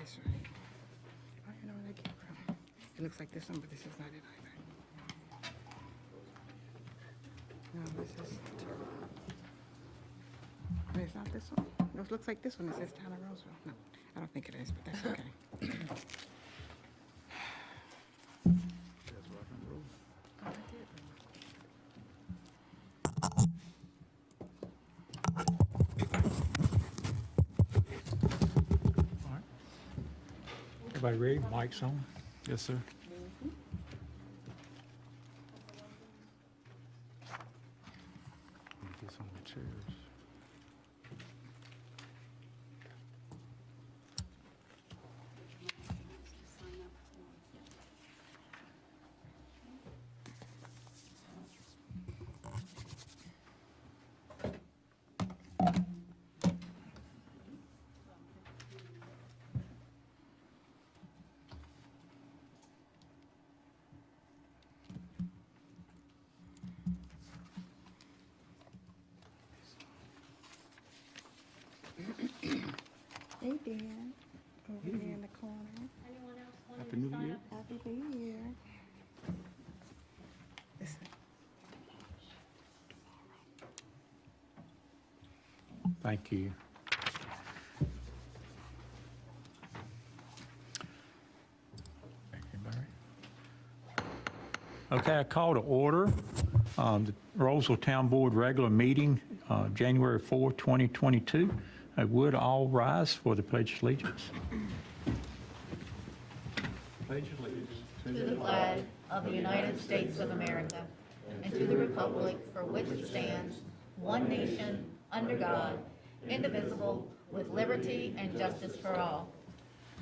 That's right. I don't know where that came from. It looks like this one, but this is not it either. No, this is. Wait, it's not this one? No, it looks like this one. It says Town of Rolesville. No, I don't think it is, but that's okay. That's rock and roll. Oh, I did. All right. Everybody ready? Mic's on? Yes, sir. Get some of the chairs. Hey, Dan. Over there in the corner. Anyone else want Happy to New sign Year. up? Happy New Year. Listen. Thank you. Thank you, Barry. Okay, I call to order the Rolesville Town Board regular meeting, January 4, 2022. Would all rise for the Pledge of Allegiance. Pledge of Allegiance To the flag of the United States of America and to the republic for which it stands, one nation, under God, indivisible, with liberty and justice for all.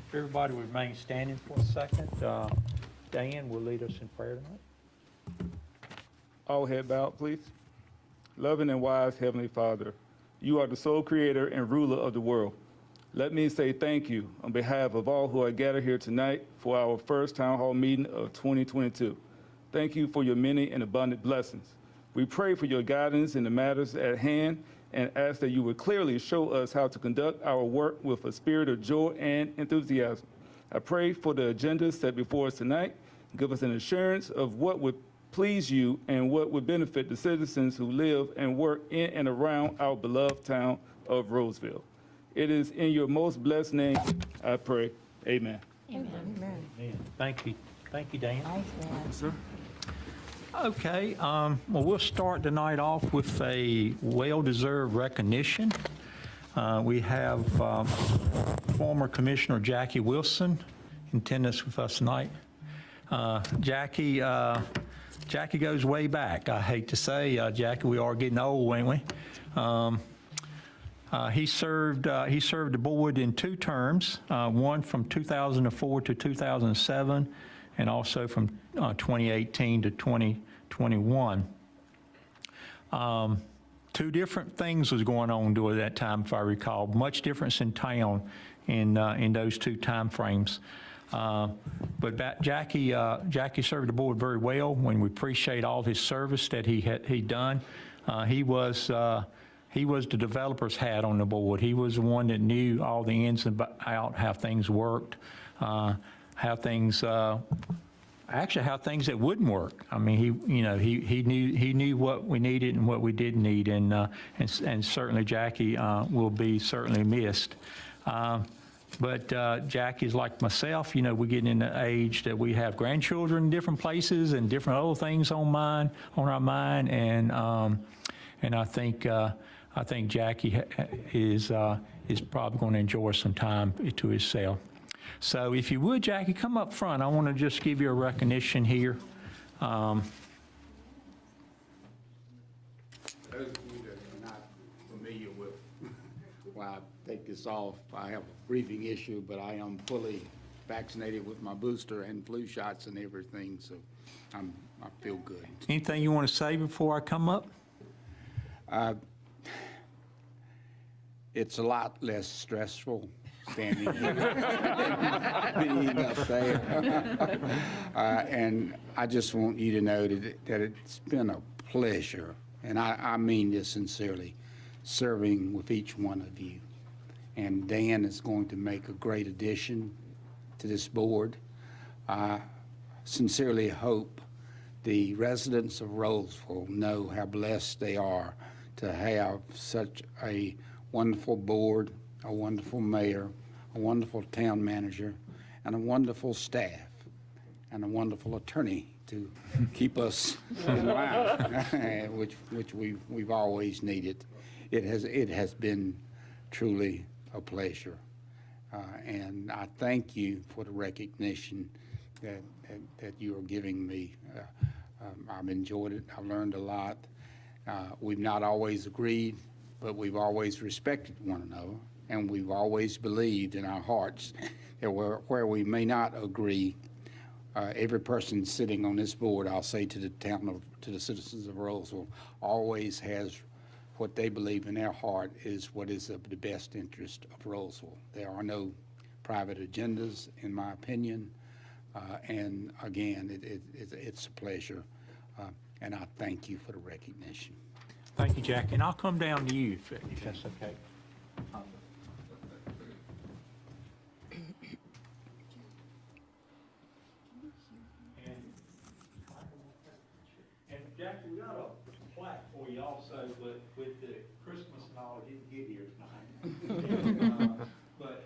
If everybody would remain standing for a second, Diane will lead us in prayer tonight. All head bowed, please. Loving and wise Heavenly Father, you are the sole creator and ruler of the world. Let me say thank you on behalf of all who are gathered here tonight for our first town hall meeting of 2022. Thank you for your many and abundant blessings. We pray for your guidance in the matters at hand and ask that you would clearly show us how to conduct our work with a spirit of joy and enthusiasm. I pray for the agenda set before us tonight. Give us an assurance of what would please you and what would benefit the citizens who live and work in and around our beloved town of Rolesville. It is in your most blessed name I pray. Amen. Amen. Amen. Thank you. Thank you, Dan. Nice, man. Sir? Okay, well, we'll start the night off with a well-deserved recognition. We have former Commissioner Jackie Wilson in attendance with us tonight. Jackie goes way back. I hate to say, Jackie, we are getting old, ain't we? He served the board in 2 terms, one from 2004 to 2007, and also from 2018 to 2021. 2 different things was going on during that time, if I recall. Much difference in town in those 2 time frames. But Jackie served the board very well. When we appreciate all his service that he'd done. He was the developer's hat on the board. He was the one that knew all the ins and outs, how things worked, how things that wouldn't work. I mean, he knew what we needed and what we didn't need, and certainly Jackie will be certainly missed. But Jackie's like myself, we're getting in the age that we have grandchildren in different places and different other things on our mind, and I think Jackie is probably going to enjoy some time to himself. So if you would, Jackie, come up front. I want to just give you a recognition here. Those of you that are not familiar with why I take this off, I have a breathing issue, but I am fully vaccinated with my booster and flu shots and everything, so I feel good. Anything you want to say before I come up? It's a lot less stressful standing here than being up there. And I just want you to know that it's been a pleasure, and I mean this sincerely, serving with each one of you. and Dan is going to make a great addition to this board. I sincerely hope the residents of Rolesville know how blessed they are to have such a wonderful board, a wonderful mayor, a wonderful town manager, and a wonderful staff, and a wonderful attorney to keep us in line, which we've always needed. It has been truly a pleasure, and I thank you for the recognition that you are giving me. I've enjoyed it. I've learned a lot. We've not always agreed, but we've always respected one another, and we've always believed in our hearts that where we may not agree, every person sitting on this board, I'll say to the citizens of Rolesville, always has what they believe in their heart is what is of the best interest of Rolesville. There are no private agendas, in my opinion, and again, it's a pleasure, and I thank you for the recognition. Thank you, Jackie, and I'll come down to you if that's okay. And Jackie, we got a plaque for you also, but with the Christmas and all, it didn't get here tonight. But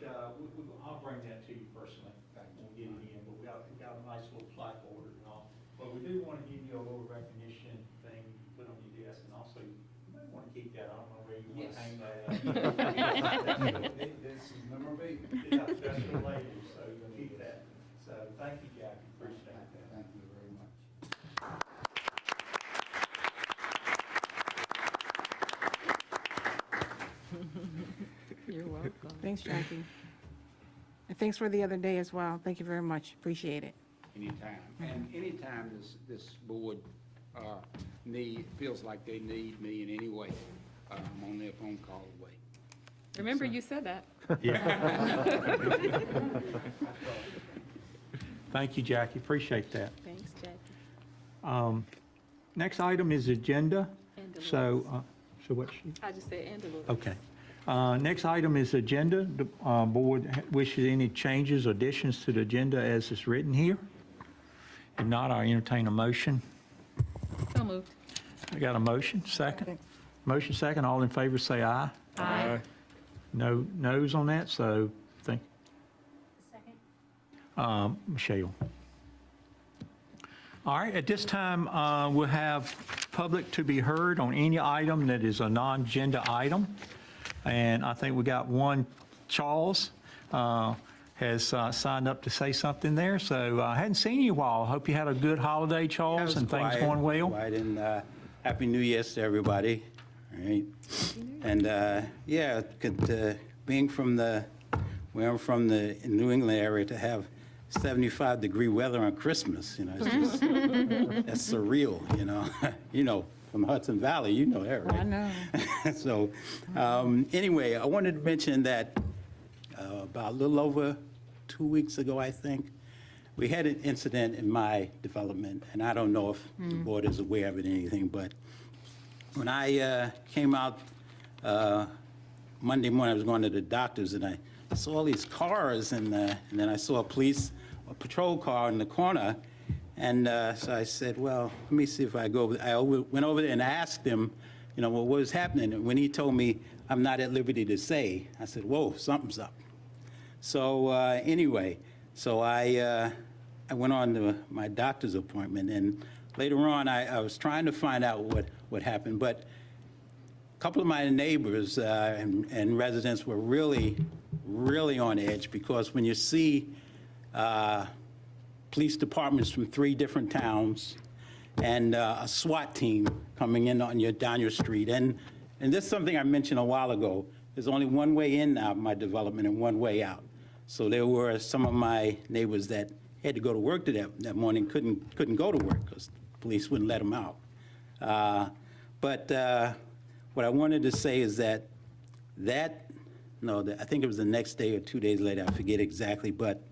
I'll bring that to you personally. We'll get it in, but we got a nice little plaque ordered and all. But we do want to give you a little recognition thing you put on your desk, and also you may want to keep that. I don't know where you want to hang that up. This is memorabilia. Yeah, that's your label, so you'll keep that. So thank you, Jackie, appreciate that. Thank you very much. You're welcome. Thanks, Jackie. And thanks for the other day as well. Thank you very much. Appreciate it. Anytime. And anytime this board feels like they need me in any way, I'm only a phone call away. Remember, you said that. Thank you, Jackie, appreciate that. Thanks, Jackie. Next item is agenda. And Dolores. So what's she? I just said, and Dolores. Okay. Next item is agenda. The board wishes any changes, additions to the agenda as is written here? If not, I'll entertain a motion. So moved. I got a motion, second. Motion second, all in favor say aye. Aye. No no's on that, so think, Michelle. All right, at this time, we'll have public to be heard on any item that is a non-agenda item. And I think we got one, Charles has signed up to say something there. So I hadn't seen you in a while. I hope you had a good holiday, Charles, and things going well. Quiet, and Happy New Year to everybody. All right. And yeah, being from where I'm from, the New England area, to have 75-degree weather on Christmas, it's just, that's surreal, you know, from Hudson Valley, you know that, right? I know. So anyway, I wanted to mention that about a little over 2 weeks ago, I think, we had an incident in my development, and I don't know if the board is aware of it or anything, but when I came out Monday morning, I was going to the doctor's, and I saw all these cars, and then I saw a patrol car in the corner, and so I said, well, let me see if I go. I went over there and asked him, what was happening. And when he told me I'm not at liberty to say, I said, whoa, something's up. So anyway, so I went on to my doctor's appointment, and later on I was trying to find out what happened, but a couple of my neighbors and residents were really on edge, because when you see police departments from 3 different towns and a SWAT team coming in down your street. And this is something I mentioned a while ago. There's only one way in now, my development, and one way out. So there were some of my neighbors that had to go to work that morning, couldn't go to work because the police wouldn't let them out. But what I wanted to say is that I think it was the next day or 2 days later, I forget exactly, but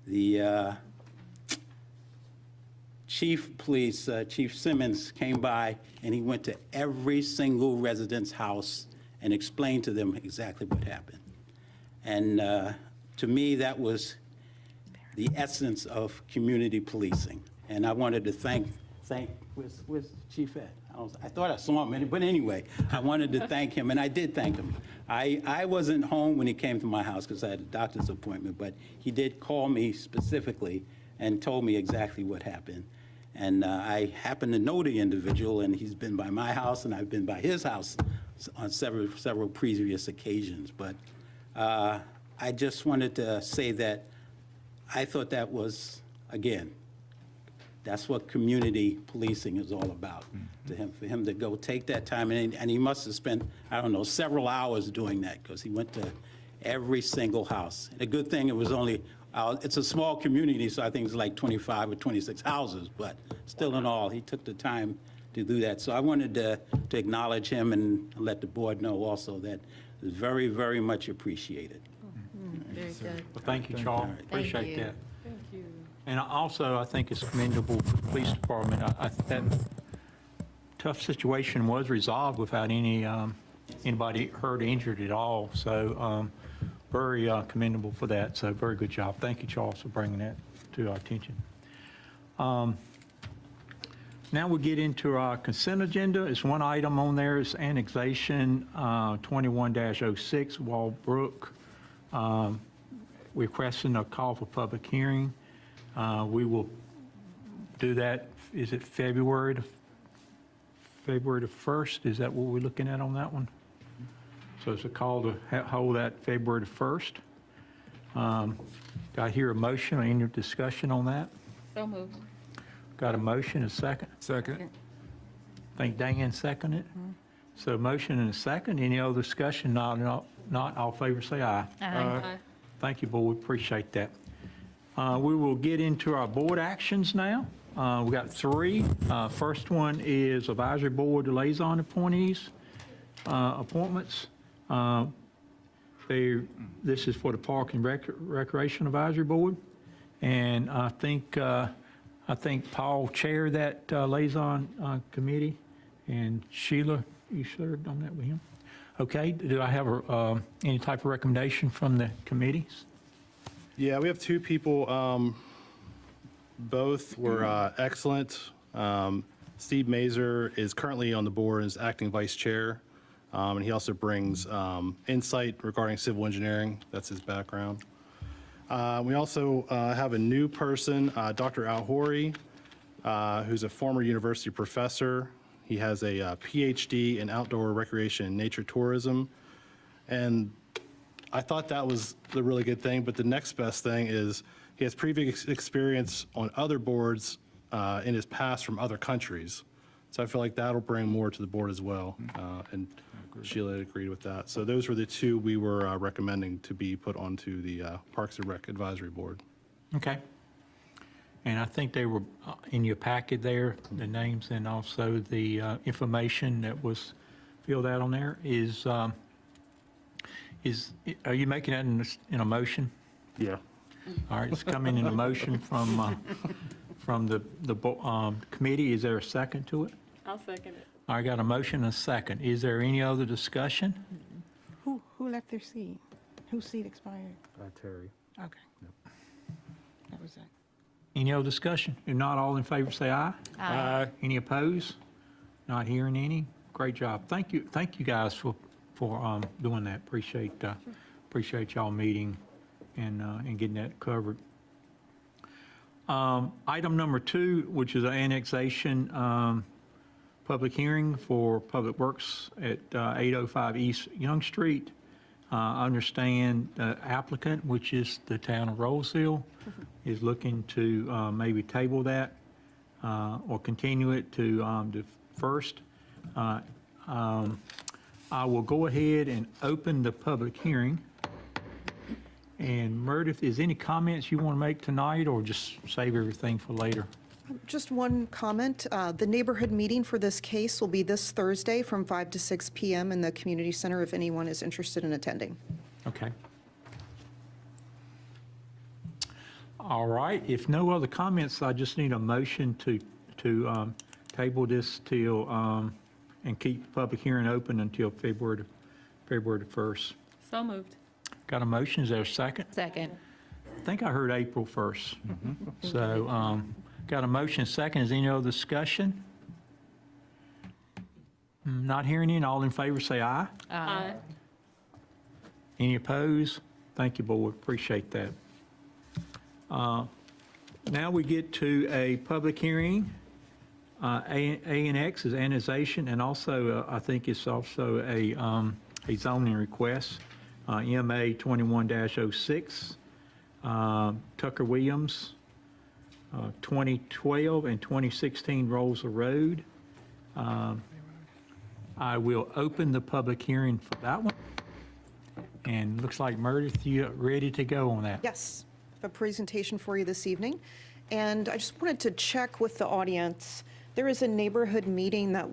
the chief police, Chief Simmons, came by, and he went to every single resident's house and explained to them exactly what happened. And to me, that was the essence of community policing. And I wanted to thank, where's the chief at? I thought I saw him, but anyway, I wanted to thank him, and I did thank him. I wasn't home when he came to my house because I had a doctor's appointment, but he did call me specifically and told me exactly what happened. And I happen to know the individual, and he's been by my house, and I've been by his house on several previous occasions. But I just wanted to say that I thought that was, again, that's what community policing is all about. For him to go take that time, and he must have spent, I don't know, several hours doing that, because he went to every single house. The good thing, it was only, it's a small community, so I think it's like 25 or 26 houses, but still in all, he took the time to do that. So I wanted to acknowledge him and let the board know also that it's very, very much appreciated. Very good. Well, thank you, Charles. Appreciate you. that. Thank you. And also, I think it's commendable for the police department. That tough situation was resolved without anybody hurt or injured at all. So very commendable for that. So very good job. Thank you, Charles, for bringing that to our attention. Now we get into our consent agenda. It's one item on there. It's annexation 21-06 Walbrook. Requesting a call for public hearing. We will do that, is it February the 1st? Is that what we're looking at on that one? So it's a call to hold that February the 1st. Do I hear a motion or any discussion on that? So moved. Got a motion, a second? Second. I think Dan seconded it. So motion and a second. Any other discussion? Not, all in favor say aye. Aye. Thank you, board. Appreciate that. We will get into our board actions now. We got three. First one is advisory board liaison appointees, appointments. This is for the Park and Recreation Advisory Board. And I think Paul chaired that liaison committee. And Sheila, you served on that with him? Okay, do I have any type of recommendation from the committees? Yeah, we have two people. Both were excellent. Steve Mazer is currently on the board as acting vice chair, and he also brings insight regarding civil engineering. That's his background. We also have a new person, Dr. Al Hori, who's a former university professor. He has a PhD in outdoor recreation and nature tourism. And I thought that was the really good thing, but the next best thing is he has previous experience on other boards in his past from other countries. So I feel like that'll bring more to the board as well. And Sheila agreed with that. So those were the two we were recommending to be put onto the Parks and Rec Advisory Board. Okay. And I think they were in your packet there, the names and also the information that was filled out on there. Are you making that in a motion? Yeah. All right, it's coming in a motion from the committee. Is there a second to it? I'll second it. I got a motion and a second. Is there any other discussion? Who left their seat? Whose seat expired? Terry. Okay. That was that. Any other discussion? If not, all in favor say aye. Aye. Any opposed? Not hearing any. Great job. Thank you guys for doing that. Appreciate y'all meeting and getting that covered. Item number 2, which is an annexation public hearing for Public Works at 805 East Young Street. I understand the applicant, which is the town of Rolesville, is looking to maybe table that or continue it to the 1st. I will go ahead and open the public hearing. And Meredith, is any comments you want to make tonight or just save everything for later? Just one comment. The neighborhood meeting for this case will be this Thursday from 5 to 6 p.m. in the community center if anyone is interested in attending. Okay. All right, if no other comments, I just need a motion to table this till, and keep the public hearing open until February the 1st. So moved. Got a motion, is there a second? Second. I think I heard April first. So, got a motion, second, is any other discussion? Not hearing any, all in favor say aye. Aye. Any opposed? Thank you, board, appreciate that. Now we get to a public hearing. A&X is annexation, and also, I think it's also a zoning request, MA 21-06, Tucker Williams, 2012 and 2016 Rolesville Road. I will open the public hearing for that one. And looks like Meredith, you're ready to go on that. Yes, I have a presentation for you this evening. And I just wanted to check with the audience. There is a neighborhood meeting that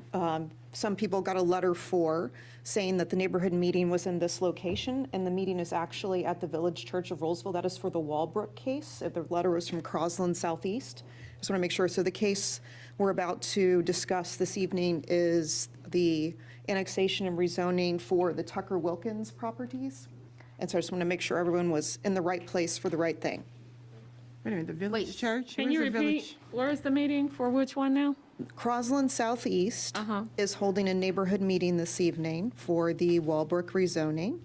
some people got a letter for, saying that the neighborhood meeting was in this location, and the meeting is actually at the Village Church of Rolesville. That is for the Walbrook case. The letter was from Crosland Southeast. Just want to make sure. So the case we're about to discuss this evening is the annexation and rezoning for the Tucker Wilkins properties. And so I just want to make sure everyone was in the right place for the right thing. Wait a minute, the village Wait, church? Can Where's you the repeat, village? where is the meeting for which one now? Crosland Southeast Uh-huh. is holding a neighborhood meeting this evening for the Walbrook rezoning,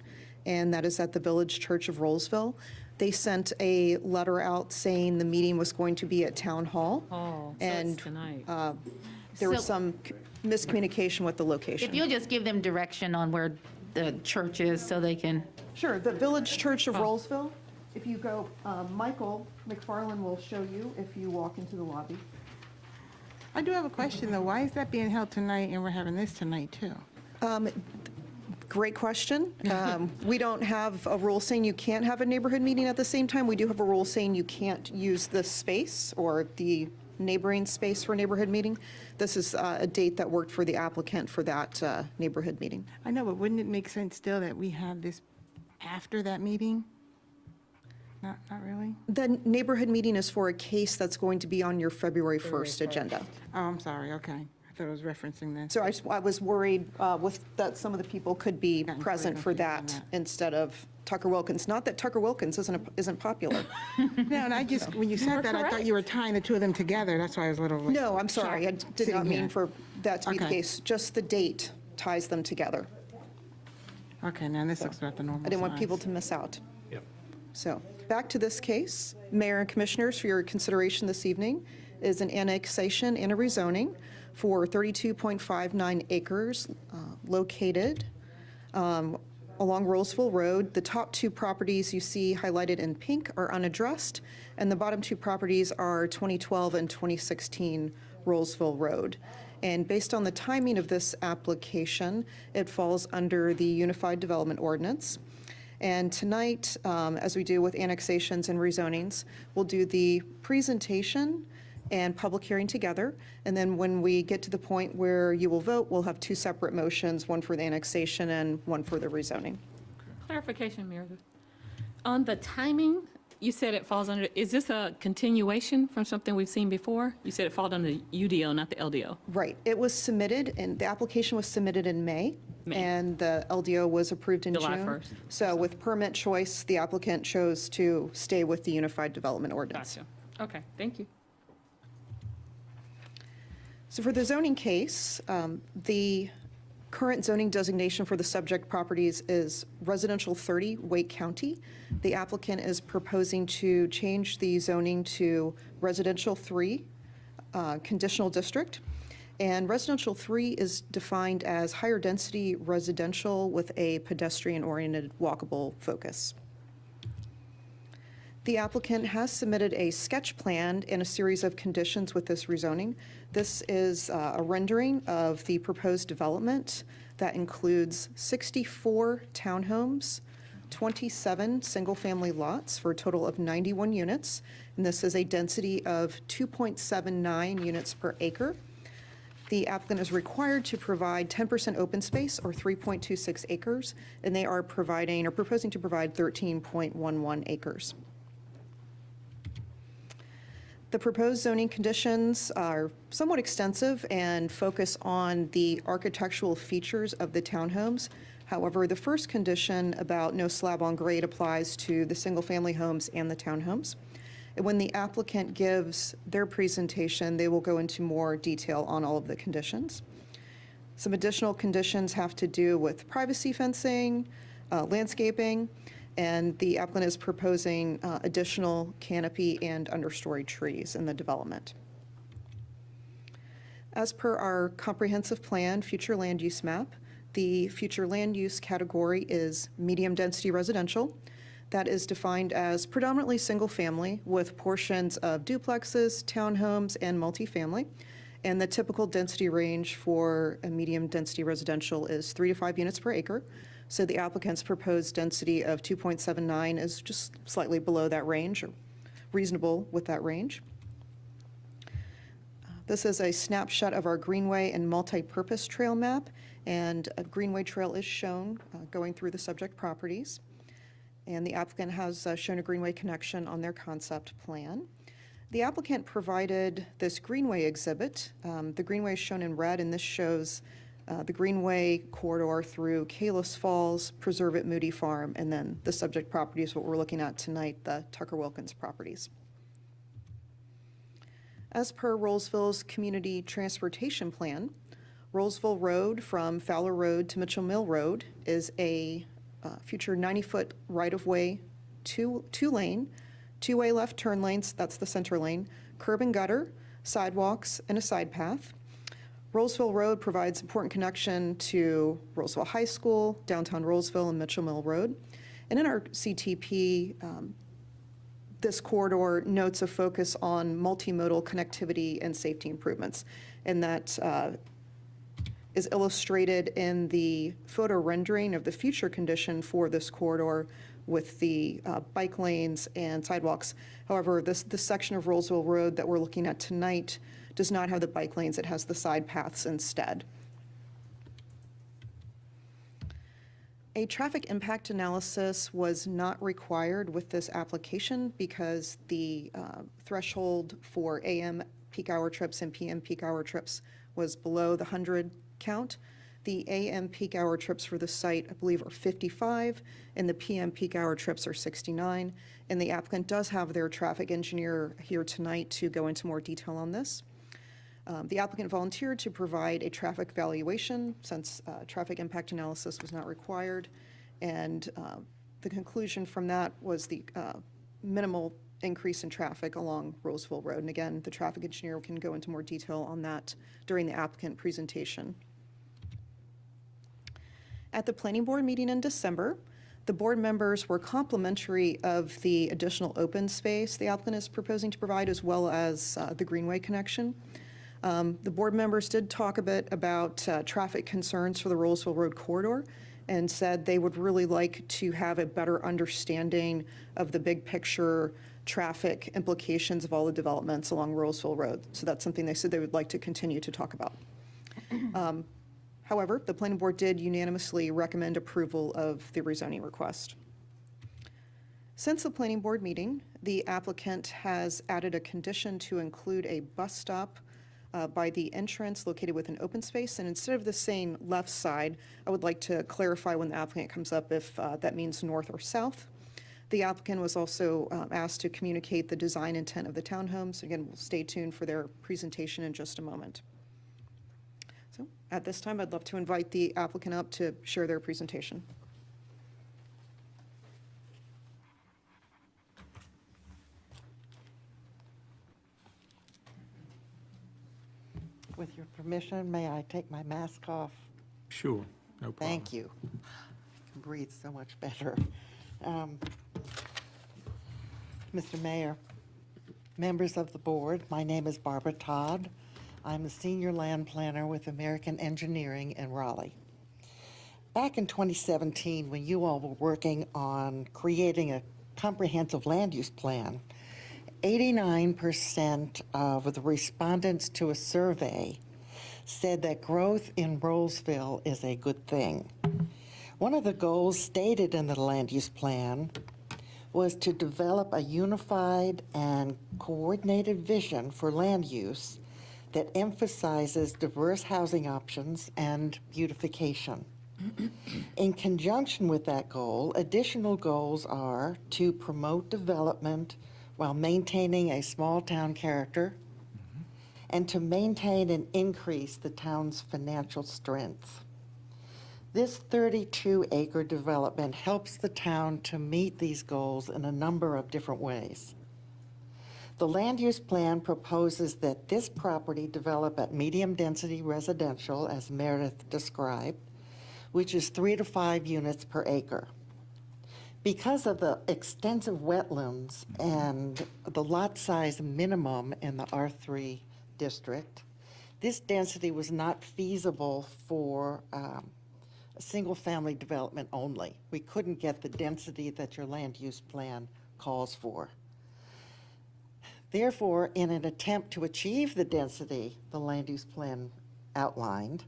and that is at the Village Church of Rolesville. They sent a letter out saying the meeting was going to be at Town Hall. Oh, so And it's tonight. there was So- some miscommunication with the location. If you'll just give them direction on where the church is so they can, Sure, the Village Church of Rolesville, if you go, Michael McFarland will show you if you walk into the lobby. I do have a question, though. Why is that being held tonight and we're having this tonight, too? Great question. We don't have a rule saying you can't have a neighborhood meeting at the same time. We do have a rule saying you can't use this space or the neighboring space for a neighborhood meeting. This is a date that worked for the applicant for that neighborhood meeting. I know, but wouldn't it make sense still that we have this after that meeting? Not really? The neighborhood meeting is for a case that's going to be on your February 1st agenda. Oh, I'm sorry, okay. I thought it was referencing this. So I was worried with that some of the people could be Gotten present for confused on that that. instead of Tucker Wilkins. Not that Tucker Wilkins isn't popular. No, and I just, when you said that, I thought you were tying the two of them together. That's why I was a little. like, No, I'm sorry. I shocked did not sitting mean here. for that to be the Okay. case. Just the date ties them together. Okay, now this looks about the normal I didn't want size. people to miss out. Yep. So, back to this case. Mayor and Commissioners, for your consideration this evening is an annexation and a rezoning for 32.59 acres located along Rolesville Road. The top two properties you see highlighted in pink are unaddressed, and the bottom two properties are 2012 and 2016 Rolesville Road. And based on the timing of this application, it falls under the Unified Development Ordinance. And tonight, as we do with annexations and rezonings, we'll do the presentation and public hearing together. And then when we get to the point where you will vote, we'll have two separate motions, one for the annexation and one for the rezoning. Clarification, Meredith. On the timing, you said it falls under, is this a continuation from something we've seen before? You said it falls under the UDO, not the LDO. Right. It was submitted, and the application was submitted in May, and the LDO was approved in June. July 1st. So with permit choice, the applicant chose to stay with the Unified Development Ordinance. Gotcha. Okay, thank you. So for the zoning case, the current zoning designation for the subject properties is residential 30, Wake County. The applicant is proposing to change the zoning to residential 3, conditional district. And residential 3 is defined as higher density residential with a pedestrian-oriented walkable focus. The applicant has submitted a sketch plan and a series of conditions with this rezoning. This is a rendering of the proposed development that includes 64 townhomes, 27 single-family lots for a total of 91 units, and this is a density of 2.79 units per acre. The applicant is required to provide 10% open space, or 3.26 acres, and they are proposing to provide 13.11 acres. The proposed zoning conditions are somewhat extensive and focus on the architectural features of the townhomes. However, the first condition about no slab on grade applies to the single-family homes and the townhomes. And when the applicant gives their presentation, they will go into more detail on all of the conditions. Some additional conditions have to do with privacy fencing, landscaping, and the applicant is proposing additional canopy and understory trees in the development. As per our comprehensive plan, future land use map, the future land use category is medium-density residential. That is defined as predominantly single-family with portions of duplexes, townhomes, and multifamily. And the typical density range for a medium-density residential is 3 to 5 units per acre. So the applicant's proposed density of 2.79 is just slightly below that range, or reasonable with that range. This is a snapshot of our Greenway and multi-purpose trail map, and a Greenway trail is shown going through the subject properties. And the applicant has shown a Greenway connection on their concept plan. The applicant provided this Greenway exhibit. The Greenway is shown in red, and this shows the Greenway corridor through Kalos Falls, Preserve at Moody Farm, and then the subject property is what we're looking at tonight, the Tucker-Wilkins properties. As per Rolesville's community transportation plan, Rolesville Road from Fowler Road to Mitchell Mill Road is a future 90-foot right-of-way, two-lane, two-way left turn lanes, that's the center lane, curb and gutter, sidewalks, and a side path. Rolesville Road provides important connection to Rolesville High School, downtown Rolesville, and Mitchell Mill Road. And in our CTP, this corridor notes a focus on multimodal connectivity and safety improvements, and that is illustrated in the photo rendering of the future condition for this corridor with the bike lanes and sidewalks. However, this section of Rolesville Road that we're looking at tonight does not have the bike lanes, it has the side paths instead. A traffic impact analysis was not required with this application because the threshold for AM peak hour trips and PM peak hour trips was below the 100 count. The AM peak hour trips for the site, I believe, are 55, and the PM peak hour trips are 69. And the applicant does have their traffic engineer here tonight to go into more detail on this. The applicant volunteered to provide a traffic valuation since traffic impact analysis was not required. And the conclusion from that was the minimal increase in traffic along Rolesville Road. And again, the traffic engineer can go into more detail on that during the applicant presentation. At the planning board meeting in December, the board members were complimentary of the additional open space the applicant is proposing to provide, as well as the Greenway connection. The board members did talk a bit about traffic concerns for the Rolesville Road corridor and said they would really like to have a better understanding of the big picture traffic implications of all the developments along Rolesville Road. So that's something they said they would like to continue to talk about. However, the planning board did unanimously recommend approval of the rezoning request. Since the planning board meeting, the applicant has added a condition to include a bus stop by the entrance located within open space. And instead of this saying left side, I would like to clarify when the applicant comes up if that means north or south. The applicant was also asked to communicate the design intent of the townhomes. Again, we'll stay tuned for their presentation in just a moment. So at this time, I'd love to invite the applicant up to share their presentation. With your permission, may I take my mask off? Sure, no problem. Thank you. I can breathe so much better. Mr. Mayor, members of the board, my name is Barbara Todd. I'm a senior land planner with American Engineering in Raleigh. Back in 2017, when you all were working on creating a comprehensive land use plan, 89% of the respondents to a survey said that growth in Rolesville is a good thing. One of the goals stated in the land use plan was to develop a unified and coordinated vision for land use that emphasizes diverse housing options and beautification. In conjunction with that goal, additional goals are to promote development while maintaining a small town character, and to maintain and increase the town's financial strength. This 32-acre development helps the town to meet these goals in a number of different ways. The land use plan proposes that this property develop at medium-density residential, as Meredith described, which is 3 to 5 units per acre. Because of the extensive wetlands and the lot size minimum in the R3 district, this density was not feasible for a single-family development only. We couldn't get the density that your land use plan calls for. Therefore, in an attempt to achieve the density the land use plan outlined,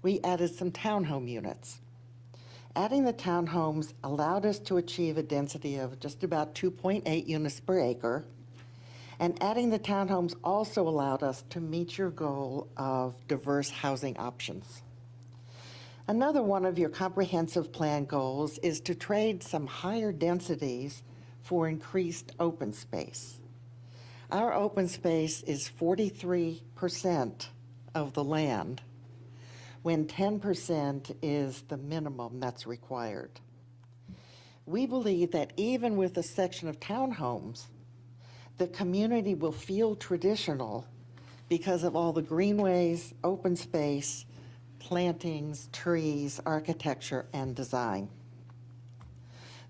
we added some townhome units. Adding the townhomes allowed us to achieve a density of just about 2.8 units per acre, and adding the townhomes also allowed us to meet your goal of diverse housing options. Another one of your comprehensive plan goals is to trade some higher densities for increased open space. Our open space is 43% of the land, when 10% is the minimum that's required. We believe that even with a section of townhomes, the community will feel traditional because of all the greenways, open space, plantings, trees, architecture, and design.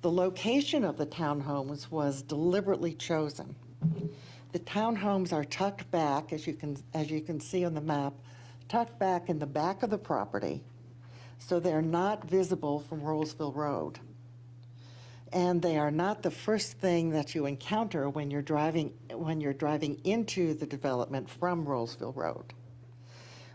The location of the townhomes was deliberately chosen. The townhomes are tucked back, as you can see on the map, tucked back in the back of the property, so they're not visible from Rolesville Road. And they are not the first thing that you encounter when you're driving into the development from Rolesville Road.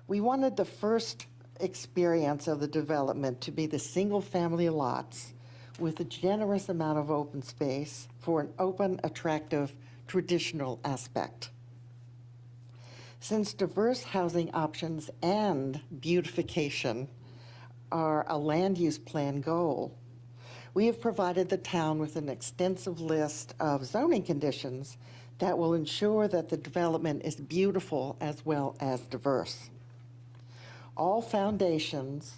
We wanted the first experience of the development to be the single-family lots with a generous amount of open space for an open, attractive, traditional aspect. Since diverse housing options and beautification are a land use plan goal, we have provided the town with an extensive list of zoning conditions that will ensure that the development is beautiful as well as diverse. All foundations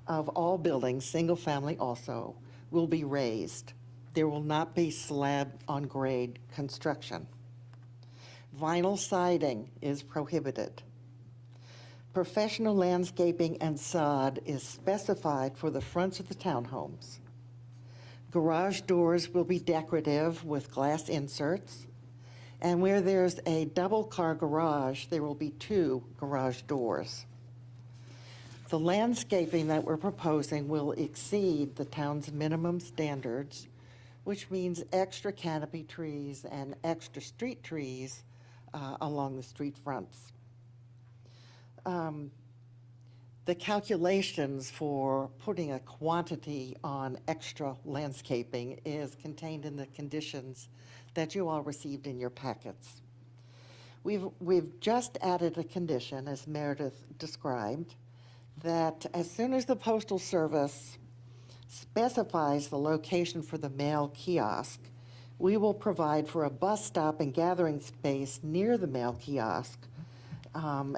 of all buildings, single family also, will be raised. There will not be slab on grade construction. Vinyl siding is prohibited. Professional landscaping and sod is specified for the fronts of the townhomes. Garage doors will be decorative with glass inserts, and where there's a double-car garage, there will be 2 garage doors. The landscaping that we're proposing will exceed the town's minimum standards, which means extra canopy trees and extra street trees along the street fronts. The calculations for putting a quantity on extra landscaping is contained in the conditions that you all received in your packets. We've just added a condition, as Meredith described, that as soon as the Postal Service specifies the location for the mail kiosk, we will provide for a bus stop and gathering space near the mail kiosk,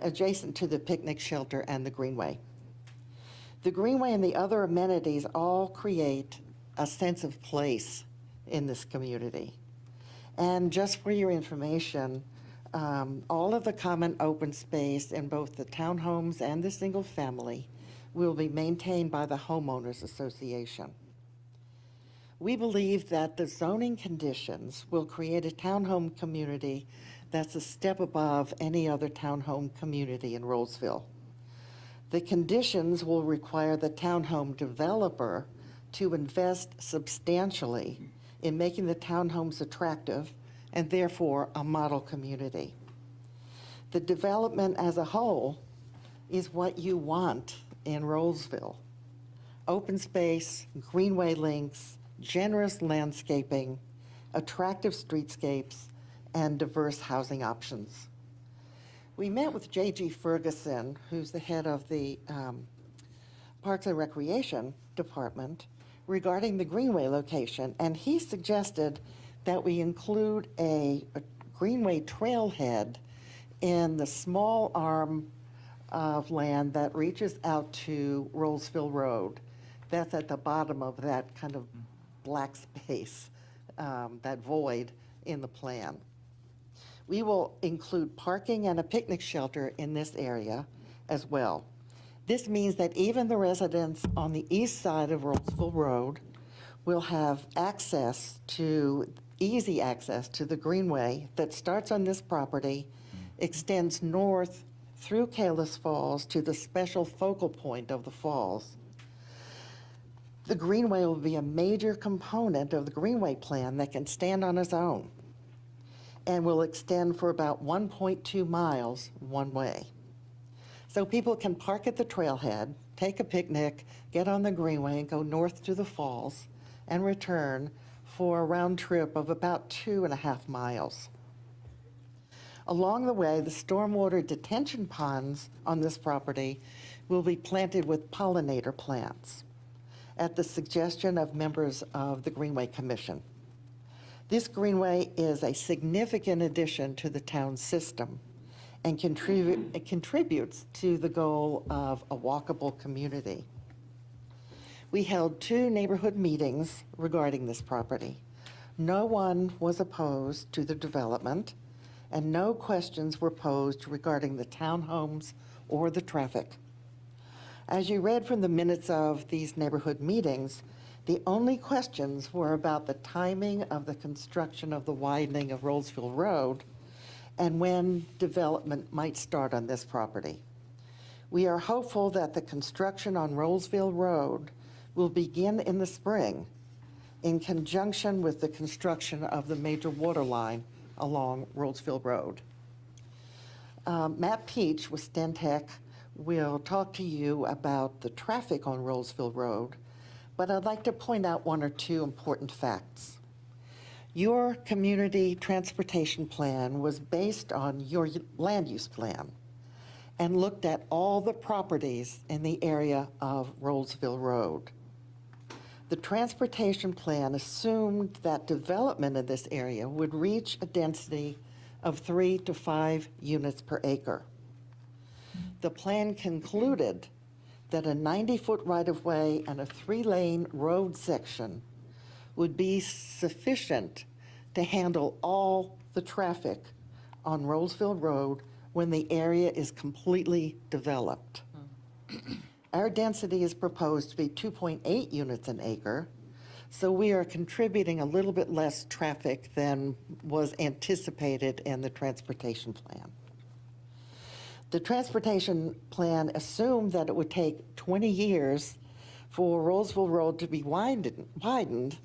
adjacent to the picnic shelter and the Greenway. The Greenway and the other amenities all create a sense of place in this community. And just for your information, all of the common open space in both the townhomes and the single family will be maintained by the homeowners association. We believe that the zoning conditions will create a townhome community that's a step above any other townhome community in Rolesville. The conditions will require the townhome developer to invest substantially in making the townhomes attractive and therefore a model community. The development as a whole is what you want in Rolesville. Open space, greenway links, generous landscaping, attractive streetscapes, and diverse housing options. We met with J.G. Ferguson, who's the head of the Parks and Recreation Department regarding the Greenway location, and he suggested that we include a Greenway trailhead in the small arm of land that reaches out to Rolesville Road. That's at the bottom of that kind of black space, that void in the plan. We will include parking and a picnic shelter in this area as well. This means that even the residents on the east side of Rolesville Road will have easy access to the Greenway that starts on this property, extends north through Kalis Falls to the special focal point of the falls. The Greenway will be a major component of the Greenway plan that can stand on its own and will extend for about 1.2 miles one way. So people can park at the trailhead, take a picnic, get on the Greenway, and go north to the falls and return for a round trip of about 2.5 miles. Along the way, the stormwater detention ponds on this property will be planted with pollinator plants at the suggestion of members of the Greenway Commission. This Greenway is a significant addition to the town system and contributes to the goal of a walkable community. We held 2 neighborhood meetings regarding this property. No one was opposed to the development, and no questions were posed regarding the townhomes or the traffic. As you read from the minutes of these neighborhood meetings, the only questions were about the timing of the construction of the widening of Rolesville Road and when development might start on this property. We are hopeful that the construction on Rolesville Road will begin in the spring in conjunction with the construction of the major water line along Rolesville Road. Matt Peach with Stantec will talk to you about the traffic on Rolesville Road, but I'd like to point out 1 or 2 important facts. Your community transportation plan was based on your land use plan and looked at all the properties in the area of Rolesville Road. The transportation plan assumed that development in this area would reach a density of 3 to 5 units per acre. The plan concluded that a 90-foot right-of-way and a 3-lane road section would be sufficient to handle all the traffic on Rolesville Road when the area is completely developed. Our density is proposed to be 2.8 units an acre, so we are contributing a little bit less traffic than was anticipated in the transportation plan. The transportation plan assumed that it would take 20 years for Rolesville Road to be widened,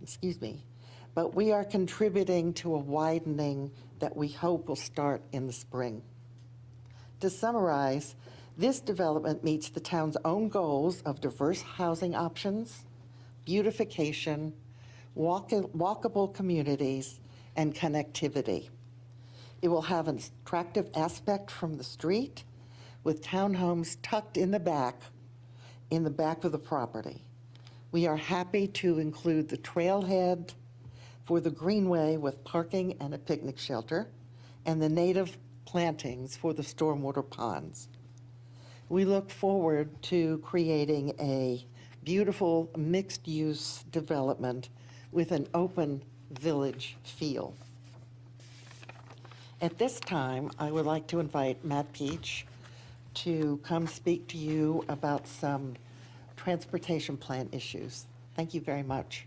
but we are contributing to a widening that we hope will start in the spring. To summarize, this development meets the town's own goals of diverse housing options, beautification, walkable communities, and connectivity. It will have an attractive aspect from the street, with townhomes tucked in the back of the property. We are happy to include the trailhead for the Greenway with parking and a picnic shelter, and the native plantings for the stormwater ponds. We look forward to creating a beautiful mixed-use development with an open village feel. At this time, I would like to invite Matt Peach to come speak to you about some transportation plan issues. Thank you very much.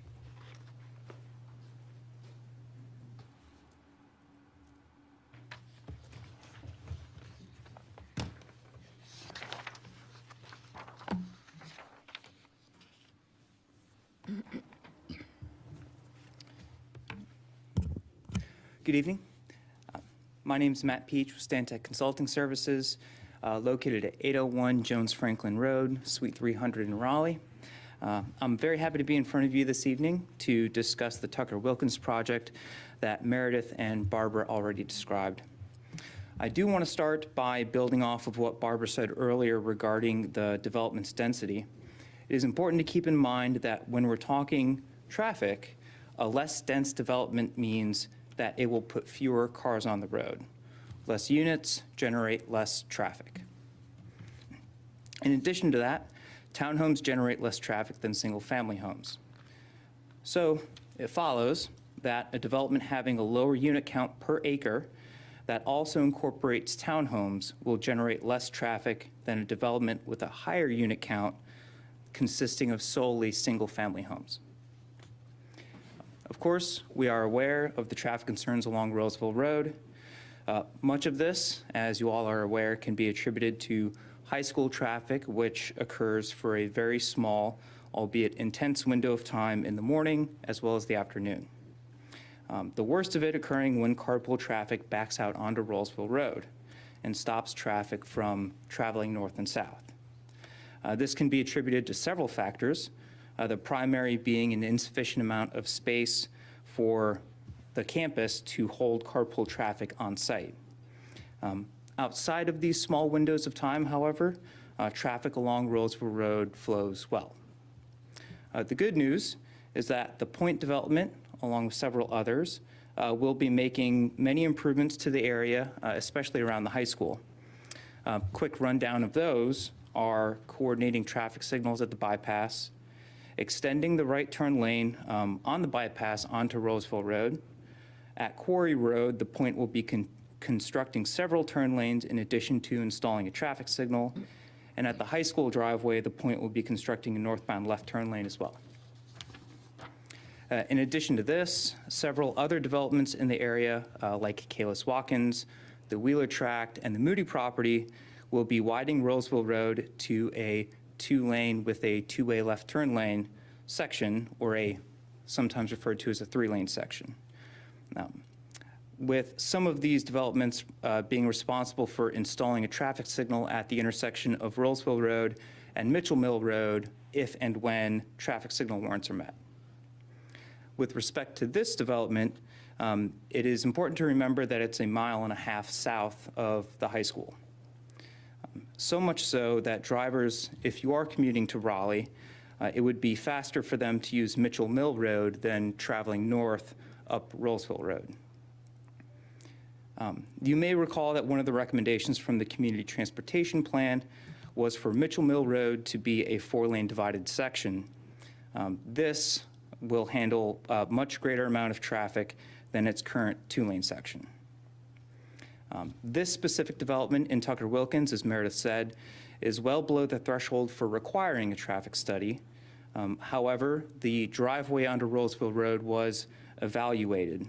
Good evening. My name is Matt Peach with Stantec Consulting Services, located at 801 Jones Franklin Road, Suite 300 in Raleigh. I'm very happy to be in front of you this evening to discuss the Tucker Wilkins project that Meredith and Barbara already described. I do want to start by building off of what Barbara said earlier regarding the development's density. It is important to keep in mind that when we're talking traffic, a less dense development means that it will put fewer cars on the road. Less units generate less traffic. In addition to that, townhomes generate less traffic than single-family homes. So it follows that a development having a lower unit count per acre that also incorporates townhomes will generate less traffic than a development with a higher unit count consisting of solely single-family homes. Of course, we are aware of the traffic concerns along Rolesville Road. Much of this, as you all are aware, can be attributed to high school traffic, which occurs for a very small, albeit intense window of time in the morning as well as the afternoon. The worst of it occurring when carpool traffic backs out onto Rolesville Road and stops traffic from traveling north and south. This can be attributed to several factors, the primary being an insufficient amount of space for the campus to hold carpool traffic on site. Outside of these small windows of time, however, traffic along Rolesville Road flows well. The good news is that the Point development, along with several others, will be making many improvements to the area, especially around the high school. Quick rundown of those are coordinating traffic signals at the bypass, extending the right turn lane on the bypass onto Rolesville Road. At Quarry Road, the Point will be constructing several turn lanes in addition to installing a traffic signal. And at the high school driveway, the Point will be constructing a northbound left turn lane as well. In addition to this, several other developments in the area, like Kalis Watkins, the Wheeler Tract, and the Moody property, will be widening Rolesville Road to a 2-lane with a 2-way left turn lane section, or a sometimes referred to as a 3-lane section. With some of these developments being responsible for installing a traffic signal at the intersection of Rolesville Road and Mitchell Mill Road if and when traffic signal warrants are met. With respect to this development, it is important to remember that it's 1.5 miles south of the high school. So much so that drivers, if you are commuting to Raleigh, it would be faster for them to use Mitchell Mill Road than traveling north up Rolesville Road. You may recall that one of the recommendations from the Community Transportation Plan was for Mitchell Mill Road to be a 4-lane divided section. This will handle a much greater amount of traffic than its current 2-lane section. This specific development in Tucker Wilkins, as Meredith said, is well below the threshold for requiring a traffic study. However, the driveway onto Rolesville Road was evaluated.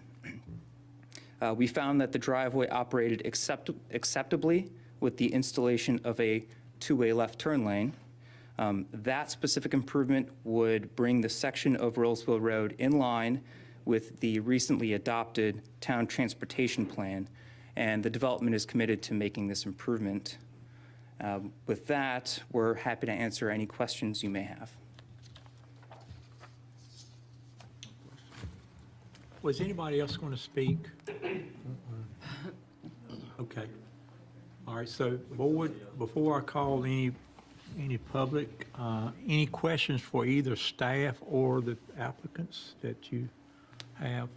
We found that the driveway operated acceptably with the installation of a 2-way left turn lane. That specific improvement would bring the section of Rolesville Road in line with the recently adopted town transportation plan, and the development is committed to making this improvement. With that, we're happy to answer any questions you may have. Was anybody else going to speak? Okay. All right, so board, before I call any public, any questions for either staff or the applicants that you have?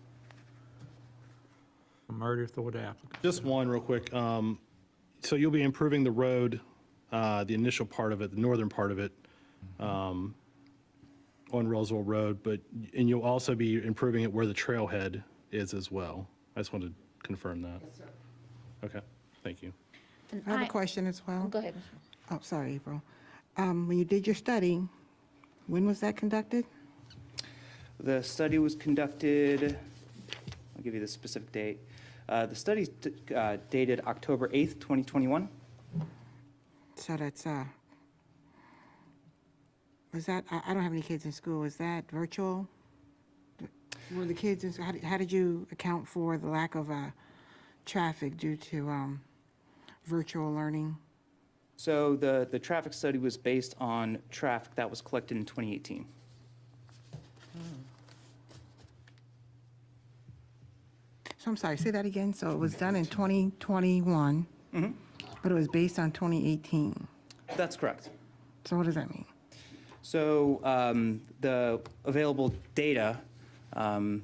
Meredith or the applicant? Just one real quick. So you'll be improving the road, the initial part of it, the northern part of it, on Rolesville Road, and you'll also be improving it where the trailhead is as well. I just wanted to confirm that. Yes, sir. Okay, thank you. I have a question as well. Go ahead. Oh, sorry, April. When you did your study, when was that conducted? The study was conducted, I'll give you the specific date. The study dated October 8th, 2021. So that's, was that, I don't have any kids in school, is that virtual? Were the kids, how did you account for the lack of traffic due to virtual learning? So the traffic study was based on traffic that was collected in 2018. So I'm sorry, say that again. So it was done in 2021, but it was based on 2018. That's correct. So what does that mean? So the available data from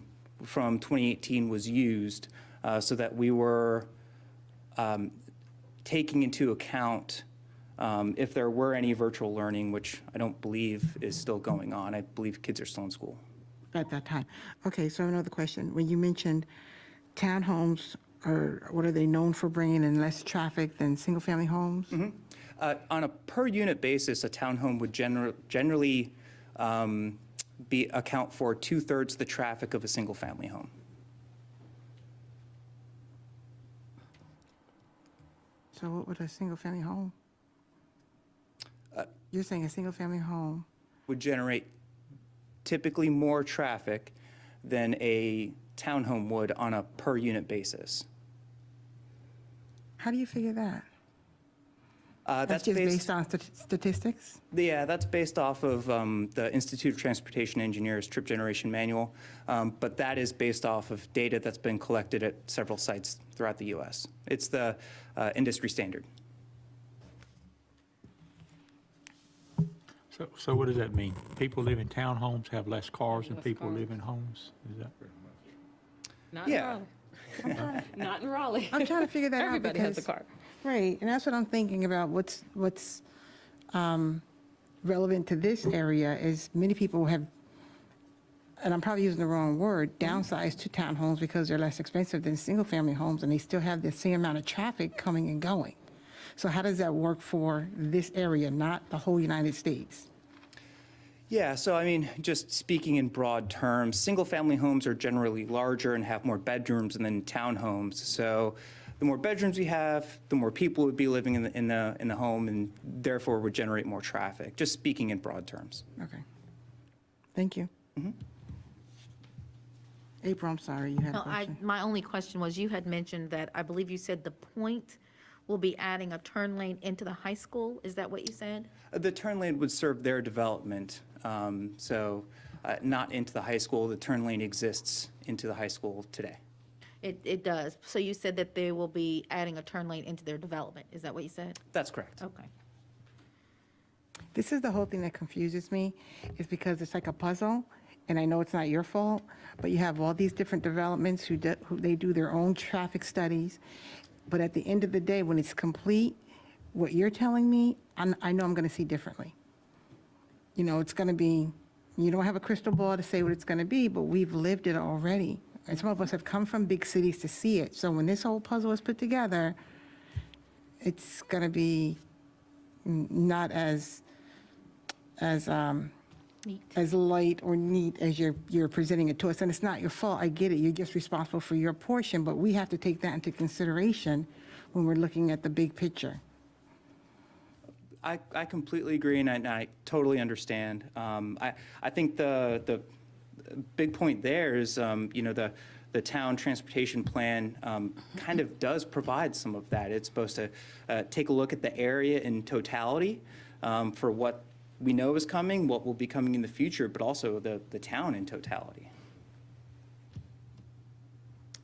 2018 was used so that we were taking into account if there were any virtual learning, which I don't believe is still going on. I believe kids are still in school. At that time. Okay, so another question. When you mentioned townhomes, or what are they known for bringing in less traffic than single-family homes? On a per unit basis, a townhome would generally account for 2/3 the traffic of a single family home. So what would a single-family home? You're saying a single-family home, Would generate typically more traffic than a townhome would on a per unit basis. how do you figure that? That's just based on statistics? Yeah, that's based off of the Institute of Transportation Engineers Trip Generation Manual, but that is based off of data that's been collected at several sites throughout the U.S. It's the industry standard. So what does that mean? People live in townhomes have less cars than people live in homes? Is that? Not in Yeah. Raleigh. Not in Raleigh. I'm trying to figure that out Everybody has a because- car. Right, and that's what I'm thinking about, what's relevant to this area is many people have, and I'm probably using the wrong word, downsized to townhomes because they're less expensive than single-family homes, and they still have the same amount of traffic coming and going. So how does that work for this area, not the whole United States? Yeah, so I mean, just speaking in broad terms, single-family homes are generally larger and have more bedrooms than townhomes. So the more bedrooms we have, the more people would be living in the home, and therefore would generate more traffic. Just speaking in broad terms. Okay. Thank you. April, I'm sorry, you had a No, question. my only question was, you had mentioned that, I believe you said the point will be adding a turn lane into the high school. Is that what you said? The turn lane would serve their development, not into the high school. The turn lane exists into the high school today. It does. So you said that they will be adding a turn lane into their development. Is that what you said? That's correct. Okay. This is the whole thing that confuses me, is because it's like a puzzle, and I know it's not your fault, but you have all these different developments who they do their own traffic studies, but at the end of the day, when it's complete, what you're telling me, I know I'm going to see differently. You know, it's going to be, you don't have a crystal ball to say what it's going to be, but we've lived it already. And some of us have come from big cities to see it. So when this whole puzzle is put together, it's going to be not as light or neat as you're presenting it to us. And it's not your fault, I get it, you're just responsible for your portion, but we have to take that into consideration when we're looking at the big picture. I completely agree, and I totally understand. I think the big point there is, the town transportation plan kind of does provide some of that. It's supposed to take a look at the area in totality for what we know is coming, what will be coming in the future, but also the town in totality.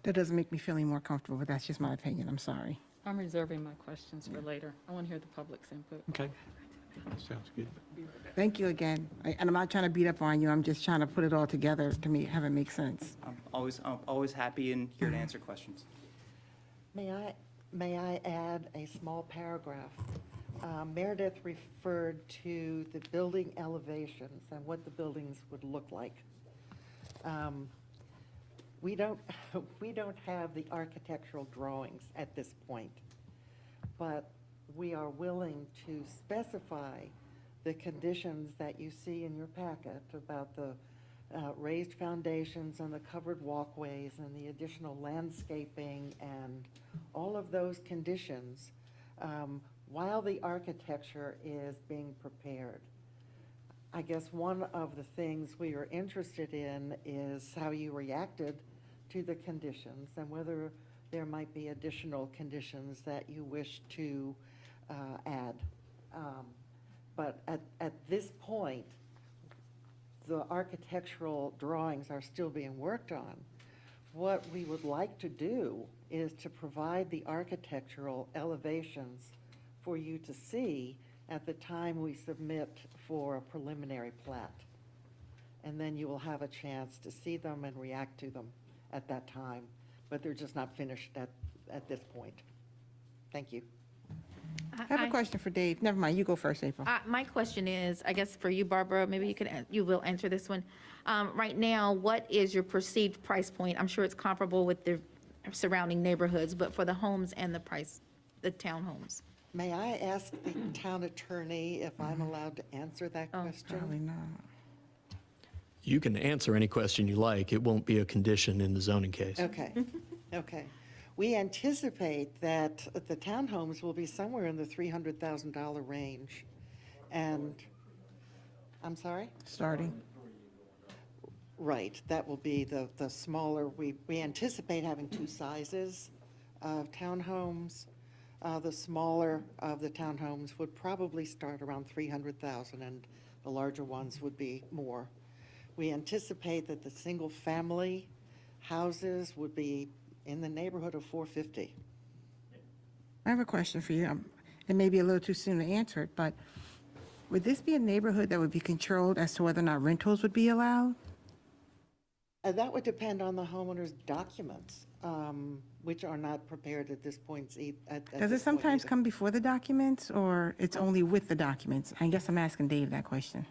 That doesn't make me feel any more comfortable, but that's just my opinion, I'm sorry. I'm reserving my questions for later. I want to hear the public's input. Okay. Sounds good. Thank you again. And I'm not trying to beat up on you, I'm just trying to put it all together to have it make sense. I'm always happy and here to answer questions. May I add a small paragraph? Meredith referred to the building elevations and what the buildings would look like. We don't have the architectural drawings at this point, but we are willing to specify the conditions that you see in your packet about the raised foundations and the covered walkways and the additional landscaping and all of those conditions while the architecture is being prepared. I guess one of the things we are interested in is how you reacted to the conditions and whether there might be additional conditions that you wish to add. But at this point, the architectural drawings are still being worked on. What we would like to do is to provide the architectural elevations for you to see at the time we submit for a preliminary plat. And then you will have a chance to see them and react to them at that time, but they're just not finished at this point. Thank you. I have a question for Dave. Never mind, you go first, April. My question is, I guess for you, Barbara, maybe you will answer this one. Right now, what is your perceived price point? I'm sure it's comparable with the surrounding neighborhoods, but for the homes and the townhomes. May I ask the town attorney if I'm allowed to answer that question? Probably not. You can answer any question you like. It won't be a condition in the zoning case. Okay, okay. We anticipate that the townhomes will be somewhere in the $300,000 range. And, I'm sorry? Starting. Right, that will be the smaller, we anticipate having two sizes of townhomes. The smaller of the townhomes would probably start around 300,000, and the larger ones would be more. We anticipate that the single-family houses would be in the neighborhood of 450. I have a question for you. It may be a little too soon to answer it, but would this be a neighborhood that would be controlled as to whether or not rentals would be allowed? That would depend on the homeowner's documents, which are not prepared at this point. Does it sometimes come before the documents, or it's only with the documents? I guess I'm asking Dave that question.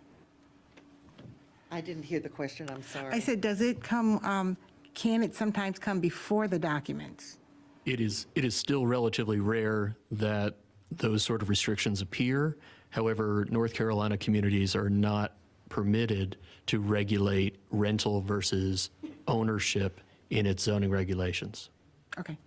I didn't hear the question, I'm sorry. I said, does it come, can it sometimes come before the documents? It is still relatively rare that those sort of restrictions appear. However, North Carolina communities are not permitted to regulate rental versus ownership in its zoning regulations. Okay.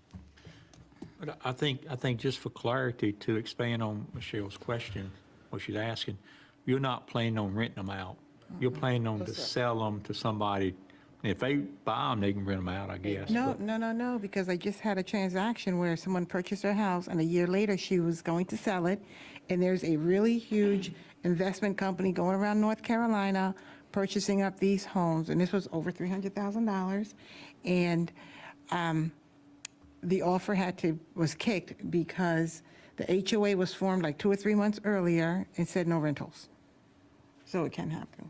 But I think just for clarity, to expand on Michelle's question, what she's asking, you're not planning on renting them out. You're planning on to sell them to somebody. If they buy them, they can rent them out, I guess. No, because I just had a transaction where someone purchased her house, and a year later, she was going to sell it, and there's a really huge investment company going around North Carolina purchasing up these homes, and this was over $300,000, and the offer was kicked because the HOA was formed like 2 or 3 months earlier and said no rentals. So it can happen.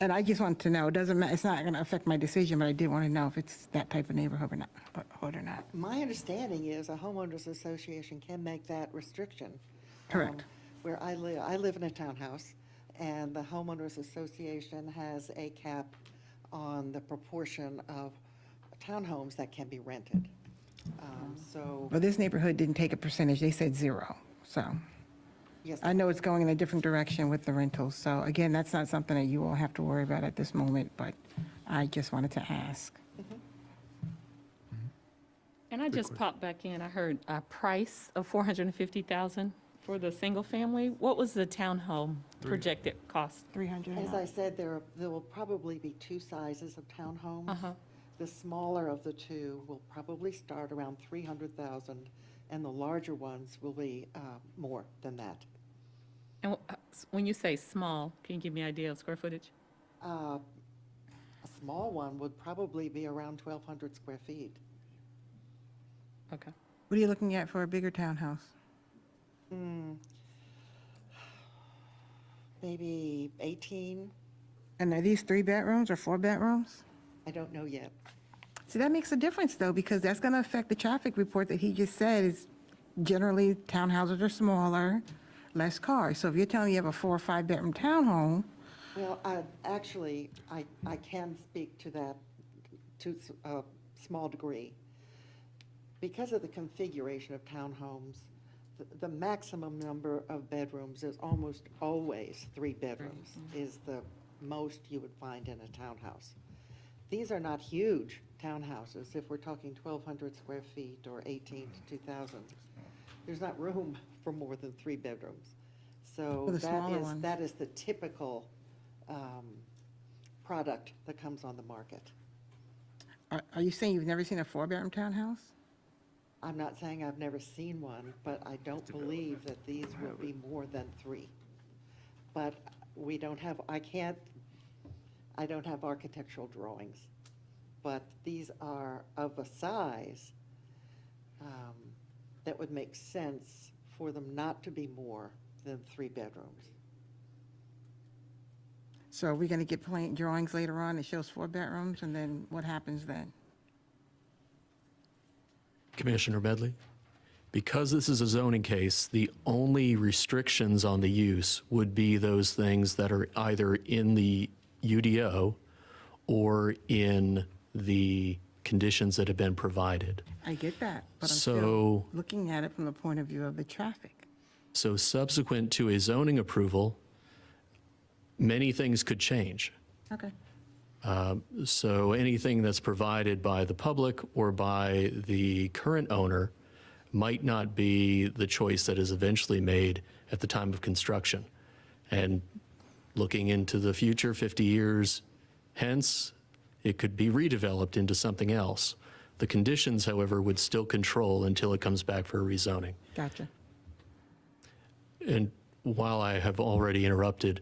And I just wanted to know, it doesn't matter, it's not going to affect my decision, but I did want to know if it's that type of neighborhood or not. My understanding is a homeowners association can make that restriction. Correct. Where I live in a townhouse, and the homeowners association has a cap on the proportion of townhomes that can be rented. So, But this neighborhood didn't take a percentage, they said 0, so. yes, I know it's going in a different direction with the rentals, so again, that's not something that you all have to worry about at this moment, but I just wanted to ask. And I just popped back in, I heard a price of $450,000 for the single family. What was the townhome projected cost? 300. as I said, there will probably be two sizes of townhomes. The smaller of the two will probably start around 300,000, and the larger ones will be more than that. And when you say small, can you give me an idea of square footage? A small one would probably be around 1,200 square feet. Okay. What are you looking at for a bigger townhouse? Maybe 18, And are these 3 bedrooms or 4 bedrooms? I don't know yet. See, that makes a difference, though, because that's going to affect the traffic report that he just said is generally townhouses are smaller, less cars. So if you're telling me you have a 4 or 5 bedroom townhome, Well, actually, I can speak to that to a small degree. Because of the configuration of townhomes, the maximum number of bedrooms is almost always 3 bedrooms, is the most you would find in a townhouse. These are not huge townhouses. If we're talking 1,200 square feet or 18 to 2,000, there's not room for more than 3 bedrooms. So For the smaller ones. that is the typical product that comes on the market. are you saying you've never seen a 4 bedroom townhouse? I'm not saying I've never seen one, but I don't believe that these will be more than 3. But we don't have, I don't have architectural drawings, but these are of a size that would make sense for them not to be more than 3 bedrooms. So are we going to get plan drawings later on that shows 4 bedrooms, and then what happens then? Commissioner Medley, because this is a zoning case, the only restrictions on the use would be those things that are either in the UDO or in the conditions that have been provided. I get that, but I'm So- still looking at it from the point of view of the traffic. So subsequent to a zoning approval, many things could change. Okay. So anything that's provided by the public or by the current owner might not be the choice that is eventually made at the time of construction. And looking into the future, 50 years hence, it could be redeveloped into something else. The conditions, however, would still control until it comes back for a rezoning. Gotcha. And while I have already interrupted,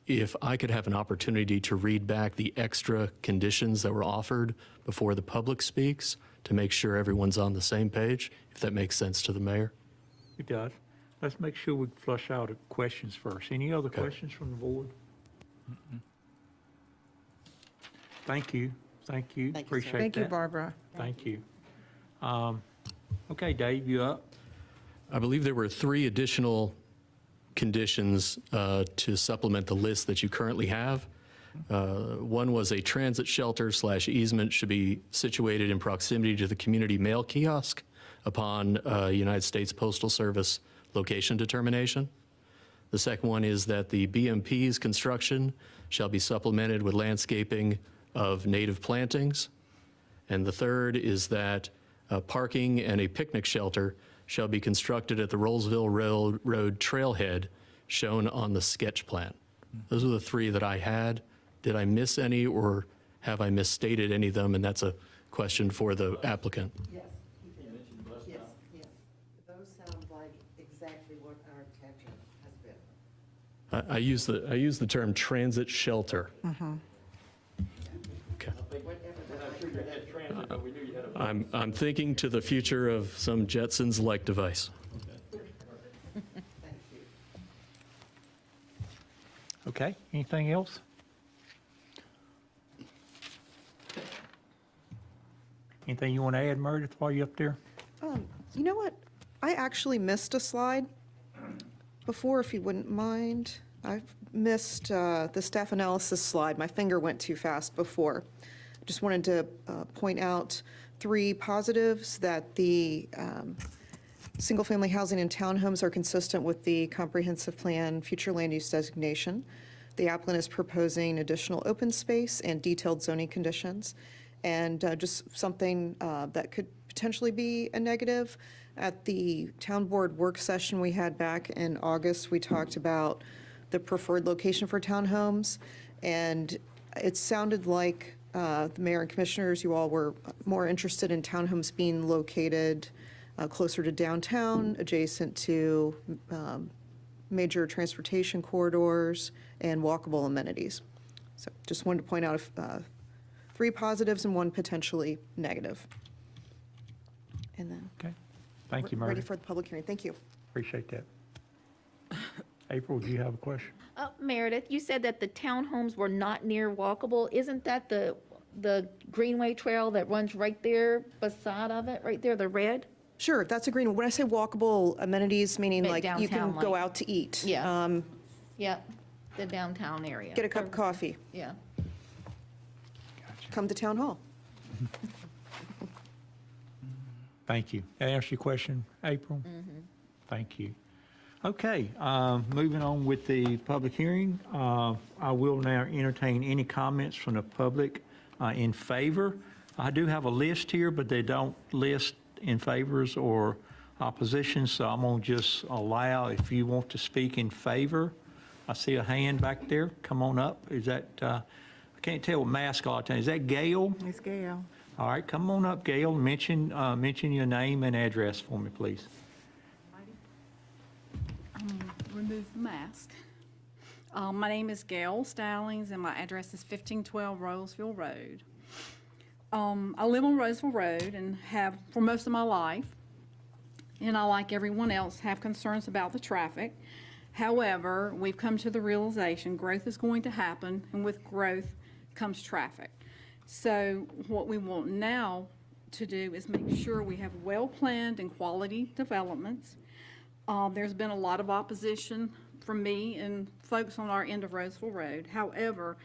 if I could have an opportunity to read back the extra conditions that were offered before the public speaks to make sure everyone's on the same page, if that makes sense to the mayor. It does. Let's make sure we flush out the questions first. Any other questions from the board? Thank you. Thank you. Thank you, sir. Appreciate that. Thank you, Barbara. Thank you. Okay, Dave, you up? I believe there were 3 additional conditions to supplement the list that you currently have. One was a transit shelter / easement should be situated in proximity to the community mail kiosk upon United States Postal Service location determination. The second one is that the BMP's construction shall be supplemented with landscaping of native plantings. And the third is that parking and a picnic shelter shall be constructed at the Rolesville Road trailhead shown on the sketch plan. Those are the 3 that I had. Did I miss any, or have I misstated any of them? And that's a question for the applicant. Yes. Yes, yes. Those sound like exactly what our intention has been. I use the term transit shelter. Okay. I'm thinking to the future of some Jetsons-like device. Okay, anything else? Anything you want to add, Meredith, while you're up there? You know what? I actually missed a slide before, if you wouldn't mind. I've missed the staff analysis slide. My finger went too fast before. Just wanted to point out 3 positives: that the single-family housing and townhomes are consistent with the comprehensive plan future land use designation. The applicant is proposing additional open space and detailed zoning conditions. And just something that could potentially be a negative. At the town board work session we had back in August, we talked about the preferred location for townhomes. And it sounded like the mayor and commissioners, you all were more interested in townhomes being located closer to downtown, adjacent to major transportation corridors and walkable amenities. So just wanted to point out 3 positives and 1 potentially negative. And then Okay, thank you, ready Meredith. for the public hearing. Thank you. Appreciate that. April, do you have a question? Meredith, you said that the townhomes were not near walkable. Isn't that the Greenway trail that runs right there beside of it, right there, the red? Sure, that's a green. When I say walkable amenities, meaning Like like you can downtown, go like- out to eat. Yeah. Yep, the downtown area. Get a cup of coffee, Yeah. come to town hall. Thank you. That answer your question, April? Thank you. Okay, moving on with the public hearing. I will now entertain any comments from the public in favor. I do have a list here, but they don't list in favors or opposition, so I'm going to just allow, if you want to speak in favor. I see a hand back there. Come on up. Is that, I can't tell with mask all the time. Is that Gail? Ms. Gail. All right, come on up, Gail. Mention your name and address for me, please. Remove the mask. My name is Gail Stallings, and my address is 1512 Rolesville Road. I live on Rolesville Road and have for most of my life. and I, like everyone else, have concerns about the traffic. However, we've come to the realization growth is going to happen, and with growth comes traffic. So what we want now to do is make sure we have well-planned and quality developments. There's been a lot of opposition from me and folks on our end of Rolesville Road. However,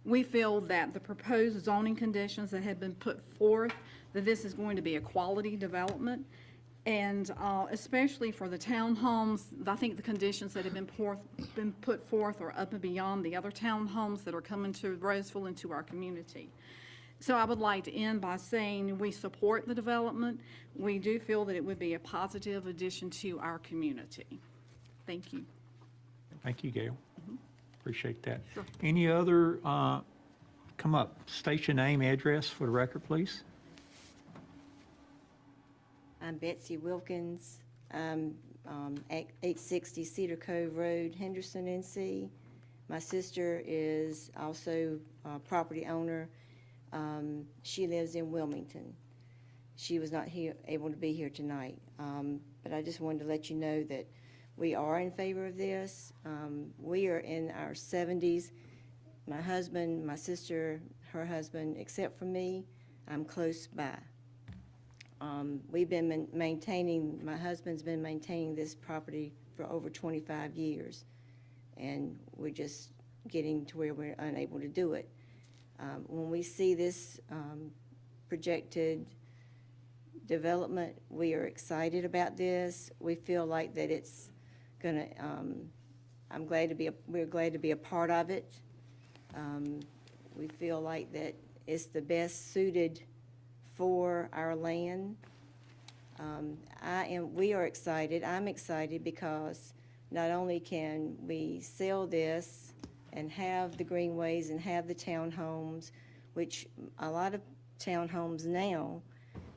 we feel that the proposed zoning conditions that have been put forth, that this is going to be a quality development. And especially for the townhomes, I think the conditions that have been put forth are up and beyond the other townhomes that are coming to Rolesville and to our community. So I would like to end by saying we support the development. We do feel that it would be a positive addition to our community. Thank you. Thank you, Gail. Appreciate that. Any other, come up, state your name, address for the record, please. I'm Betsy Wilkins. I'm at 860 Cedar Cove Road, Henderson, NC. My sister is also a property owner. She lives in Wilmington. She was not able to be here tonight, but I just wanted to let you know that we are in favor of this. We are in our 70s. My husband, my sister, her husband, except for me, I'm close by. We've been maintaining, my husband's been maintaining this property for over 25 years, and we're just getting to where we're unable to do it. When we see this projected development, we are excited about this. We feel like that it's gonna, we're glad to be a part of it. We feel like that it's the best suited for our land. We are excited. I'm excited because not only can we sell this and have the greenways and have the townhomes, which a lot of townhomes now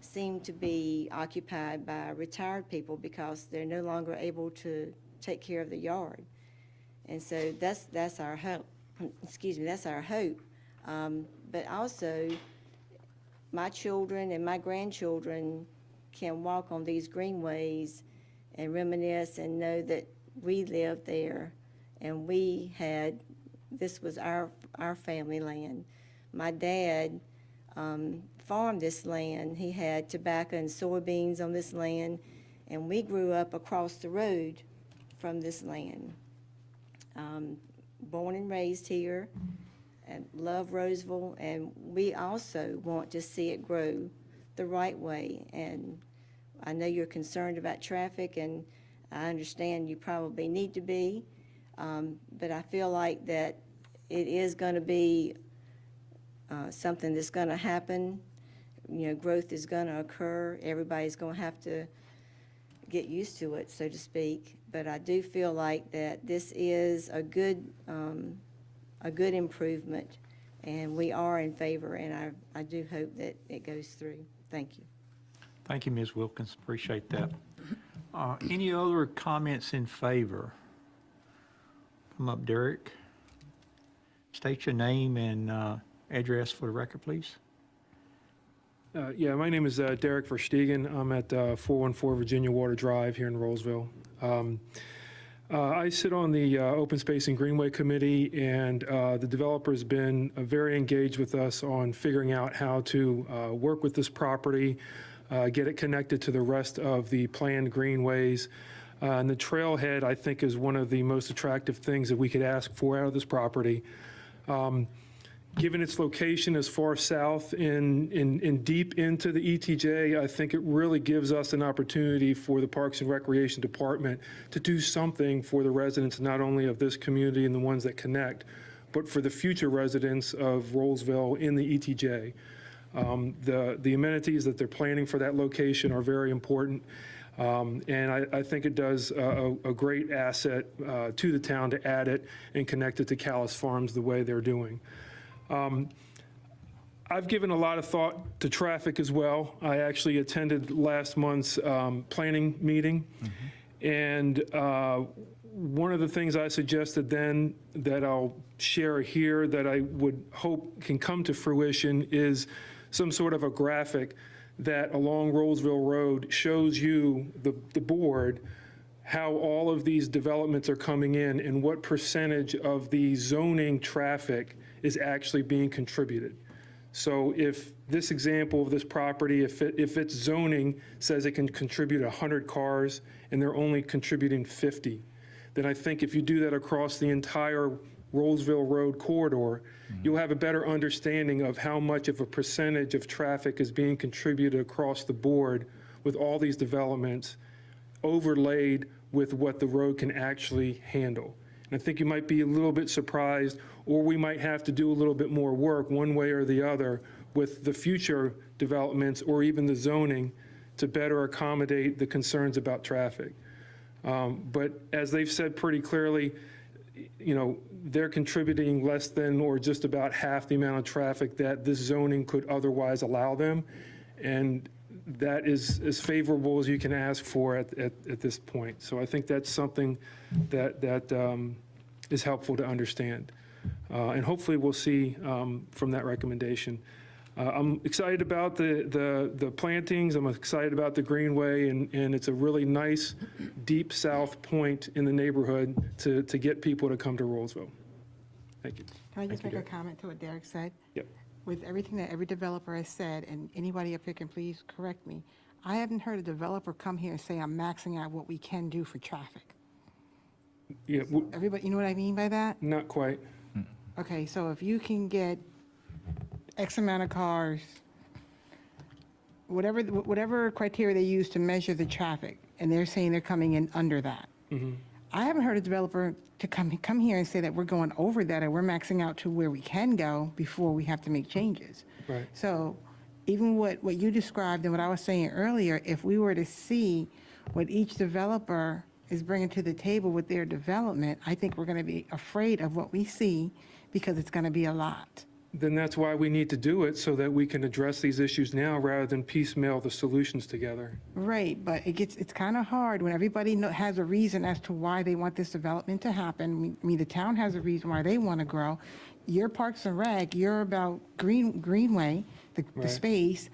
seem to be occupied by retired people because they're no longer able to take care of the yard. And so that's our hope. Excuse me, that's our hope. But also, my children and my grandchildren can walk on these greenways and reminisce and know that we lived there and this was our family land. My dad farmed this land. He had tobacco and soybeans on this land, and we grew up across the road from this land. Born and raised here, and love Rolesville, and we also want to see it grow the right way. And I know you're concerned about traffic, and I understand you probably need to be, but I feel like that it is going to be something that's going to happen. You know, growth is going to occur. Everybody's going to have to get used to it, so to speak. But I do feel like that this is a good improvement, and we are in favor, and I do hope that it goes through. Thank you. Thank you, Ms. Wilkins. Appreciate that. Any other comments in favor? Come up, Derek. State your name and address for the record, please. Yeah, my name is Derek Verstegen. I'm at 414 Virginia Water Drive here in Rolesville. I sit on the Open Space and Greenway Committee, and the developer's been very engaged with us on figuring out how to work with this property, get it connected to the rest of the planned greenways. And the trailhead, I think, is one of the most attractive things that we could ask for out of this property. Given its location as far south and deep into the ETJ, I think it really gives us an opportunity for the Parks and Recreation Department to do something for the residents, not only of this community and the ones that connect, but for the future residents of Rolesville in the ETJ. The amenities that they're planning for that location are very important. And I think it does a great asset to the town to add it and connect it to Callis Farms the way they're doing. I've given a lot of thought to traffic as well. I actually attended last month's planning meeting. And one of the things I suggested then that I'll share here that I would hope can come to fruition is some sort of a graphic that along Rolesville Road shows you, the board, how all of these developments are coming in and what percentage of the zoning traffic is actually being contributed. So if this example of this property, if its zoning says it can contribute 100 cars and they're only contributing 50, then I think if you do that across the entire Rolesville Road corridor, you'll have a better understanding of how much of a percentage of traffic is being contributed across the board with all these developments overlaid with what the road can actually handle. And I think you might be a little bit surprised, or we might have to do a little bit more work one way or the other with the future developments or even the zoning to better accommodate the concerns about traffic. But as they've said pretty clearly, you know, they're contributing less than or just about half the amount of traffic that this zoning could otherwise allow them. And that is as favorable as you can ask for at this point. So I think that's something that is helpful to understand. And hopefully we'll see from that recommendation. I'm excited about the plantings. I'm excited about the Greenway, and it's a really nice, deep south point in the neighborhood to get people to come to Rolesville. Thank you. Can I just make a comment to what Derek said? Yep. With everything that every developer has said, and anybody up here can please correct me, I haven't heard a developer come here and say, I'm maxing out what we can do for traffic. Yeah, Everybody, you know what I mean by that? not quite. Okay, so if you can get X amount of cars, whatever criteria they use to measure the traffic, and they're saying they're coming in under that. I haven't heard a developer to come here and say that we're going over that or we're maxing out to where we can go before we have to make changes. Right. So even what you described and what I was saying earlier, if we were to see what each developer is bringing to the table with their development, I think we're going to be afraid of what we see because it's going to be a lot. Then that's why we need to do it, so that we can address these issues now rather than piecemeal the solutions together. Right, but it's kind of hard when everybody has a reason as to why they want this development to happen. I mean, the town has a reason why they want to grow. Your Parks and Rec, you're about Greenway, the space.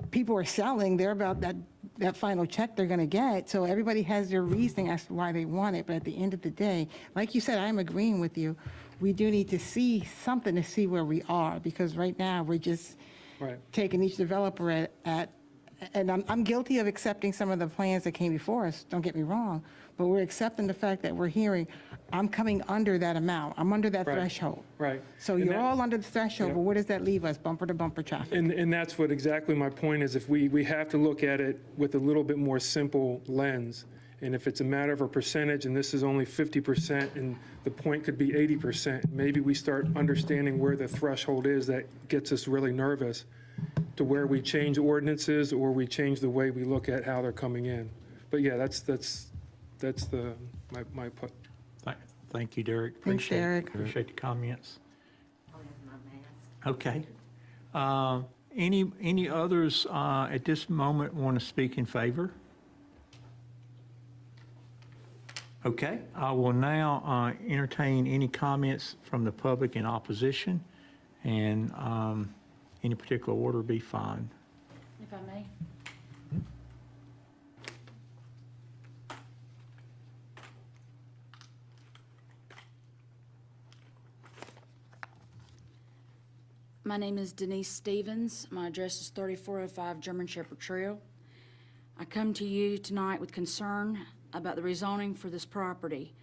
People are selling, they're about that final check they're going to get. So everybody has their reasoning as to why they want it. But at the end of the day, like you said, I'm agreeing with you. We do need to see something to see where we are, because right now we're just taking each developer at and I'm guilty of accepting some of the plans that came before us, don't get me wrong, but we're accepting the fact that we're hearing, I'm coming under that amount, I'm under that threshold. Right. So And you're that- all under the threshold, but where does that leave us, bumper to bumper traffic? And that's what exactly my point is. If we have to look at it with a little bit more simple lens. And if it's a matter of a percentage and this is only 50% and the point could be 80%, maybe we start understanding where the threshold is that gets us really nervous, to where we change ordinances or we change the way we look at how they're coming in. But yeah, that's my put. Thank you, Derek. Thanks, Derek. Appreciate the comments. Okay. Any others at this moment want to speak in favor? Okay, I will now entertain any comments from the public in opposition, and any particular order be fine. If I may. My name is Denise Stevens. My address is 3405 German Shepherd Trail. I come to you tonight with concern about the rezoning for this property.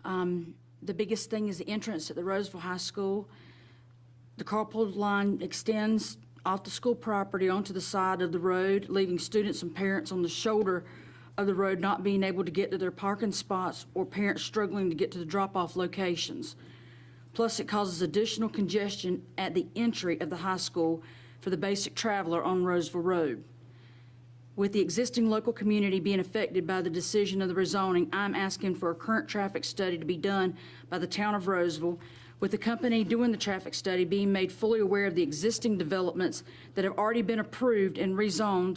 The biggest thing is the entrance at the Rolesville High School. The carpool line extends off the school property onto the side of the road, leaving students and parents on the shoulder of the road not being able to get to their parking spots, or parents struggling to get to the drop-off locations. Plus, it causes additional congestion at the entry of the high school for the basic traveler on Rolesville Road. With the existing local community being affected by the decision of the rezoning, I'm asking for a current traffic study to be done by the town of Rolesville, with the company doing the traffic study being made fully aware of the existing developments that have already been approved and rezoned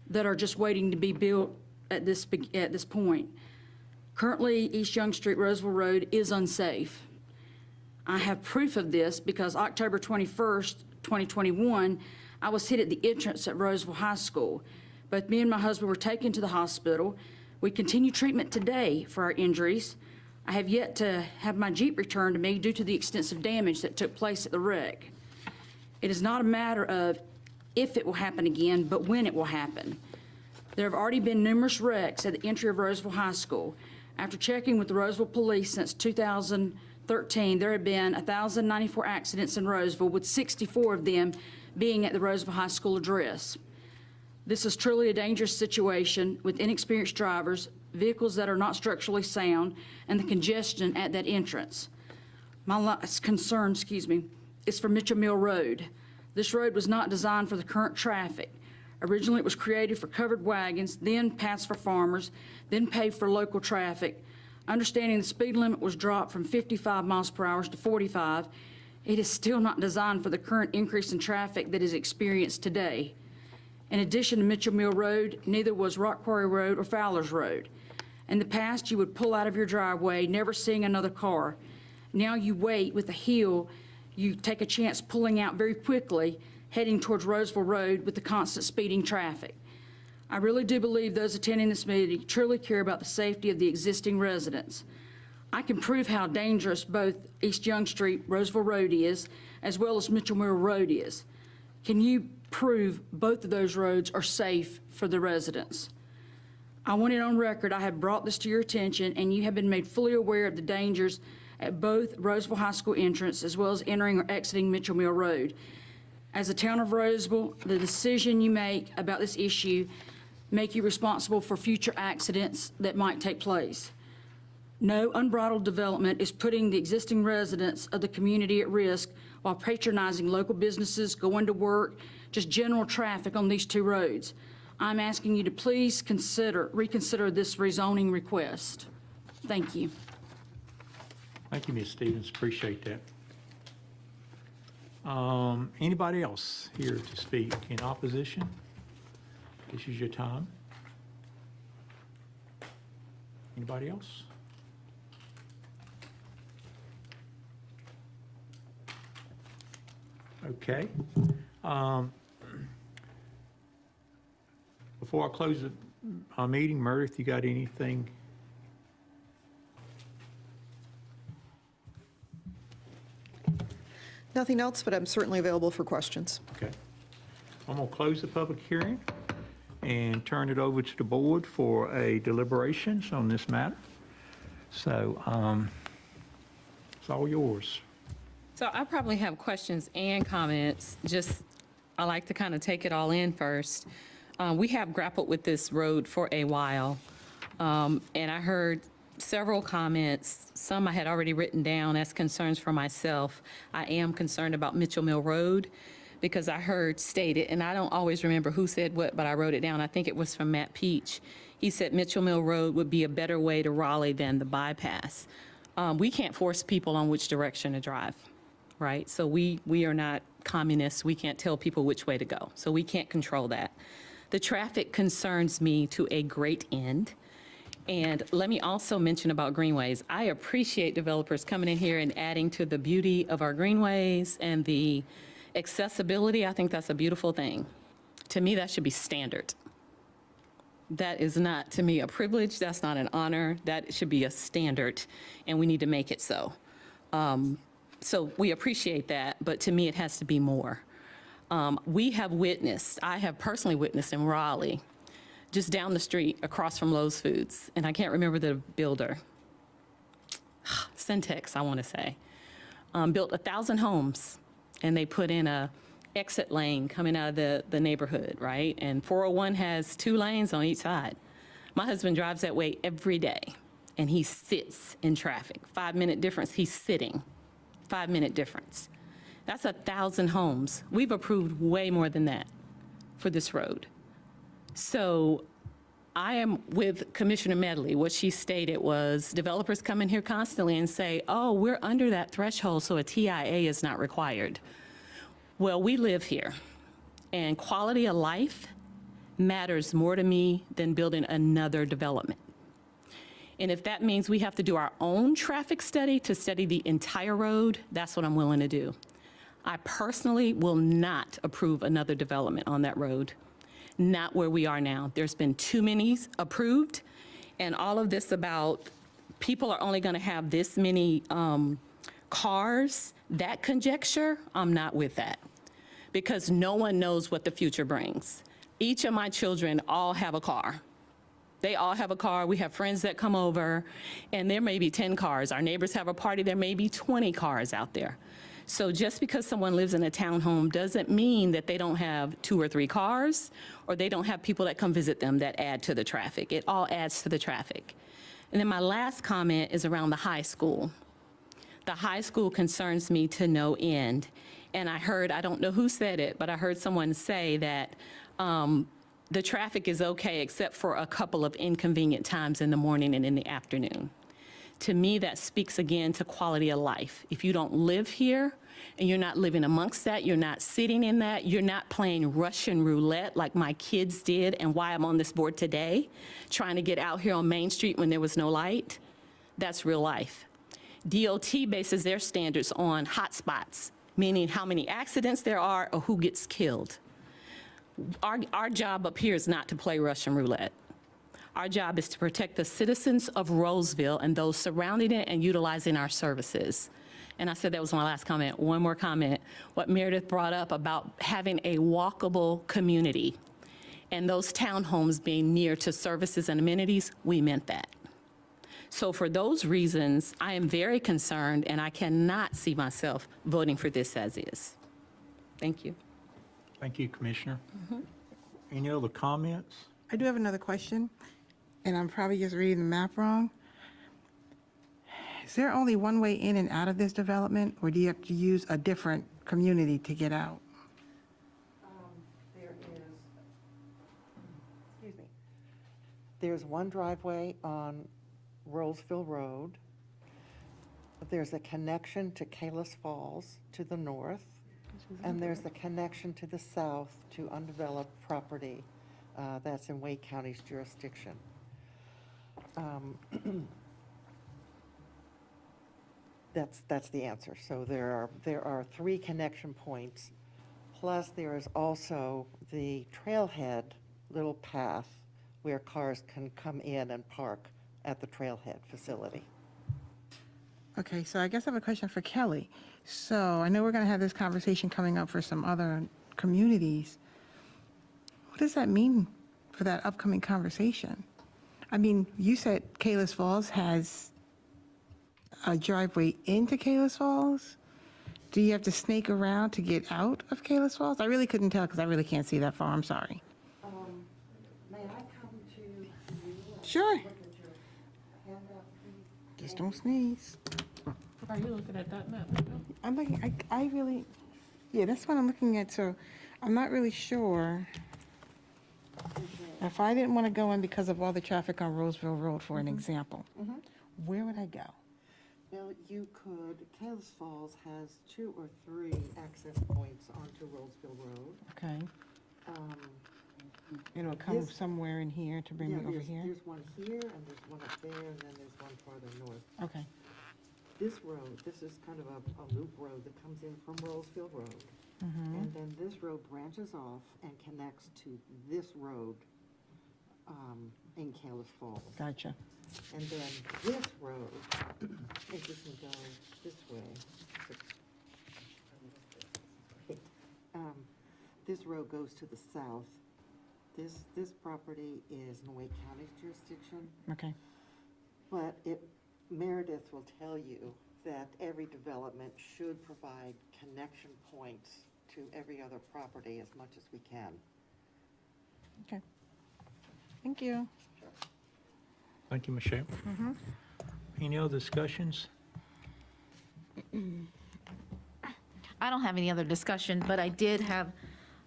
that are just waiting to be built at this point. Currently, East Young Street, Rolesville Road is unsafe. I have proof of this because October 21st, 2021, I was hit at the entrance at Rolesville High School. Both me and my husband were taken to the hospital. We continue treatment today for our injuries. I have yet to have my Jeep returned to me due to the extensive damage that took place at the wreck. It is not a matter of if it will happen again, but when it will happen. There have already been numerous wrecks at the entry of Rolesville High School. After checking with the Rolesville Police since 2013, there have been 1,094 accidents in Rolesville, with 64 of them being at the Rolesville High School address. This is truly a dangerous situation with inexperienced drivers, vehicles that are not structurally sound, and the congestion at that entrance. My last concern, is for Mitchell Mill Road. This road was not designed for the current traffic. Originally, it was created for covered wagons, then paths for farmers, then paved for local traffic. Understanding the speed limit was dropped from 55 miles per hour to 45, it is still not designed for the current increase in traffic that is experienced today. In addition to Mitchell Mill Road, neither was Rock Quarry Road or Fowler's Road. In the past, you would pull out of your driveway, never seeing another car. Now you wait with a hill, you take a chance pulling out very quickly, heading towards Rolesville Road with the constant speeding traffic. I really do believe those attending this meeting truly care about the safety of the existing residents. I can prove how dangerous both East Young Street, Rolesville Road is, as well as Mitchell Mill Road is. Can you prove both of those roads are safe for the residents? I want it on record, I have brought this to your attention, and you have been made fully aware of the dangers at both Rolesville High School entrance, as well as entering or exiting Mitchell Mill Road. As a town of Rolesville, the decision you make about this issue make you responsible for future accidents that might take place. No unbridled development is putting the existing residents of the community at risk while patronizing local businesses, going to work, just general traffic on these two roads. I'm asking you to please reconsider this rezoning request. Thank you. Thank you, Ms. Stevens, appreciate that. Anybody else here to speak in opposition? This is your time. Anybody else? Okay. Before I close our meeting, Meredith, you got anything? Nothing else, but I'm certainly available for questions. Okay. I'm going to close the public hearing and turn it over to the board for a deliberations on this matter. So it's all yours. So I probably have questions and comments. I like to kind of take it all in first. We have grappled with this road for a while, and I heard several comments. Some I had already written down as concerns for myself. I am concerned about Mitchell Mill Road because I heard stated, and I don't always remember who said what, but I wrote it down. I think it was from Matt Peach. He said Mitchell Mill Road would be a better way to Raleigh than the bypass. We can't force people on which direction to drive, right? So we are not communists. We can't tell people which way to go. So we can't control that. The traffic concerns me to a great end. And let me also mention about greenways. I appreciate developers coming in here and adding to the beauty of our greenways and the accessibility. I think that's a beautiful thing. To me, that should be standard. That is not, to me, a privilege. That's not an honor. That should be a standard, and we need to make it so. So we appreciate that, but to me, it has to be more. I have personally witnessed in Raleigh, just down the street across from Lowe's Foods, and I can't remember the builder, Syntex, I want to say, built 1,000 homes, and they put in a exit lane coming out of the neighborhood, right? And 401 has 2 lanes on each side. My husband drives that way every day, and he sits in traffic. 5-minute difference, he's sitting. 5-minute difference. That's 1,000 homes. We've approved way more than that for this road. So I am with Commissioner Medley. What she stated was developers come in here constantly and say, oh, we're under that threshold, so a TIA is not required. Well, we live here, and quality of life matters more to me than building another development. And if that means we have to do our own traffic study to study the entire road, that's what I'm willing to do. I personally will not approve another development on that road, not where we are now. There's been too many approved, and all of this about people are only going to have this many cars, that conjecture, I'm not with that, because no one knows what the future brings. Each of my children all have a car. They all have a car. We have friends that come over, and there may be 10 cars. Our neighbors have a party, there may be 20 cars out there. So just because someone lives in a townhome doesn't mean that they don't have 2 or 3 cars, or they don't have people that come visit them that add to the traffic. It all adds to the traffic. And then my last comment is around the high school. The high school concerns me to no end. And I heard, I don't know who said it, but I heard someone say that the traffic is okay except for a couple of inconvenient times in the morning and in the afternoon. To me, that speaks again to quality of life. If you don't live here and you're not living amongst that, you're not sitting in that, you're not playing Russian roulette like my kids did and why I'm on this board today, trying to get out here on Main Street when there was no light, that's real life. DOT bases their standards on hotspots, meaning how many accidents there are or who gets killed. Our job up here is not to play Russian roulette. Our job is to protect the citizens of Rolesville and those surrounding it and utilizing our services. And I said that was my last comment. One more comment. What Meredith brought up about having a walkable community and those townhomes being near to services and amenities, we meant that. So for those reasons, I am very concerned, and I cannot see myself voting for this as is. Thank you. Thank you, Commissioner. Any other comments? I do have another question, and I'm probably just reading the map wrong. Is there only one way in and out of this development, or do you have to use a different community to get out? There is, excuse me, there's one driveway on Rolesville Road. There's a connection to Kalis Falls to the north, and there's a connection to the south to undeveloped property that's in Wake County's jurisdiction. That's the answer. So there are 3 connection points, plus there is also the trailhead little path where cars can come in and park at the trailhead facility. Okay, so I guess I have a question for Kelly. So I know we're going to have this conversation coming up for some other communities. What does that mean for that upcoming conversation? I mean, you said Kalis Falls has a driveway into Kalis Falls. Do you have to snake around to get out of Kalis Falls? I really couldn't tell because I really can't see that far. I'm sorry. May I come to you? Sure. Look at your handout, please? Just don't sneeze. Are you looking at that map? I'm looking, I really, yeah, that's what I'm looking at, so I'm not really sure. If I didn't want to go in because of all the traffic on Roseville Road, for an example, where would I go? Well, you could, Kalis Falls has 2 or 3 access points onto Rolesville Road. Okay. It'll come This- somewhere in here to bring me over here? There's one here, and there's one up there, and then there's one farther north. Okay, This road, this is kind of a loop road that comes in from Rolesville Road. And then this road branches off and connects to this road in Kalis Falls. gotcha. And then this road, if you can go this way. This road goes to the south. This property is in Wake County's jurisdiction, Okay, but Meredith will tell you that every development should provide connection points to every other property as much as we can. okay. Thank you. Thank you, Michelle. Any other discussions? I don't have any other discussion, but I did have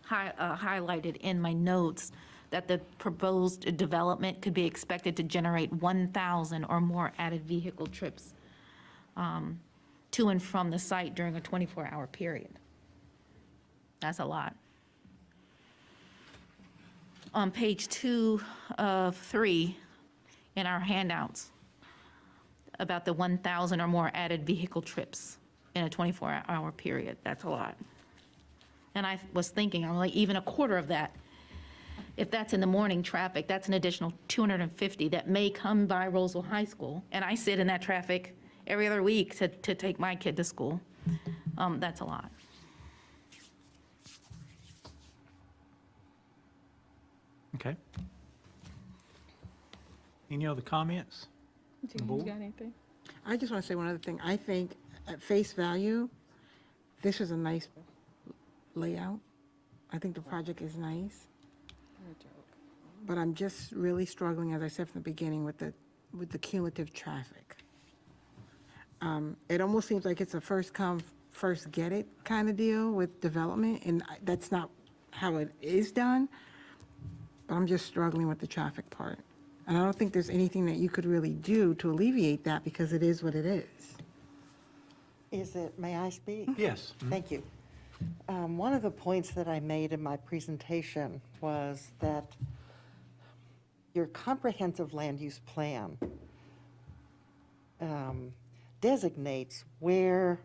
highlighted in my notes that the proposed development could be expected to generate 1,000 or more added vehicle trips to and from the site during a 24-hour period. That's a lot. On page 2 of 3 in our handouts, about the 1,000 or more added vehicle trips. in a 24-hour period. That's a lot. And I was thinking, I'm like, even a quarter of that, if that's in the morning traffic, that's an additional 250 that may come by Rolesville High School. And I sit in that traffic every other week to take my kid to school. That's a lot. Okay. Any other comments? Do you got anything? I just want to say one other thing. I think at face value, this is a nice layout. I think the project is nice. But I'm just really struggling, as I said from the beginning, with the cumulative traffic. It almost seems like it's a first come, first get it kind of deal with development, and that's not how it is done. But I'm just struggling with the traffic part. And I don't think there's anything that you could really do to alleviate that because it is what it is. Is it, may I speak? Yes. Thank you. One of the points that I made in my presentation was that your comprehensive land use plan designates where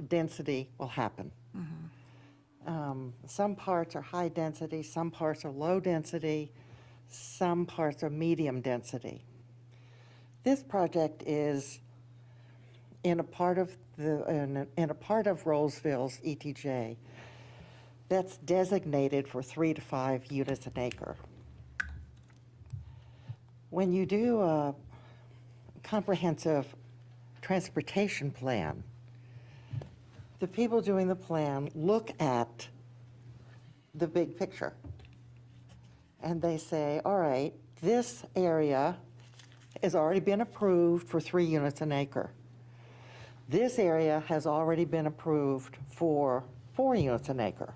density will happen. Some parts are high density, some parts are low density, some parts are medium density. This project is in a part of Rolesville's ETJ that's designated for 3 to 5 units an acre. When you do a comprehensive transportation plan, the people doing the plan look at the big picture. And they say, all right, this area has already been approved for 3 units an acre. This area has already been approved for 4 units an acre.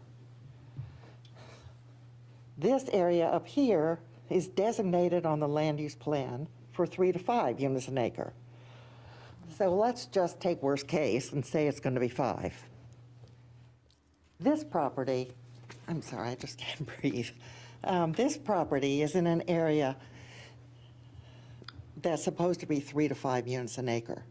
This area up here is designated on the land use plan for 3 to 5 units an acre. So let's just take worst case and say it's going to be 5. This property, I'm sorry, I just can't breathe. This property is in an area that's supposed to be 3 to 5 units an acre.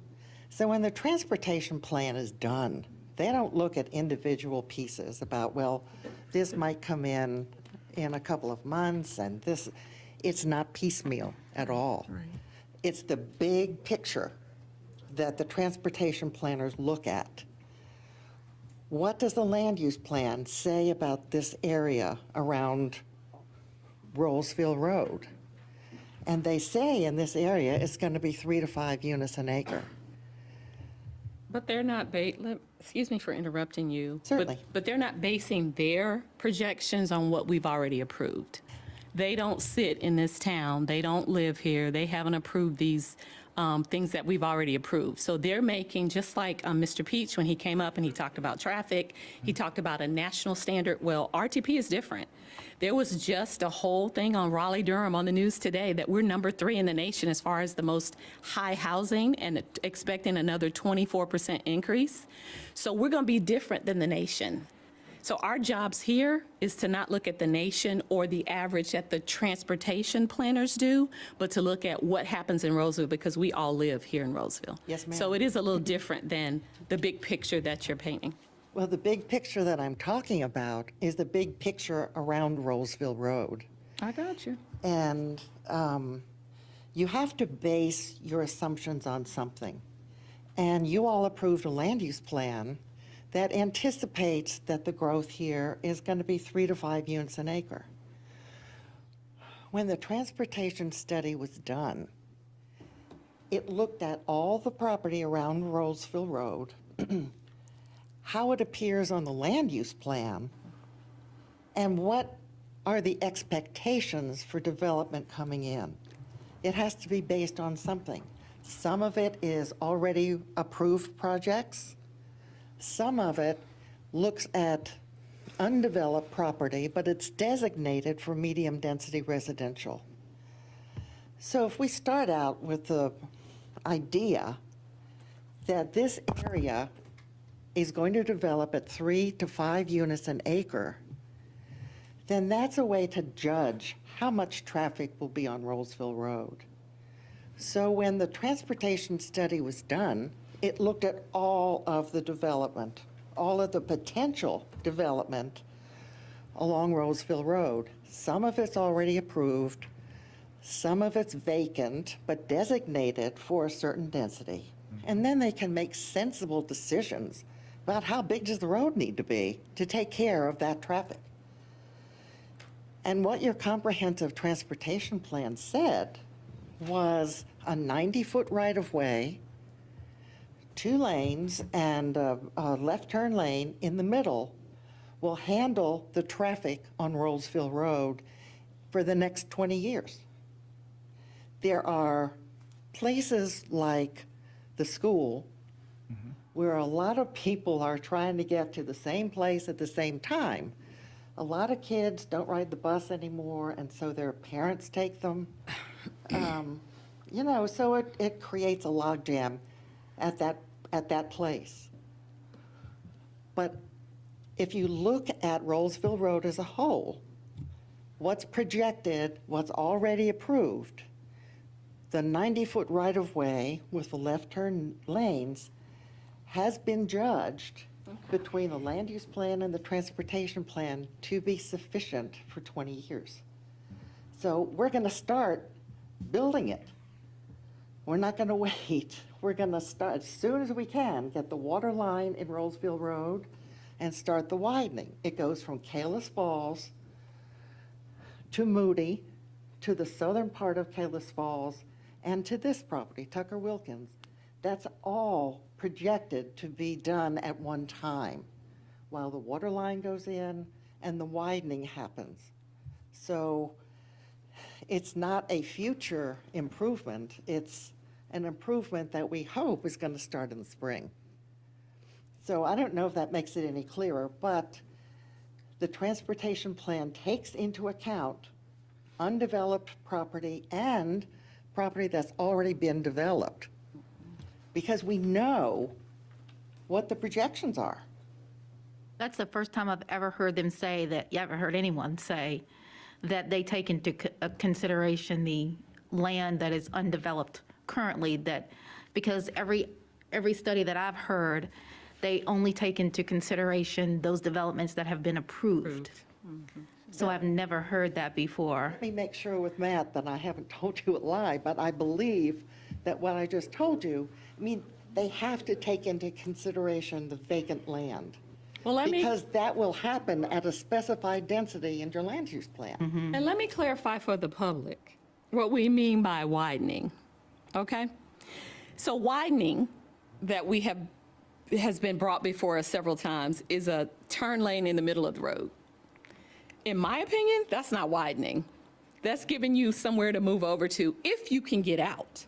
So when the transportation plan is done, they don't look at individual pieces about, well, this might come in a couple of months, and this, it's not piecemeal at all. Right. It's the big picture that the transportation planners look at. What does the land use plan say about this area around Rolesville Road? And they say in this area it's going to be 3 to 5 units an acre. But they're not, excuse me for interrupting you. Certainly. But they're not basing their projections on what we've already approved. They don't sit in this town, they don't live here, they haven't approved these things that we've already approved. So they're making, just like Mr. Peach, when he came up and he talked about traffic, he talked about a national standard. Well, RTP is different. There was just a whole thing on Raleigh-Durham on the news today that we're number 3 in the nation as far as the most high housing, and expecting another 24% increase. So we're going to be different than the nation. So our jobs here is to not look at the nation or the average that the transportation planners do, but to look at what happens in Rolesville, because we all live here in Rolesville. Yes, ma'am. So it is a little different than the big picture that you're painting. Well, the big picture that I'm talking about is the big picture around Rolesville Road. I got you. And you have to base your assumptions on something. And you all approved a land use plan that anticipates that the growth here is going to be 3 to 5 units an acre. When the transportation study was done, it looked at all the property around Rolesville Road, how it appears on the land use plan, and what are the expectations for development coming in. It has to be based on something. Some of it is already approved projects. Some of it looks at undeveloped property, but it's designated for medium-density residential. So if we start out with the idea that this area is going to develop at 3 to 5 units an acre, then that's a way to judge how much traffic will be on Rolesville Road. So when the transportation study was done, It looked at all of the development, all of the potential development along Rolesville Road. Some of it's already approved, some of it's vacant, but designated for a certain density. And then they can make sensible decisions about how big does the road need to be to take care of that traffic. And what your comprehensive transportation plan said was a 90-foot right-of-way, 2 lanes, and a left turn lane in the middle will handle the traffic on Rolesville Road for the next 20 years. There are places like the school where a lot of people are trying to get to the same place at the same time. A lot of kids don't ride the bus anymore, and so their parents take them. You know, so it creates a logjam at that place. But if you look at Rolesville Road as a whole, what's projected, what's already approved, the 90-foot right-of-way with the left turn lanes has been judged between the land use plan and the transportation plan to be sufficient for 20 years. So we're going to start building it. We're not going to wait. We're going to start as soon as we can, get the water line in Rolesville Road and start the widening. It goes from Kalis Falls to Moody, to the southern part of Kalis Falls, and to this property, Tucker Wilkins. That's all projected to be done at one time while the water line goes in and the widening happens. So it's not a future improvement, it's an improvement that we hope is going to start in the spring. So I don't know if that makes it any clearer, but the transportation plan takes into account undeveloped property and property that's already been developed, because we know what the projections are. That's the first time I've ever heard them say that, you haven't heard anyone say that they take into consideration the land that is undeveloped currently, that, because every study that I've heard, they only take into consideration those developments that have been approved. So I've never heard that before. Let me make sure with Matt that I haven't told you a lie, but I believe that what I just told you, I mean, they have to take into consideration the vacant land. Well, Because that will happen at a specified density in your land use plan. And let me clarify for the public what we mean by widening, okay? So widening that has been brought before us several times is a turn lane in the middle of the road. In my opinion, that's not widening. That's giving you somewhere to move over to if you can get out.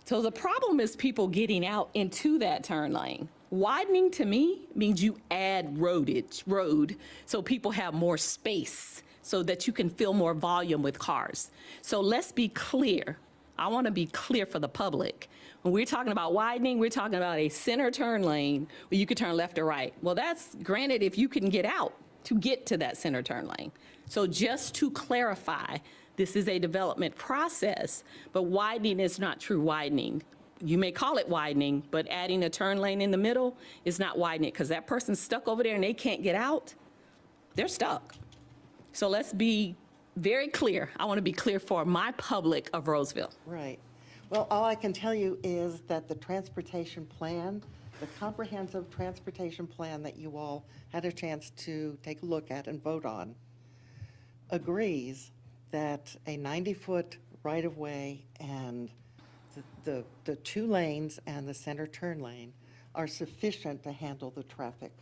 So the problem is people getting out into that turn lane. Widening to me means you add road so people have more space so that you can fill more volume with cars. So let's be clear. I want to be clear for the public. When we're talking about widening, we're talking about a center turn lane where you could turn left or right. Well, that's granted if you can get out to get to that center turn lane. So just to clarify, this is a development process, but widening is not true widening. You may call it widening, but adding a turn lane in the middle is not widening, because that person's stuck over there and they can't get out. They're stuck. So let's be very clear. I want to be clear for my public of Rolesville. Right. Well, all I can tell you is that the transportation plan, the comprehensive transportation plan that you all had a chance to take a look at and vote on, agrees that a 90-foot right-of-way and the 2 lanes and the center turn lane are sufficient to handle the traffic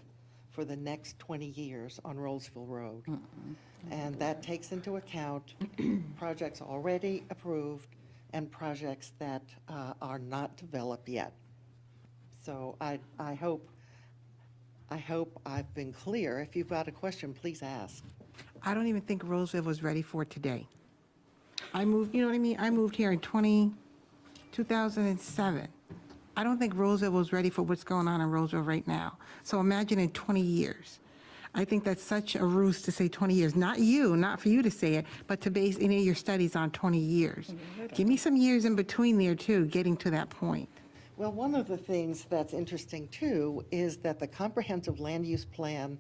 for the next 20 years on Rolesville Road. And that takes into account projects already approved and projects that are not developed yet. So I hope I've been clear. If you've got a question, please ask. I don't even think Rolesville was ready for today. I moved, you know what I mean? I moved here in 2007. I don't think Rolesville was ready for what's going on in Rolesville right now. So imagine in 20 years. I think that's such a ruse to say 20 years. Not you, not for you to say it, but to base any of your studies on 20 years. Give me some years in between there too, getting to that point. Well, one of the things that's interesting too is that the comprehensive land use plan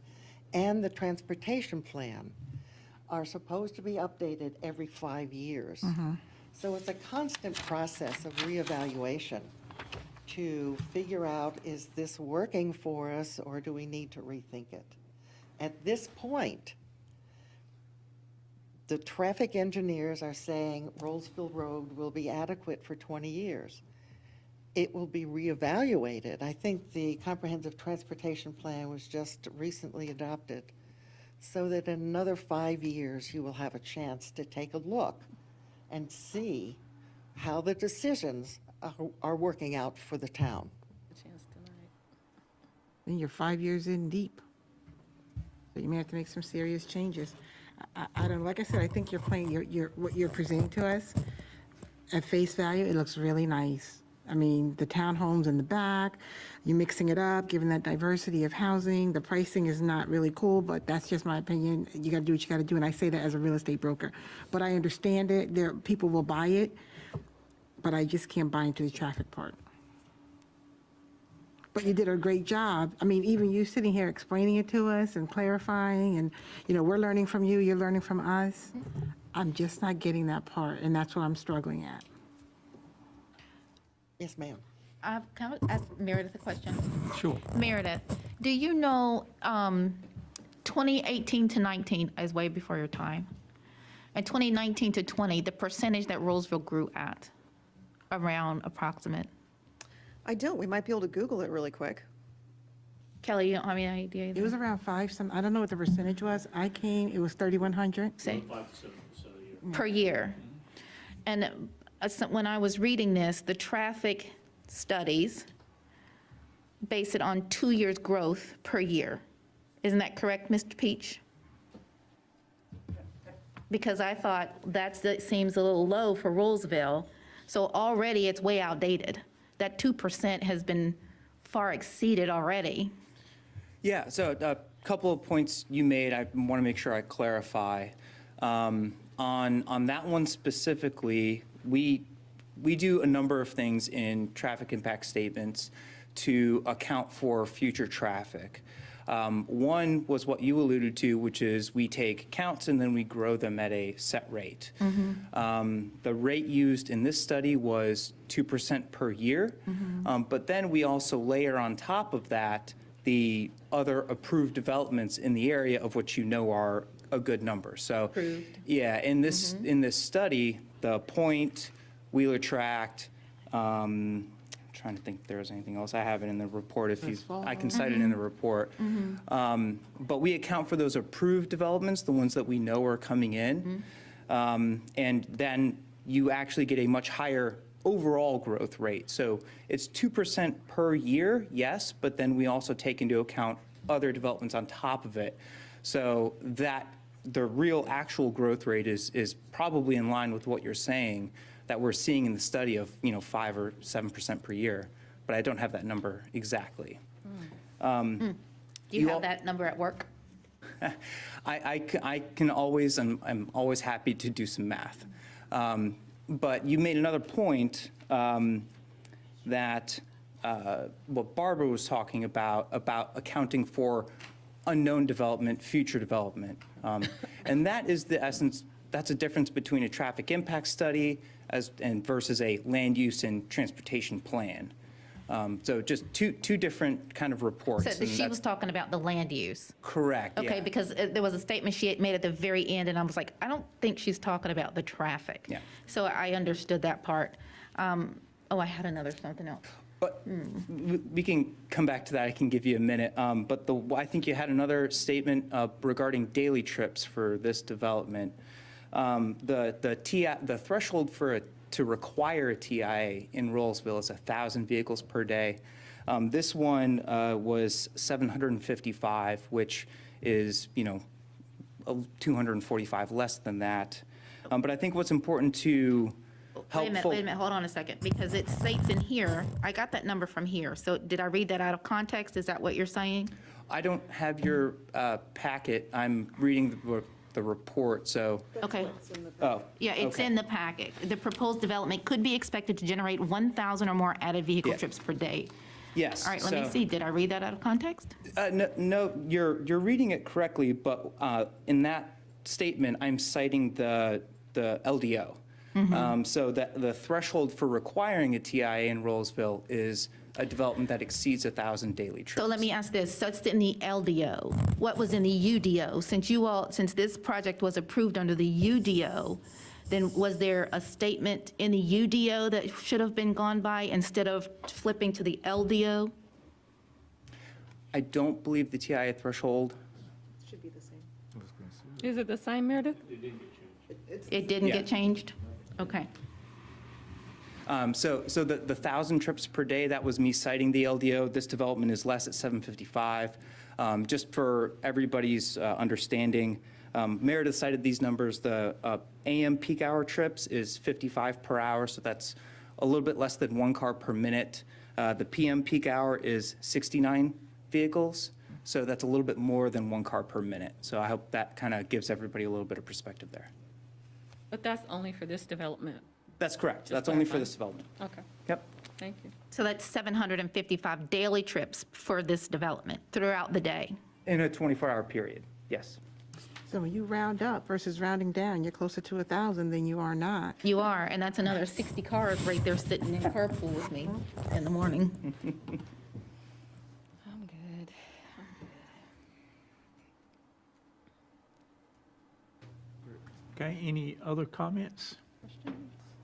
and the transportation plan are supposed to be updated every 5 years. So it's a constant process of reevaluation to figure out, is this working for us or do we need to rethink it? At this point, the traffic engineers are saying Rolesville Road will be adequate for 20 years. It will be reevaluated. I think the comprehensive transportation plan was just recently adopted, so that in another 5 years, you will have a chance to take a look and see how the decisions are working out for the town. Then you're 5 years in deep. So you may have to make some serious changes. I don't, like I said, I think you're playing, what you're presenting to us at face value, it looks really nice. I mean, the townhomes in the back, you're mixing it up, given that diversity of housing. The pricing is not really cool, but that's just my opinion. You got to do what you got to do, and I say that as a real estate broker. But I understand it. People will buy it, but I just can't buy into the traffic part. But you did a great job. I mean, even you sitting here explaining it to us and clarifying, and, you know, we're learning from you, you're learning from us. I'm just not getting that part, and that's what I'm struggling at. Yes, ma'am. Can I ask Meredith a question? Sure. Meredith, do you know 2018 to 19 is way before your time? And 2019 to 20, the percentage that Rolesville grew at, around approximate? I don't. We might be able to Google it really quick. Kelly, you don't have any idea either? It was around I don't know what the percentage was. I came, it was 3,100. Say, per year. And so when I was reading this, the traffic studies base it on 2 years' growth per year. Isn't that correct, Mr. Peach? Because I thought that seems a little low for Rolesville, so already it's way outdated. That 2% has been far exceeded already. Yeah, so a couple of points you made, I want to make sure I clarify. On that one specifically, we do a number of things in traffic impact statements to account for future traffic. One was what you alluded to, which is we take counts and then we grow them at a set rate. The rate used in this study was 2% per year, but then we also layer on top of that the other approved developments in the area, of which you know are a good number. So, yeah, in this study, the Point, Wheeler Tract, trying to think if there was anything else. I have it in the report if you, I can cite it in the report. But we account for those approved developments, the ones that we know are coming in. And then you actually get a much higher overall growth rate. So it's 2% per year, yes, but then we also take into account other developments on top of it. So that the real actual growth rate is probably in line with what you're saying, that we're seeing in the study of 5 or 7% per year, but I don't have that number exactly. Do you have that number at work? I can always, I'm always happy to do some math. But you made another point that what Barbara was talking about accounting for unknown development, future development. And that is the essence, that's a difference between a traffic impact study versus a land use and transportation plan. So just two different kind of reports. So she was talking about the land use. Correct, Okay, yeah. because there was a statement she had made at the very end, and I was like, I don't think she's talking about the traffic. Yeah. So I understood that part. I had another something else. But we can come back to that. I can give you a minute. But I think you had another statement regarding daily trips for this development. The threshold to require a TIA in Rolesville is 1,000 vehicles per day. This one was 755, which is 245 less than that. But I think what's important to Wait a minute, hold on a second, because it states in here, I got that number from here. So did I read that out of context? Is that what you're saying? I don't have your packet. I'm reading the report, so. Okay. Oh. Yeah, it's okay. in the packet. The proposed development could be expected to generate 1,000 or more added vehicle Yeah. trips per day. Yes. All right, let me so- see. Did I read that out of context? No, you're reading it correctly, but in that statement, I'm citing the LDO. So the threshold for requiring a TIA in Rolesville is a development that exceeds 1,000 daily trips. So let me ask this. So it's in the LDO. What was in the UDO? Since this project was approved under the UDO, then was there a statement in the UDO that should have been gone by instead of flipping to the LDO? I don't believe the TIA threshold. Should be the same. Is it the same, Meredith? It didn't Yeah. get changed? Okay. So the 1,000 trips per day, that was me citing the LDO. This development is less at 755. Just for everybody's understanding, Meredith cited these numbers. The AM peak hour trips is 55 per hour, so that's a little bit less than 1 car per minute. The PM peak hour is 69 vehicles, so that's a little bit more than 1 car per minute. So I hope that kind of gives everybody a little bit of perspective there. But that's only for this development. That's correct. Just That's only for clarifying. this development. Okay, Yep. thank you. So that's 755 daily trips for this development throughout the day. In a 24-hour period, yes. So when you round up versus rounding down, you're closer to 1,000 than you are not. You are, and that's another 60 cars right there sitting in carpool with me in the morning. I'm good. Okay, any other comments?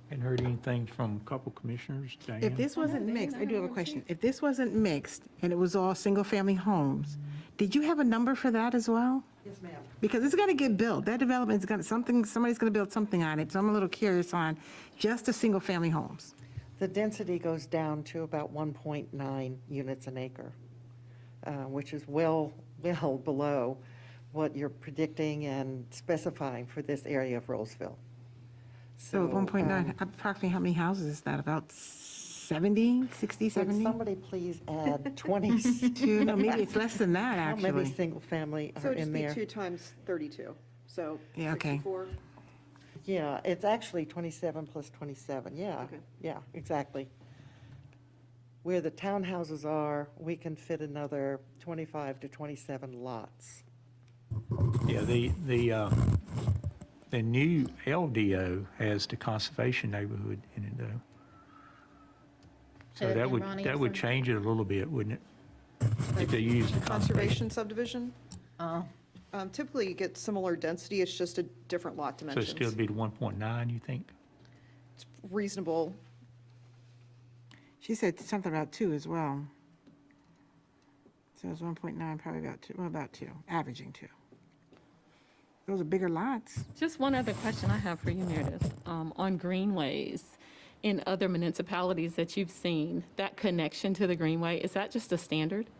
Hadn't heard anything from a couple commissioners. If Diane? this wasn't mixed, I do have a question. If this wasn't mixed and it was all single-family homes, did you have a number for that as well? Yes, ma'am. Because it's gonna get built. That development's gonna, somebody's gonna build something on it. So I'm a little curious on just the single-family homes. The density goes down to about 1.9 units an acre, which is well below what you're predicting and specifying for this area of Rolesville. So 1.9, approximately how many houses is that? About 70, 60, Would 70? somebody please add 20? Two? No, maybe it's less than that, How many actually. single-family So are it'd just in be there? 2 times 32, so Yeah, okay. 64. Yeah, it's actually 27 plus 27, yeah. Okay. Yeah, exactly. Where the townhouses are, we can fit another 25 to 27 lots. Yeah, the new LDO has the conservation neighborhood in it, though. Say So that that again, would, Ronnie, that I'm would sorry. change it a little bit, wouldn't it? If they use the conservation. Conservation subdivision, Oh, typically you get similar density, it's just a different lot So it'd dimensions. still be the 1.9, you think? Reasonable. She said something about 2 as well. So it's 1.9, probably about 2, well, about 2, averaging 2. Those are bigger lots. Just one other question I have for you, Meredith. On Greenways, in other municipalities that you've seen, that connection to the Greenway, is that just a standard?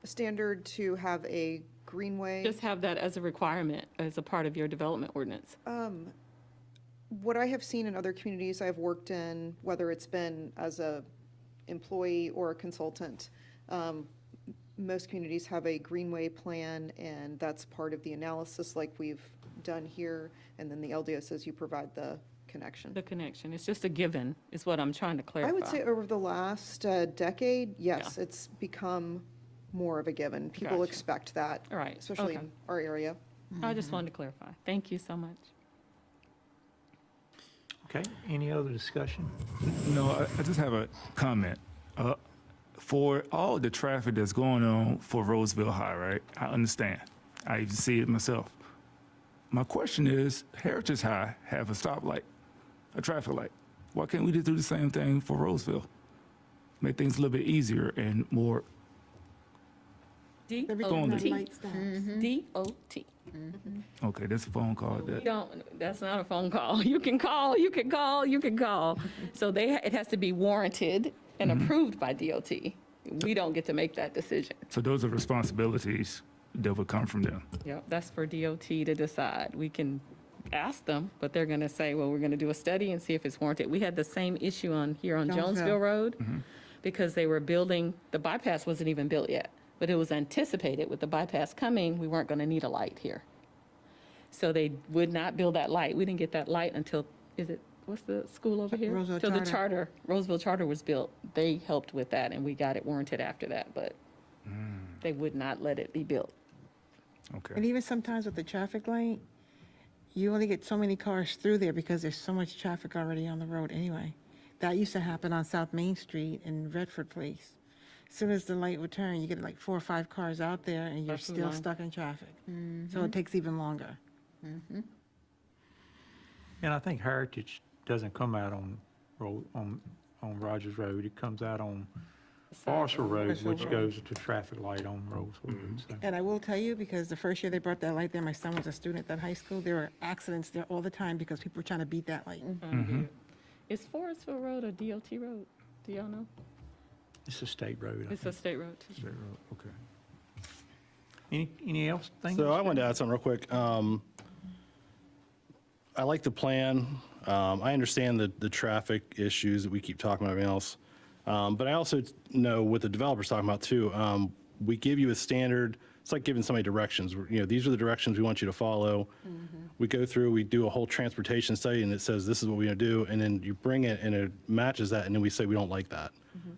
Standard to have a greenway. Just have that as a requirement, as a part of your development ordinance? What I have seen in other communities I've worked in, whether it's been as a employee or a consultant, most communities have a greenway plan, and that's part of the analysis like we've done here, and then the LDO says you provide the connection. The connection, it's just a given, is what I'm trying to clarify. I would say over the last decade, yes, it's become more of a given. People Gotcha. expect that, All right, especially okay. in our area. I just wanted to clarify. Thank you so much. Okay, any other discussion? No, I just have a comment. For all the traffic that's going on for Roseville High, right? I understand. I even see it myself. My question is, Heritage High have a stoplight, a traffic light. Why can't we just do the same thing for Roseville? Make things a little bit easier and more. D-O-T. Lights down. D-O-T. Okay, that's a phone call. That's not a phone call. You can call, you can call, you can call. So it has to be warranted and approved by DOT. We don't get to make that decision. So those are responsibilities that would come from them. Yep, that's for DOT to decide. We can ask them, but they're going to say, well, we're going to do a study and see if it's warranted. We had the same issue here on Jonesville Road because they were building, the bypass wasn't even built yet, but it was anticipated with the bypass coming, we weren't going to need a light here. So they would not build that light. We didn't get that light until, what's the school over here? Roseville Till the Charter. Roseville Charter was built. They helped with that, and we got it warranted after that, but they would not let it be built. And even sometimes with the traffic light, you only get so many cars through there because there's so much traffic already on the road anyway. That used to happen on South Main Street in Redford Place. As soon as the light would turn, you get like 4 or 5 cars out there and you're That's too still long. stuck in traffic. So it takes even longer. And I think Heritage doesn't come out on Rogers Road. It comes out on Forest Road, which goes to traffic light on Rolesville Road. So. And I will tell you, because the first year they brought that light there, my son was a student at that high school, there were accidents there all the time because people were trying to beat that light. Is Forestville Road a DOT road? Do y'all know? It's a state road. I It's a think. state road, too. State road, okay. Any else? So I wanted to add something real quick. I like the plan. I understand the traffic issues that we keep talking about, everything else. But I also know what the developer's talking about too. We give you a standard, it's like giving somebody directions. These are the directions we want you to follow. We go through, we do a whole transportation study and it says, this is what we're gonna do. And then you bring it and it matches that and then we say, we don't like that.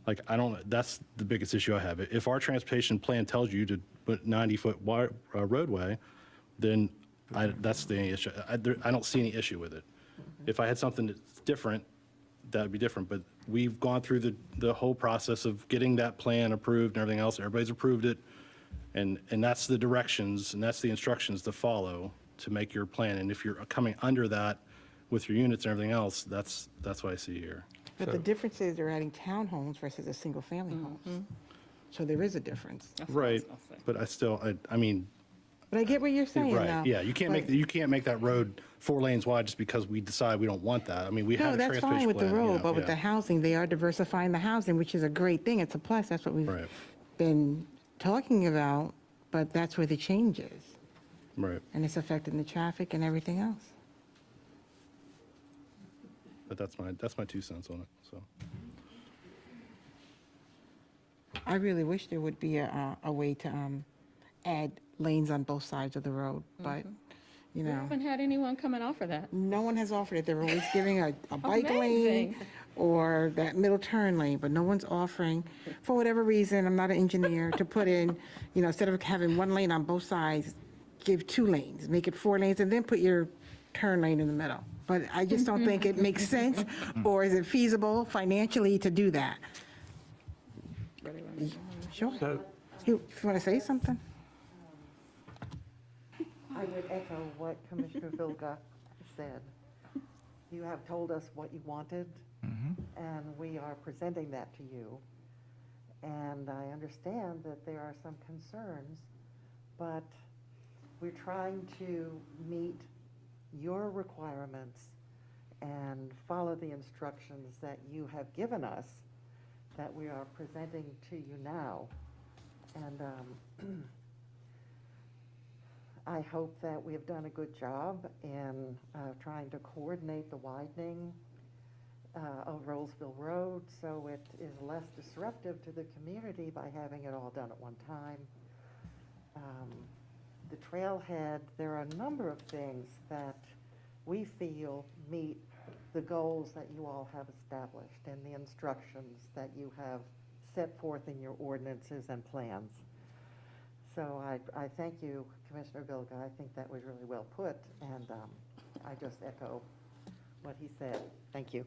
Like, that's the biggest issue I have. If our transportation plan tells you to put 90-foot roadway, then that's the issue. I don't see any issue with it. If I had something that's different, that would be different. But we've gone through the whole process of getting that plan approved and everything else. Everybody's approved it. And that's the directions and that's the instructions to follow to make your plan. And if you're coming under that with your units and everything else, that's what I see here. But the difference is they're adding townhomes versus a single-family homes. So there is a difference. Right, but I mean, But I get what you're saying, though. right, yeah, you can't make that road 4 lanes wide just because we decide we don't want that. I mean, we have No, a that's transportation fine with the plan, road, yeah, but with the yeah. housing, they are diversifying the housing, which is a great thing. It's a plus. That's what we've Right. been talking about, but that's where the change is. Right, And it's affecting the traffic and everything else. but that's my 2 cents on it, so. I really wish there would be a way to add lanes on both sides of the road, but, you We know, haven't had anyone come and offer that. no one has offered it. They're always giving a bike lane Amazing. or that middle turn lane, but no one's offering, for whatever reason, I'm not an engineer, to put in, instead of having 1 lane on both sides, give 2 lanes, make it 4 lanes, and then put your turn lane in the middle. But I just don't think it makes sense, or is it feasible financially to do that? Sure. So, You want to say something? I would echo what Commissioner Vilga said. You have told us what you wanted, and we are presenting that to you. And I understand that there are some concerns, but we're trying to meet your requirements and follow the instructions that you have given us that we are presenting to you now. And I hope that we have done a good job in trying to coordinate the widening of Rolesville Road so it is less disruptive to the community by having it all done at one time. The trailhead, there are a number of things that we feel meet the goals that you all have established and the instructions that you have set forth in your ordinances and plans. So I thank you, Commissioner Vilga. I think that was really well put, and I just echo what he said. Thank you.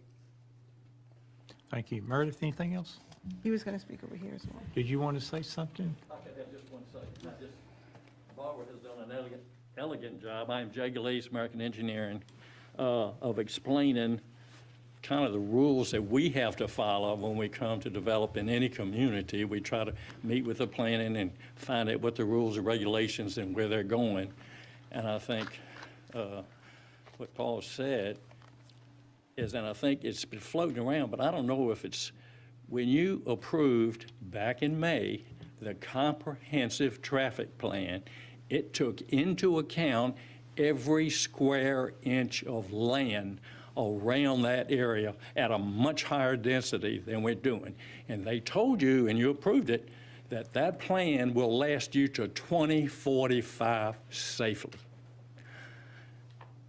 thank you. Meredith, anything else? He was going to speak over here as well. Did you want to say something? I could have just one second. Barbara has done an elegant job. I am Jay Gillespie, American Engineering, of explaining kind of the rules that we have to follow when we come to develop in any community. We try to meet with the planning and find out what the rules and regulations and where they're going. And I think what Paul said is, and I think it's been floating around, but I don't know if it's, when you approved back in May the comprehensive traffic plan, it took into account every square inch of land around that area at a much higher density than we're doing. And they told you, and you approved it, that that plan will last you to 2045 safely.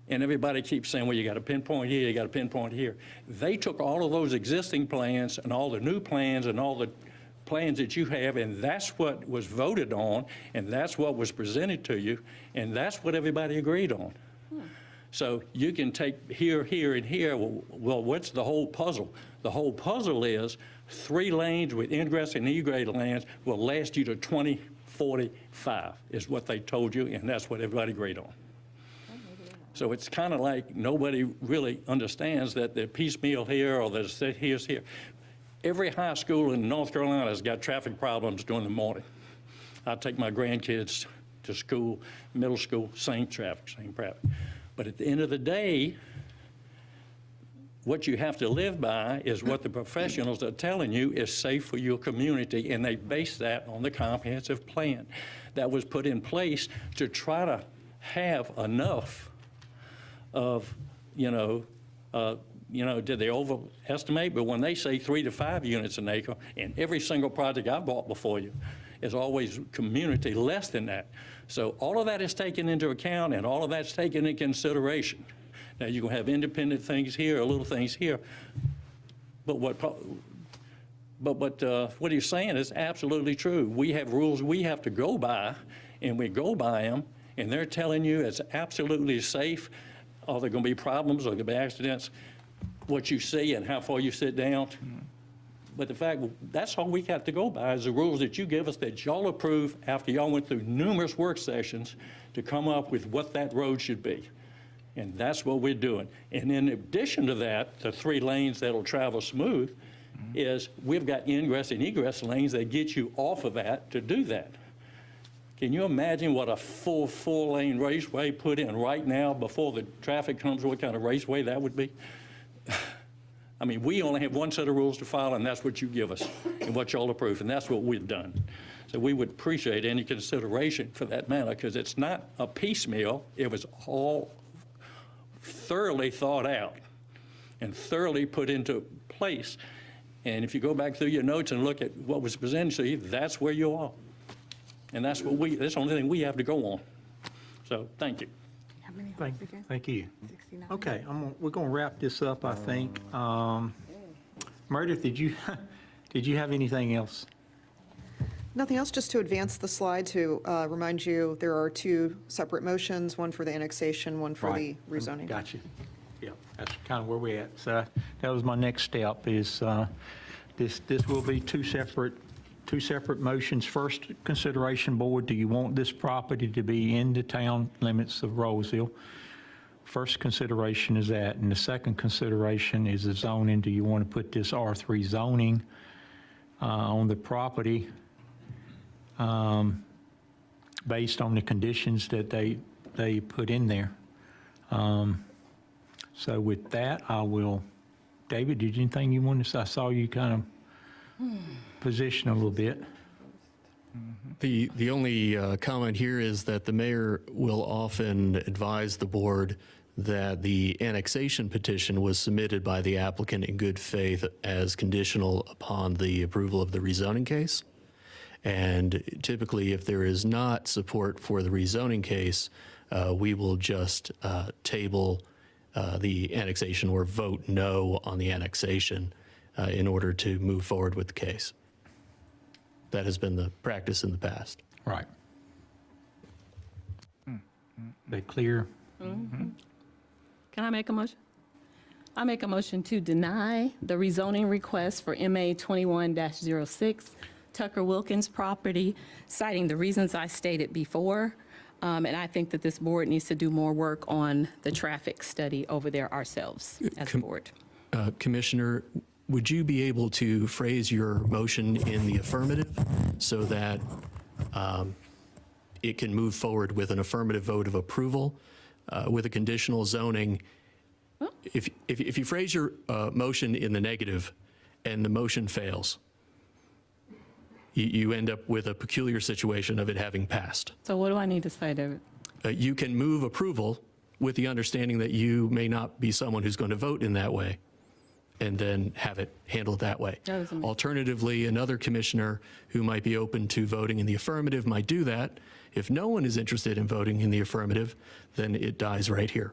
And everybody keeps saying, well, you got to pinpoint here, you got to pinpoint here. They took all of those existing plans and all the new plans and all the plans that you have, and that's what was voted on, and that's what was presented to you, and that's what everybody agreed on. So you can take here, here, and here. Well, what's the whole puzzle? The whole puzzle is 3 lanes with ingress and egress lanes will last you to 2045, is what they told you, and that's what everybody agreed on. So it's kind of like nobody really understands that they're piecemeal here or there's here's here. Every high school in North Carolina has got traffic problems during the morning. I take my grandkids to school, middle school, same traffic. But at the end of the day, what you have to live by is what the professionals are telling you is safe for your community, and they base that on the comprehensive plan that was put in place to try to have enough of, did they overestimate? But when they say 3 to 5 units an acre, and every single project I've bought before you is always community less than that. So all of that is taken into account, and all of that's taken into consideration. Now, you can have independent things here, or little things here, but what he's saying is absolutely true. We have rules we have to go by, and we go by them, and they're telling you it's absolutely safe. Are there going to be problems? Are there going to be accidents? What you see and how far you sit down. But the fact, that's all we have to go by is the rules that you give us that y'all approve after y'all went through numerous work sessions to come up with what that road should be. And that's what we're doing. And in addition to that, the 3 lanes that'll travel smooth is we've got ingress and egress lanes that get you off of that to do that. Can you imagine what a full 4-lane raceway put in right now before the traffic comes, what kind of raceway that would be? I mean, we only have one set of rules to follow, and that's what you give us and what y'all approve, and that's what we've done. So we would appreciate any consideration for that matter, because it's not a piecemeal. It was all thoroughly thought out and thoroughly put into place. And if you go back through your notes and look at what was presented to you, that's where you are. And that's the only thing we have to go on. So, thank you. How many Thank homes again? thank you. 69. Okay, we're going to wrap this up, I think. Meredith, did you have anything else? Nothing else, just to advance the slide to remind you, there are 2 separate motions, one for the annexation, one for the rezoning. Gotcha. Yeah, that's kind of where we're at. So that was my next step is this will be two separate motions. First consideration, board, do you want this property to be in the town limits of Rolesville? First consideration is that, and the second consideration is the zoning. Do you want to put this R3 zoning on the property based on the conditions that they put in there? So with that, I will, David, did you anything you wanted to say? I saw you kind of position a little bit. The only comment here is that the mayor will often advise the board that the annexation petition was submitted by the applicant in good faith as conditional upon the approval of the rezoning case. And typically, if there is not support for the rezoning case, we will just table the annexation or vote no on the annexation in order to move forward with the case. That has been the practice in the past. Right. They clear? Can I make a motion? I make a motion to deny the rezoning request for MA 21-06 Tucker Wilkins property, citing the reasons I stated before. And I think that this board needs to do more work on the traffic study over there ourselves as a board. Commissioner, would you be able to phrase your motion in the affirmative so that it can move forward with an affirmative vote of approval with a conditional zoning? If you phrase your motion in the negative and the motion fails, you end up with a peculiar situation of it having passed. So what do I need to say, David? You can move approval with the understanding that you may not be someone who's going to vote in that way, and then have it handled that way. Alternatively, another commissioner who might be open to voting in the affirmative might do that. If no one is interested in voting in the affirmative, then it dies right here.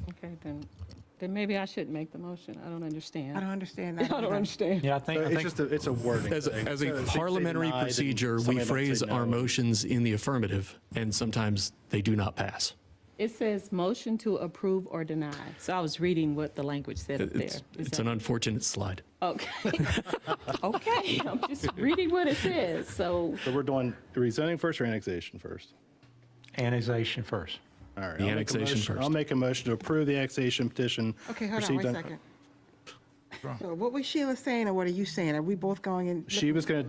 Okay, then maybe I shouldn't make the motion. I don't understand. I don't understand that. I don't either. understand. Yeah, I think, It's a wording As thing. a So if they parliamentary deny, then procedure, we somebody might say phrase our no. motions in the affirmative, and sometimes they do not pass. It says motion to approve or deny. So I was reading what the language said up there. It's an unfortunate slide. Okay. Okay, I'm just reading what it says, so. So we're doing rezoning first or annexation first? annexation first. All right. The I'll make a annexation motion- first. I'll make a motion to approve the annexation petition. Okay, hold on, received wait a on- second. So what was Sheila saying, or what are you saying? Are we both going in? She was gonna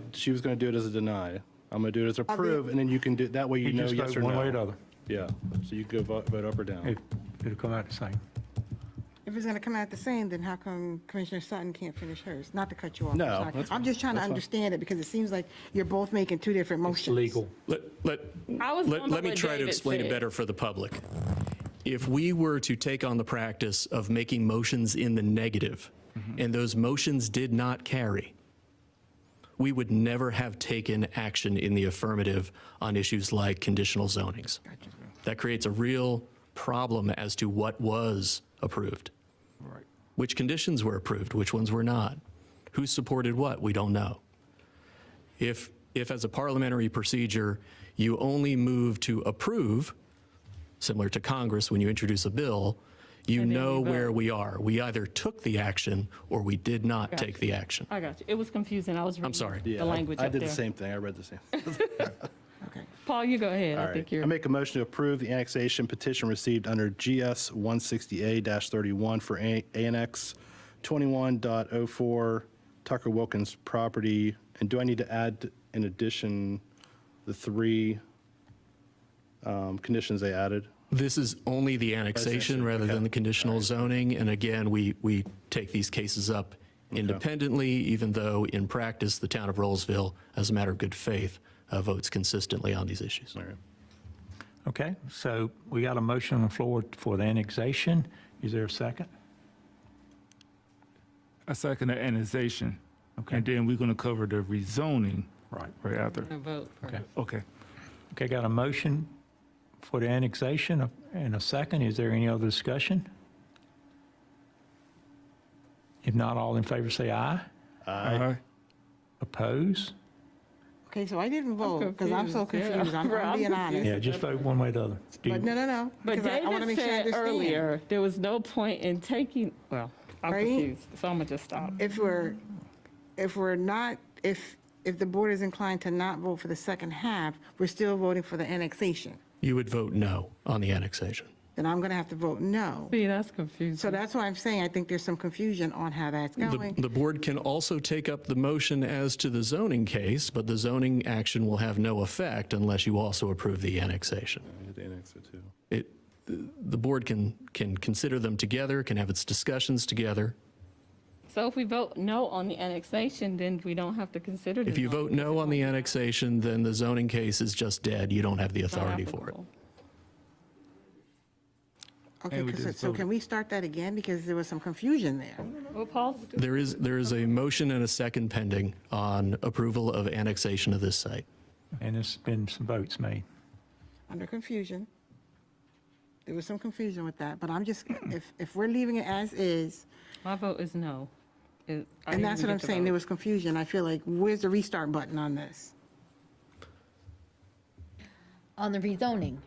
do it as a deny. I'm gonna do it as approve, and then you can do, that way you know just yes vote or no. one way or the other. Yeah, so you could vote up or down. It'll come out the same. If it's gonna come out the same, then how come Commissioner Sutton can't finish hers? Not to cut you off. I'm No, sorry. that's I'm just trying to That's fine. understand it, because it seems like you're both making two different motions. Legal. I was going by Let me what try to David explain it said. better for the public. If we were to take on the practice of making motions in the negative, and those motions did not carry, we would never have taken action in the affirmative on issues like conditional zonings. That creates a real problem as to what was approved. Which conditions were approved, which ones were not. Who supported what, we don't know. If as a parliamentary procedure, you only move to approve, similar to Congress when you introduce a bill, you And then know we where vote. we are. We either took the action or we did not Gotcha. take the action. I got you. It was confusing. I was reading sorry. the language I up did there. the same thing. I read the same. Okay. Paul, you go ahead. All I think right. you're. I make a motion to approve the annexation petition received under GS 160A-31 for Annex 21.04 Tucker Wilkins property. And do I need to add, in addition, the three conditions they added? This is only the annexation rather than the conditional zoning. And again, we take these cases up independently, even though in practice, the town of Rolesville, as a matter of good faith, votes consistently on these issues. All right. Okay, so we got a motion on the floor for the annexation. Is there a second? I second the annexation. Okay. And then we're going to cover the rezoning Right. right after. Gonna vote for Okay. Okay. Okay, got a motion for the annexation and a second. Is there any other discussion? If not, all in favor say aye. Aye. Oppose? Okay, so I didn't vote, because I'm so confused, yeah. confused. I'm Right, I'm being honest. confused. Yeah, just vote one way or the other. Do But you- no, But because I want to David make sure I said understand. earlier, there was no point in taking, well, I'm Right? confused, so I'm gonna just stop. If we're not, if the board is inclined to not vote for the second half, we're still voting for the annexation. You would vote no on the annexation. Then I'm going to have to vote no. See, that's confusing. So that's why I'm saying I think there's some confusion on how that's going. The board can also take up the motion as to the zoning case, but the zoning action will have no effect unless you also approve the annexation. I had to annex it too. The board can consider them together, can have its discussions together. So if we vote no on the annexation, then we don't have to consider the If you vote zoning. no on the annexation, then the zoning case is just dead. You don't have the It's not authority for it. applicable. Okay, And we just so can we start that again? Because there was some confusion there. Well, Paul, There is a motion and a second pending on approval of annexation of this site. And there's been some votes made. Under confusion. There was some confusion with that, but I'm just, if we're leaving it as is, my vote is no. I and didn't that's even what I'm get to saying, vote. there was confusion, I feel like, where's the restart button on this? On the rezoning.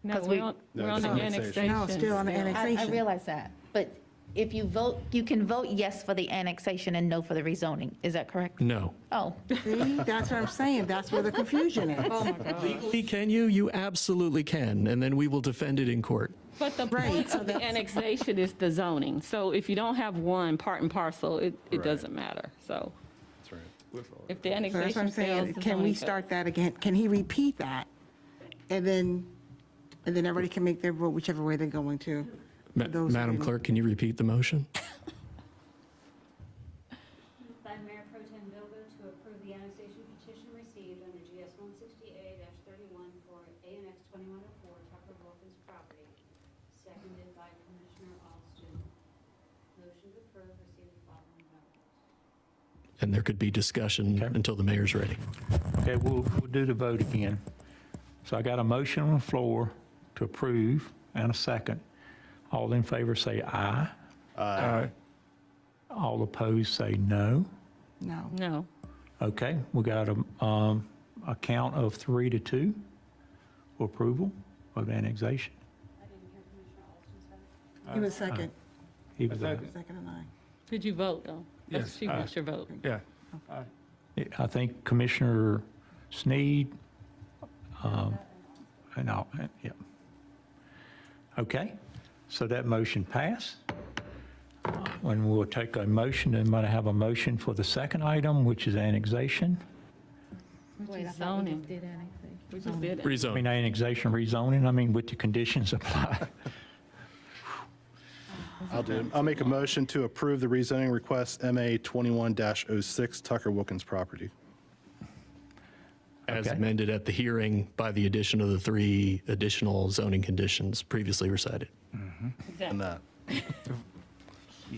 No, 'cause we're on No, the it's annexation. No, still on the I annexation. realize that, but if you vote, you can vote yes for the annexation and no for the rezoning. Is that correct? No. Oh, See, that's what I'm saying, that's where the confusion is. Oh, my God. Legally, can you? You absolutely can, and then we will defend it in court. But the Right, point so of the that's- annexation is the zoning. So if you don't have one part and parcel, it doesn't matter. So That's right. if the So that's what annexation I'm saying, fails, the can we zoning start fails. that again? Can he repeat that? And then everybody can make their vote whichever way they're going to. for those Madam who- Clerk, can you repeat the motion? By Mayor Pro Tem Bilgo to approve the annexation petition received under GS 160A-31 for ANX 2104 Tucker Wilkins property, seconded by Commissioner Alston. Motion to approve, receive the following vote. And there could be discussion Okay. until the mayor's ready. Okay, we'll do the vote again. So I got a motion on the floor to approve and a second. All in favor say aye. Aye. All opposed say no. No. No. Okay, we got a count of 3-2 for approval of annexation. He was second. He was Second and I. Did you vote, though? Yes. She wants your vote. Yeah. I think Commissioner Sneed, and I'll, yeah. Okay, so that motion passed. And we'll take a motion, and might have a motion for the second item, which is annexation. Which is zoning. We just did it. I Rezone. mean, annexation, rezoning, I mean, with the conditions applied. I'll make a motion to approve the rezoning request MA 21-06 Tucker Wilkins property. As Okay. amended at the hearing by the addition of the 3 additional zoning conditions previously recited. And that.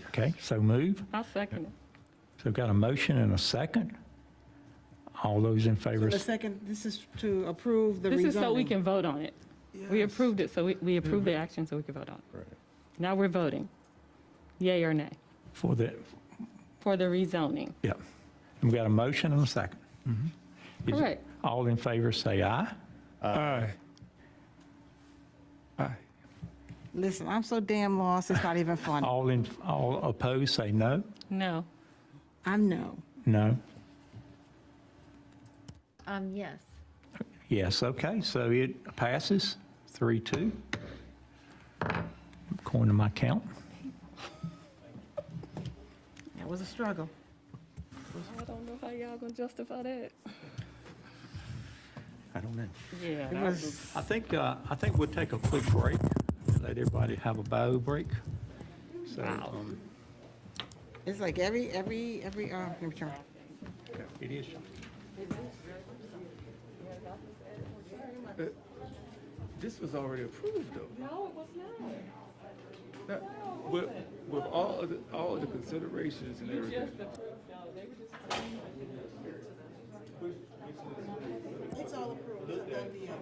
Okay, so move. I'll second it. So we've got a motion and a second. All those in So favor, the second, this is to approve the rezoning. This is so we can vote on it. We approved it, so we approved the action so we can vote on it. Now we're voting. Yay or nay for the, for the rezoning. yeah. We've got a motion and a second. Is- Correct. All in favor say aye. Aye. Aye. Listen, I'm so damn lost, it's not even funny. All opposed say no. No. I'm no. No. Yes. Yes, okay, so it passes 3-2. According to my count. That was a struggle. I don't know how y'all gonna justify that. I don't know. Yeah. It was, I think we'll take a quick break, let everybody have a bio break. So, it's like let me turn. it is. This was already approved, though. No, it was not. With all of the considerations and everything. It's all approved. It's a done deal.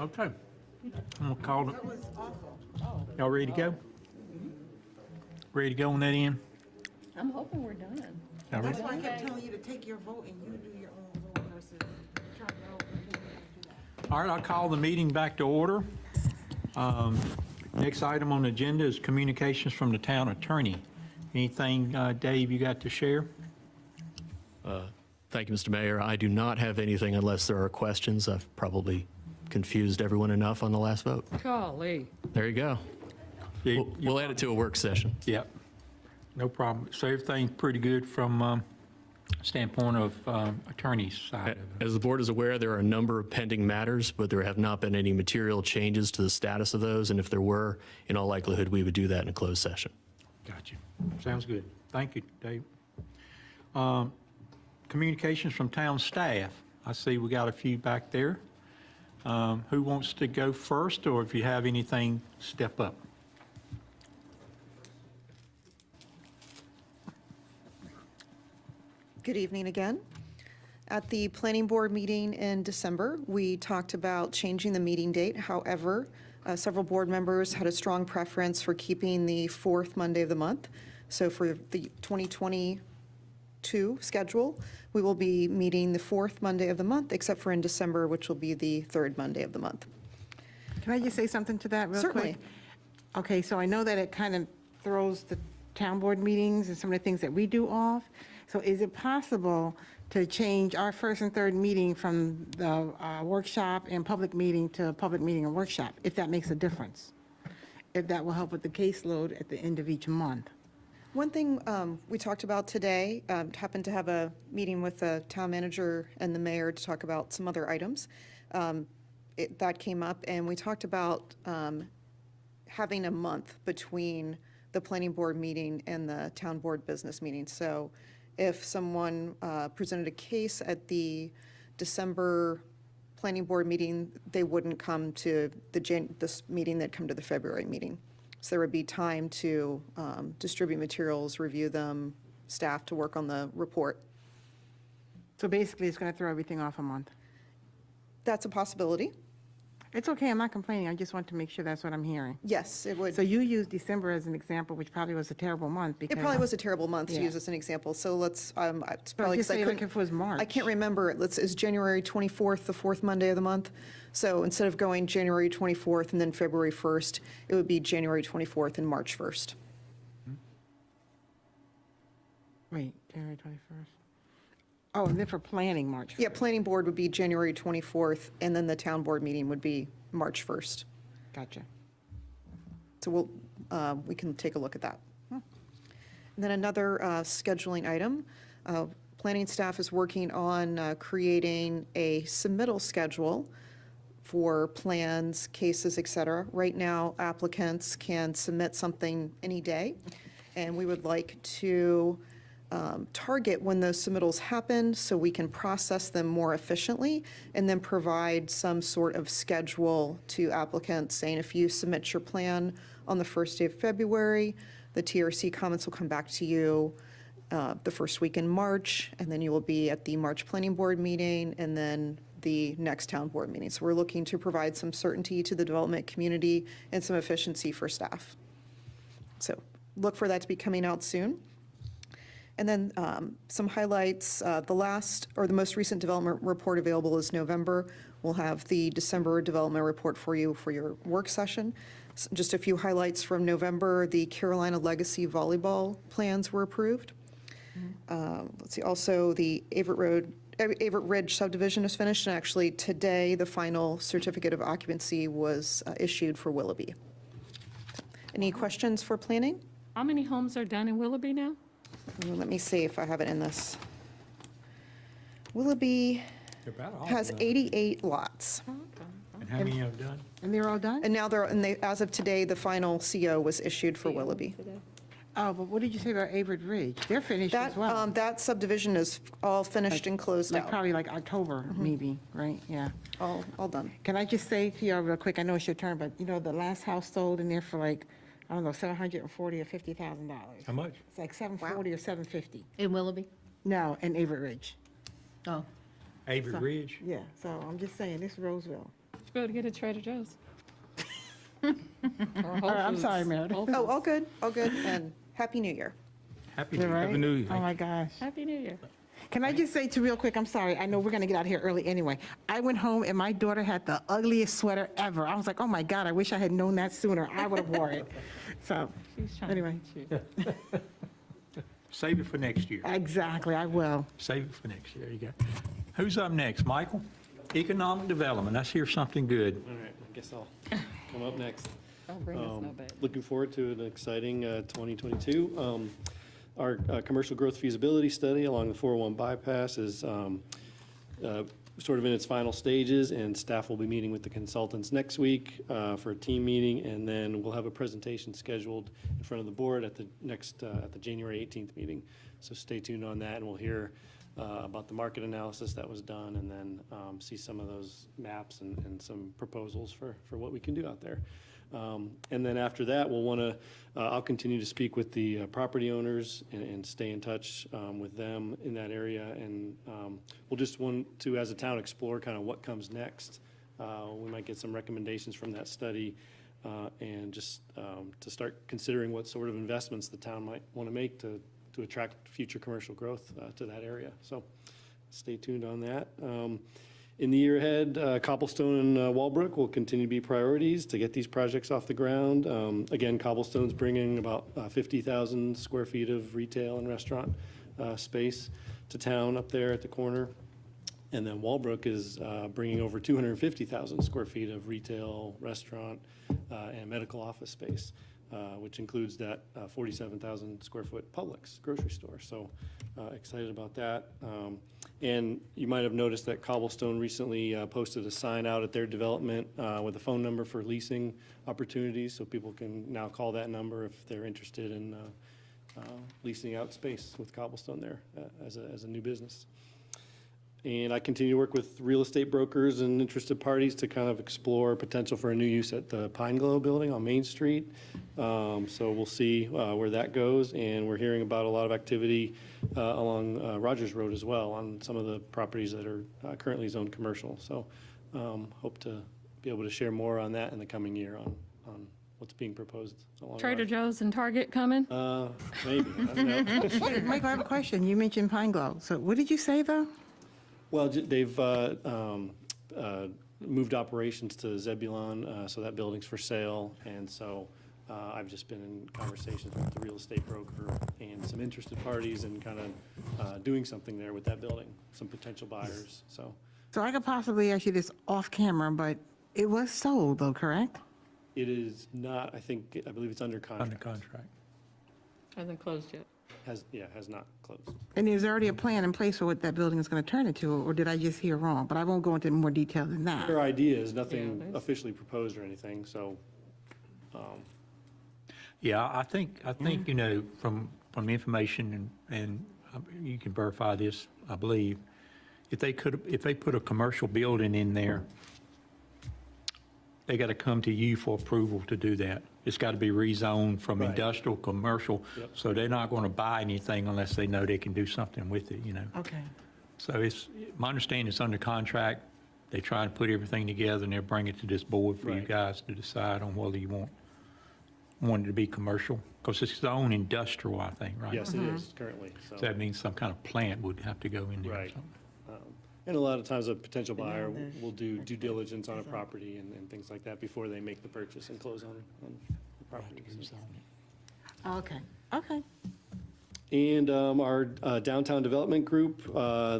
Okay. I'm gonna call it. was awful. Oh. Y'all ready to go? Ready to go on that end? I'm hoping we're done. Y'all ready? That's why I kept telling you to take your vote and you do your own vote versus trying to vote and then you have to do that. All right, I'll call the meeting back to order. Next item on the agenda is communications from the town attorney. Anything, Dave, you got to share? Thank you, Mr. Mayor. I do not have anything unless there are questions. I've probably confused everyone enough on the last vote. Golly. There you go. We'll add it to a work session. Yep, no problem. So everything's pretty good from standpoint of attorney's side of it. As the board is aware, there are a number of pending matters, but there have not been any material changes to the status of those. And if there were, in all likelihood, we would do that in a closed session. Gotcha. Sounds good. Thank you, Dave. Communications from town staff. I see we got a few back there. Who wants to go first, or if you have anything, step up? Good evening again. At the planning board meeting in December, we talked about changing the meeting date. However, several board members had a strong preference for keeping the fourth Monday of the month. So for the 2022 schedule, we will be meeting the fourth Monday of the month, except for in December, which will be the third Monday of the month. Can I just say something to that real quick? Certainly. Okay, so I know that it kind of throws the town board meetings and some of the things that we do off. So is it possible to change our first and third meeting from the workshop and public meeting to public meeting and workshop, if that makes a difference? If that will help with the caseload at the end of each month? One thing we talked about today, happened to have a meeting with the town manager and the mayor to talk about some other items. That came up, and we talked about having a month between the planning board meeting and the town board business meeting. So if someone presented a case at the December planning board meeting, they wouldn't come to this meeting, they'd come to the February meeting. So there would be time to distribute materials, review them, staff to work on the report. So basically, it's going to throw everything off a month? That's a possibility. It's okay, I'm not complaining, I just want to make sure that's what I'm hearing. Yes, it would. So you used December as an example, which probably was a terrible month because. It probably was a terrible month to Yeah. use as an example, so let's, it's But probably, just 'cause I say like couldn't, if it was March. I can't remember, is January 24th the fourth Monday of the month? So instead of going January 24th and then February 1st, it would be January 24th and March 1st. Wait, January 21st? Oh, and then for planning, March 1st. Yeah, planning board would be January 24th, and then the town board meeting would be March 1st. Gotcha. So we can take a look at that. And then another scheduling item, planning staff is working on creating a submittal schedule for plans, cases, et cetera. Right now, applicants can submit something any day, and we would like to target when those submittals happen so we can process them more efficiently and then provide some sort of schedule to applicants saying if you submit your plan on the first day of February, the TRC comments will come back to you the first week in March, and then you will be at the March Planning Board meeting and then the next town board meeting. So we're looking to provide some certainty to the development community and some efficiency for staff. So look for that to be coming out soon. And then some highlights, the most recent development report available is November. We'll have the December development report for you for your work session. Just a few highlights from November, the Carolina Legacy volleyball plans were approved. Let's see, also the Averitt Ridge subdivision is finished, and actually today, the final certificate of occupancy was issued for Willoughby. Any questions for planning? How many homes are done in Willoughby now? Let me see if I have it in this. Willoughby has 88 lots. And how many have done? And they're all done? And now as of today, the final CO was issued for Willoughby. Oh, but what did you say about Averitt Ridge? They're finished as well. That subdivision is all finished and closed Like out. probably like October, maybe, right? Yeah. All done. Can I just say to y'all real quick, I know it's your turn, but you know, the last house sold in there for like, I don't know, $740,000 or $50,000. How much? It's like $740,000 or $750,000. In Willoughby? No, in Averitt Ridge. Oh. Averitt Ridge? Yeah, so I'm just saying, it's Rolesville. be able to get a Trader Joe's. All right, I'm sorry, Meredith. Oh, all good, and Happy New Year. Happy You're New Year. right. Happy New Year. Oh, my gosh. Happy New Year. Can I just say real quick, I'm sorry, I know we're going to get out of here early anyway. I went home and my daughter had the ugliest sweater ever. I was like, oh my God, I wish I had known that sooner. I would have wore it. So, She's trying anyway, to get you. Save it for next year. exactly, I will. Save it for next year. There you go. Who's up next? Michael? Economic Development. Let's hear something good. All right, I guess I'll come up next. Don't bring us no bad. Looking forward to an exciting 2022. Our commercial growth feasibility study along the 401 bypass is sort of in its final stages, and staff will be meeting with the consultants next week for a team meeting, and then we'll have a presentation scheduled in front of the board at the next, at the January 18th meeting. So stay tuned on that, and we'll hear about the market analysis that was done, and then see some of those maps and some proposals for what we can do out there. And then after that, we'll want to, I'll continue to speak with the property owners and stay in touch with them in that area. And we'll just want to, as a town, explore kind of what comes next. We might get some recommendations from that study and just to start considering what sort of investments the town might want to make to attract future commercial growth to that area. So stay tuned on that. In the year ahead, Cobblestone and Walbrook will continue to be priorities to get these projects off the ground. Again, Cobblestone's bringing about 50,000 square feet of retail and restaurant space to town up there at the corner. And then Walbrook is bringing over 250,000 square feet of retail, restaurant, and medical office space, which includes that 47,000 square foot Publix grocery store. So excited about that. And you might have noticed that Cobblestone recently posted a sign out at their development with a phone number for leasing opportunities, so people can now call that number if they're interested in leasing out space with Cobblestone there as a new business. And I continue to work with real estate brokers and interested parties to kind of explore potential for a new use at the Pine Glow building on Main Street. So we'll see where that goes. And we're hearing about a lot of activity along Rogers Road as well on some of the properties that are currently zoned commercial. So hope to be able to share more on that in the coming year on what's being proposed along Trader Rogers. Joe's and Target coming? Maybe. I don't know. Hey, Michael, I have a question. You mentioned Pine Glow. So what did you say, though? Well, they've moved operations to Zebulon, so that building's for sale. And so I've just been in conversations with the real estate broker and some interested parties and kind of doing something there with that building, some potential buyers, so. So I could possibly ask you this off camera, but it was sold, though, correct? It is not, I believe it's under contract. Under contract. Hasn't closed yet. Has not closed. And there's already a plan in place for what that building is going to turn into, or did I just hear wrong? But I won't go into more detail than that. There are ideas, nothing officially proposed or anything, so. Yeah, I think, you know, from the information, and you can verify this, I believe, if they put a commercial building in there, they got to come to you for approval to do that. It's got to be rezoned from industrial, commercial, so they're not going to buy anything unless they know they can do something with it, you know. Okay. So it's, my understanding it's under contract. They try to put everything together and they'll bring it to this board for you guys to decide on whether you want it to be commercial. Because it's zone industrial, I think, right? Yes, it is currently, so. So that means some kind of plant would have to go in there or Right. something. And a lot of times a potential buyer will do due diligence on a property and things like that before they make the purchase and close on the property. Okay, okay. And our downtown development group,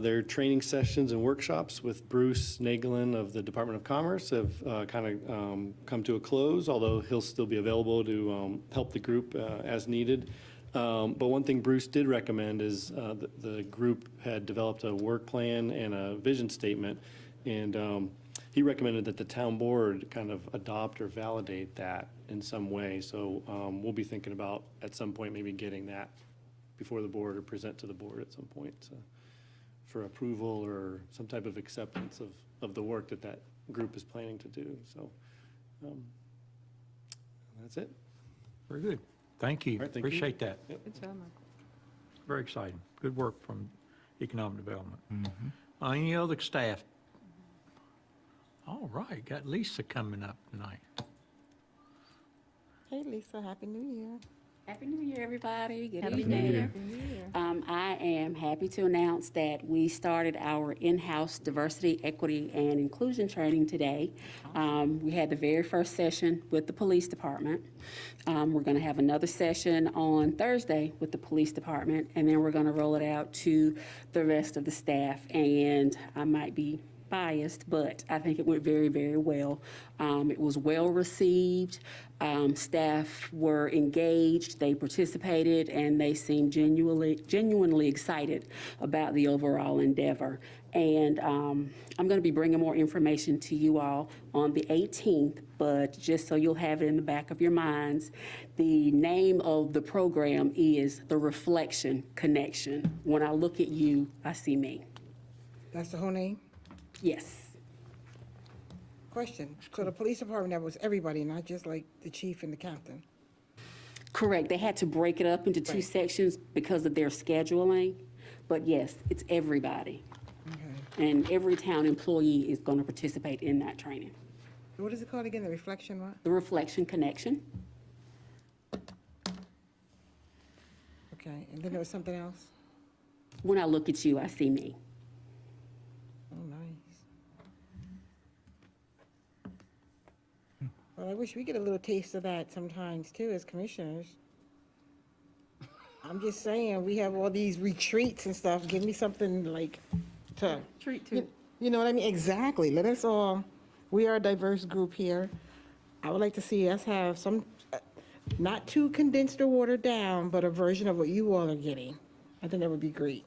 their training sessions and workshops with Bruce Nagelin of the Department of Commerce have kind of come to a close, although he'll still be available to help the group as needed. But one thing Bruce did recommend is the group had developed a work plan and a vision statement, and he recommended that the town board kind of adopt or validate that in some way. So we'll be thinking about at some point maybe getting that before the board or present to the board at some point for approval or some type of acceptance of the work that group is planning to do. So that's it. Very good. Thank you. All right, thank you. Appreciate that. Good job, Michael. Very exciting. Good work from Economic Development. Any other staff? All right, got Lisa coming up tonight. Hey, Lisa, Happy New Year. Happy New Year, everybody. Good Happy evening. New Year. I am happy to announce that we started our in-house diversity, equity, and inclusion training today. We had the very first session with the police department. We're going to have another session on Thursday with the police department, and then we're going to roll it out to the rest of the staff. And I might be biased, but I think it went very, very well. It was well received. Staff were engaged, they participated, and they seemed genuinely excited about the overall endeavor. And I'm going to be bringing more information to you all on the 18th, but just so you'll have it in the back of your minds, the name of the program is The Reflection Connection. When I look at you, I see me. That's the whole name? Yes. Question, so the police department, that was everybody, not just like the chief and the captain? Correct. They had to break it up into two sections because of their scheduling. But yes, it's everybody. And every town employee is going to participate in that training. What is it called again, the reflection what? The Reflection Connection. Okay, and then there was something else? When I look at you, I see me. Oh, nice. Well, I wish we get a little taste of that sometimes too, as commissioners. I'm just saying, we have all these retreats and stuff. Give me something like to. Treat to. You know what I mean? Exactly. Let us all, we are a diverse group here. I would like to see us have some, not too condensed or watered down, but a version of what you all are getting. I think that would be great.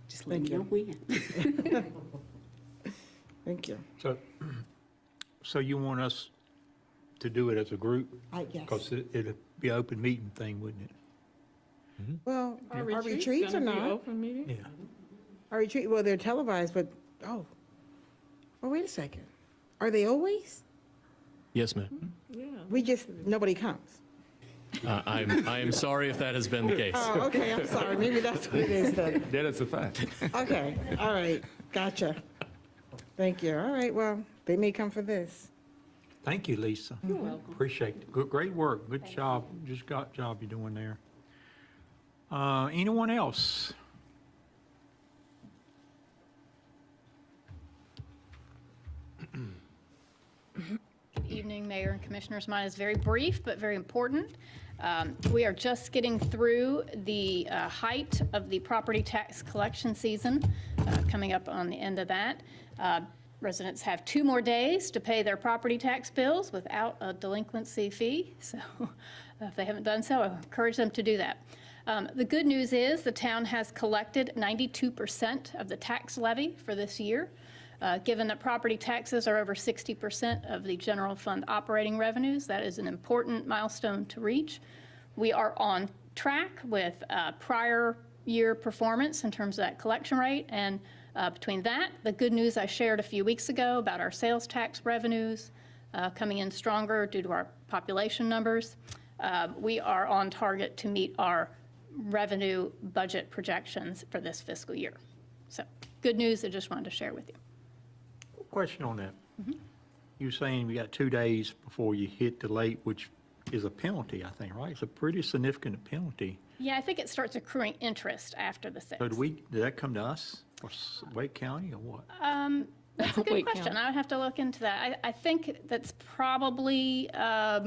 Just let me know when. Thank you. So you want us to do it as a group? Yes. Because it'd be an open meeting thing, wouldn't it? Well, Our our retreat's retreats are gonna be not. open meeting? Yeah. Our retreat, well, they're televised, but, oh. Well, wait a second. Are they always? Yes, ma'am. Yeah. We just, nobody comes. I am sorry if that has been the case. Oh, okay, I'm sorry. Maybe that's what it is then. That is a fact. Okay, all right, gotcha. Thank you. All right, well, they may come for this. Thank you, Lisa. You're welcome. Appreciate it. Great work. Good job. Just got job you're doing there. Anyone else? Good evening, Mayor and Commissioners. Mine is very brief, but very important. We are just getting through the height of the property tax collection season, coming up on the end of that. Residents have 2 more days to pay their property tax bills without a delinquency fee. So if they haven't done so, I encourage them to do that. The good news is the town has collected 92% of the tax levy for this year. Given that property taxes are over 60% of the general fund operating revenues, that is an important milestone to reach. We are on track with prior year performance in terms of that collection rate, and between that, the good news I shared a few weeks ago about our sales tax revenues coming in stronger due to our population numbers, we are on target to meet our revenue budget projections for this fiscal year. So good news I just wanted to share with you. Question on that. You're saying we got 2 days before you hit the late, which is a penalty, I think, right? It's a pretty significant penalty. Yeah, I think it starts accruing interest after the 6th. So did that come to us, or Wake County, or what? That's a good question. I would have to look into that. I think that's probably, let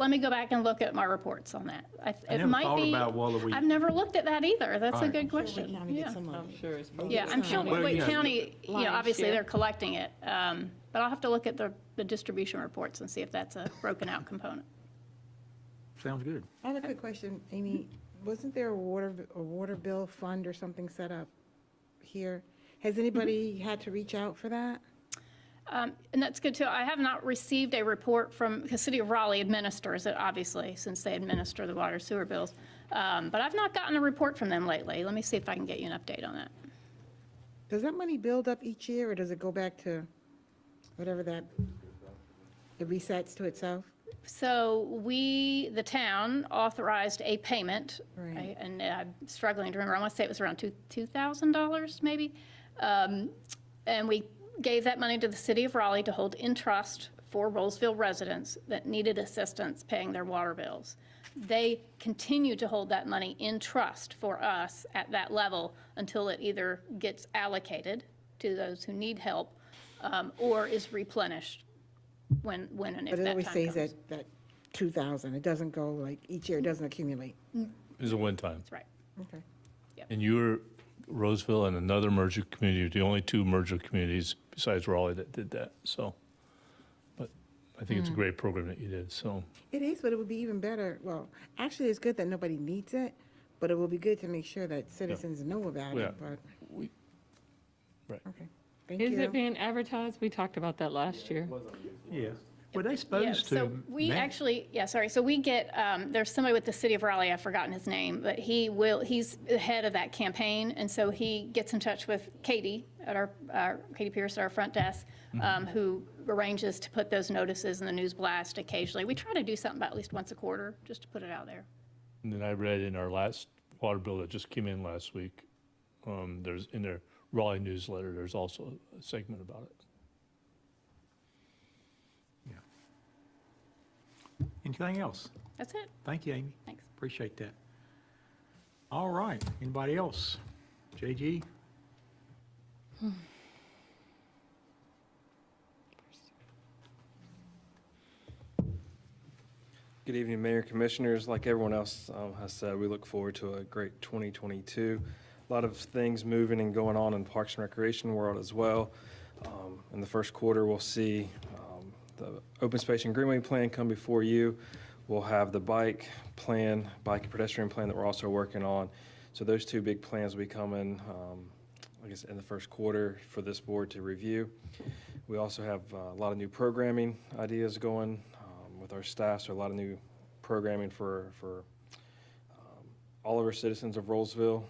me go back and look at my reports on that. I never thought about whether we. I've never looked at that either. That's a Right. good question. Yeah. I'm sure it's. Yeah, I'm sure Well, Wake you know- County, Lion's obviously share. they're collecting it. But I'll have to look at the distribution reports and see if that's a broken out component. Sounds good. I have a quick question, Amy. Wasn't there a water bill fund or something set up here? Has anybody had to reach out for that? And that's good too. I have not received a report from, the City of Raleigh administers it, obviously, since they administer the water sewer bills. But I've not gotten a report from them lately. Let me see if I can get you an update on that. Does that money build up each year, or does it go back to whatever it resets to itself? So the town authorized a payment, Right. right? And I'm struggling to remember, I want to say it was around $2,000 maybe. And we gave that money to the city of Raleigh to hold in trust for Rolesville residents that needed assistance paying their water bills. They continue to hold that money in trust for us at that level until it either gets allocated to those who need help or is replenished when and if But it that always time stays comes. at that 2,000. It doesn't go like each year, it doesn't accumulate. It's a one-time. That's right. Okay. And you're Roseville and another merger community, the only two merger communities besides Raleigh that did that, so. But I think it's a great program that you did, so. It is, but it would be even better. Well, actually, it's good that nobody needs it, but it will be good to make sure that citizens know about Yeah. it, but, Right. okay. Thank you. Is it being advertised? We talked about that last year. Yeah. Were they Yeah, supposed to? so we actually, so we get, there's somebody with the city of Raleigh, I've forgotten his name, but he's the head of that campaign, and so he gets in touch with Katie at Katie Pierce at our front desk, who arranges to put those notices in the news blast occasionally. We try to do something about at least once a quarter, just to put it out there. And then I read in our last water bill that just came in last week, there's in their Raleigh newsletter, there's also a segment about it. Anything else? That's it. Thank you, Amy. Thanks. Appreciate that. All right, anybody else? JG? Good evening, Mayor, Commissioners. Like everyone else has said, we look forward to a great 2022. A lot of things moving and going on in Parks and Recreation world as well. In the first quarter, we'll see the open space and Greenway plan come before you. We'll have the bike and pedestrian plan that we're also working on. So those two big plans will be coming, I guess, in the first quarter for this board to review. We also have a lot of new programming ideas going with our staff, so a lot of new programming for all of our citizens of Rolesville.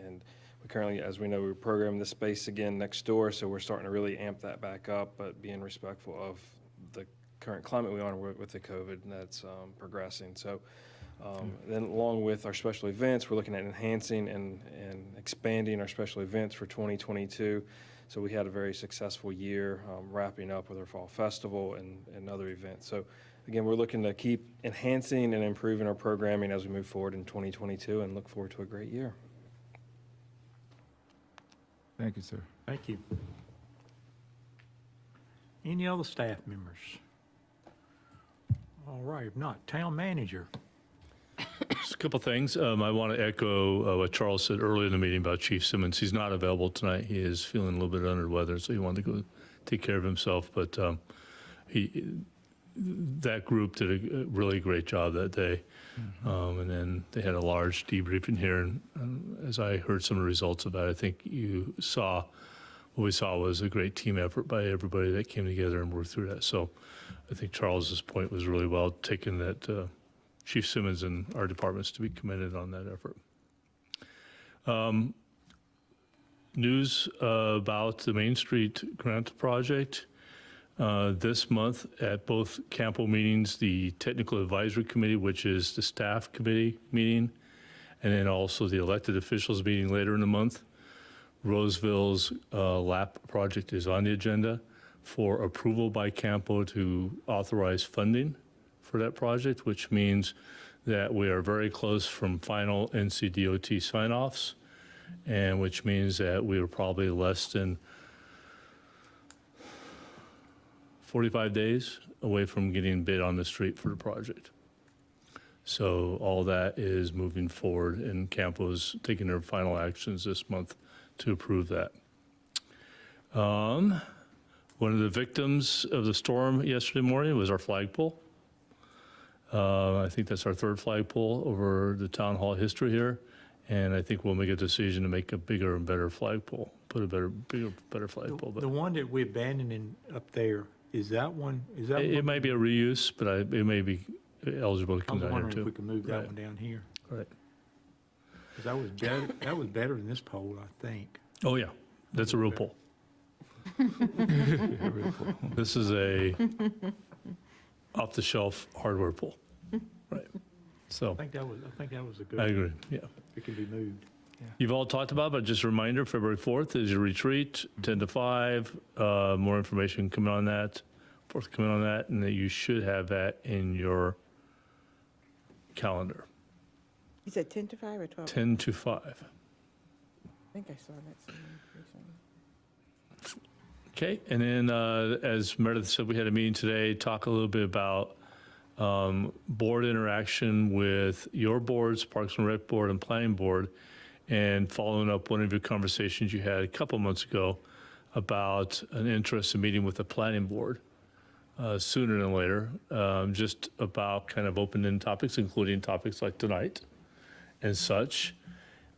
And we currently, as we know, we're programming the space again next door, so we're starting to really amp that back up, but being respectful of the current climate we are with the COVID that's progressing. So then along with our special events, we're looking at enhancing and expanding our special events for 2022. So we had a very successful year wrapping up with our fall festival and other events. So again, we're looking to keep enhancing and improving our programming as we move forward in 2022 and look forward to a great year. Thank you, sir. Thank you. Any other staff members? All right, if not, town manager. Just a couple things. I want to echo what Charles said earlier in the meeting about Chief Simmons. He's not available tonight. He is feeling a little bit under the weather, so he wanted to go take care of himself. But that group did a really great job that day. And then they had a large debriefing here. And as I heard some of the results of that, I think you saw, what we saw was a great team effort by everybody that came together and worked through that. So I think Charles's point was really well taken, that Chief Simmons and our departments to be commended on that effort. News about the Main Street grant project. This month at both Campo meetings, the Technical Advisory Committee, which is the staff committee meeting, and then also the elected officials meeting later in the month. Roseville's LAP project is on the agenda for approval by Campo to authorize funding for that project, which means that we are very close from final NCDOT sign-offs, and which means that we are probably less than 45 days away from getting bid on the street for the project. So all that is moving forward, and Campo's taking their final actions this month to approve that. One of the victims of the storm yesterday morning was our flagpole. I think that's our third flagpole over the town hall history here, and I think we'll make a decision to make a bigger and better flagpole, put a better flagpole. The one that we abandoned up there, is that one? It might be a reuse, but it may be eligible to I come was down here wondering too. if we could move that Right. one down here. Right. 'Cause that was better than this pole, I think. Oh, yeah, that's a real pole. This is a off-the-shelf hardware pole. Right. So I think that was a good. I agree, yeah. It can be moved. You've all talked about, but just a reminder, February 4th is your retreat, 10 to 5. More information coming on that, forthcoming on that, and that you should have that in your calendar. You said 10 to 5 or 12? 10 to 5. I think I saw that somewhere recently. Okay, and then as Meredith said, we had a meeting today, talk a little bit about board interaction with your boards, Parks and Rec Board and Planning Board, and following up one of your conversations you had a couple months ago about an interest in meeting with the Planning Board sooner than later, just about kind of open-ended topics, including topics like tonight and such.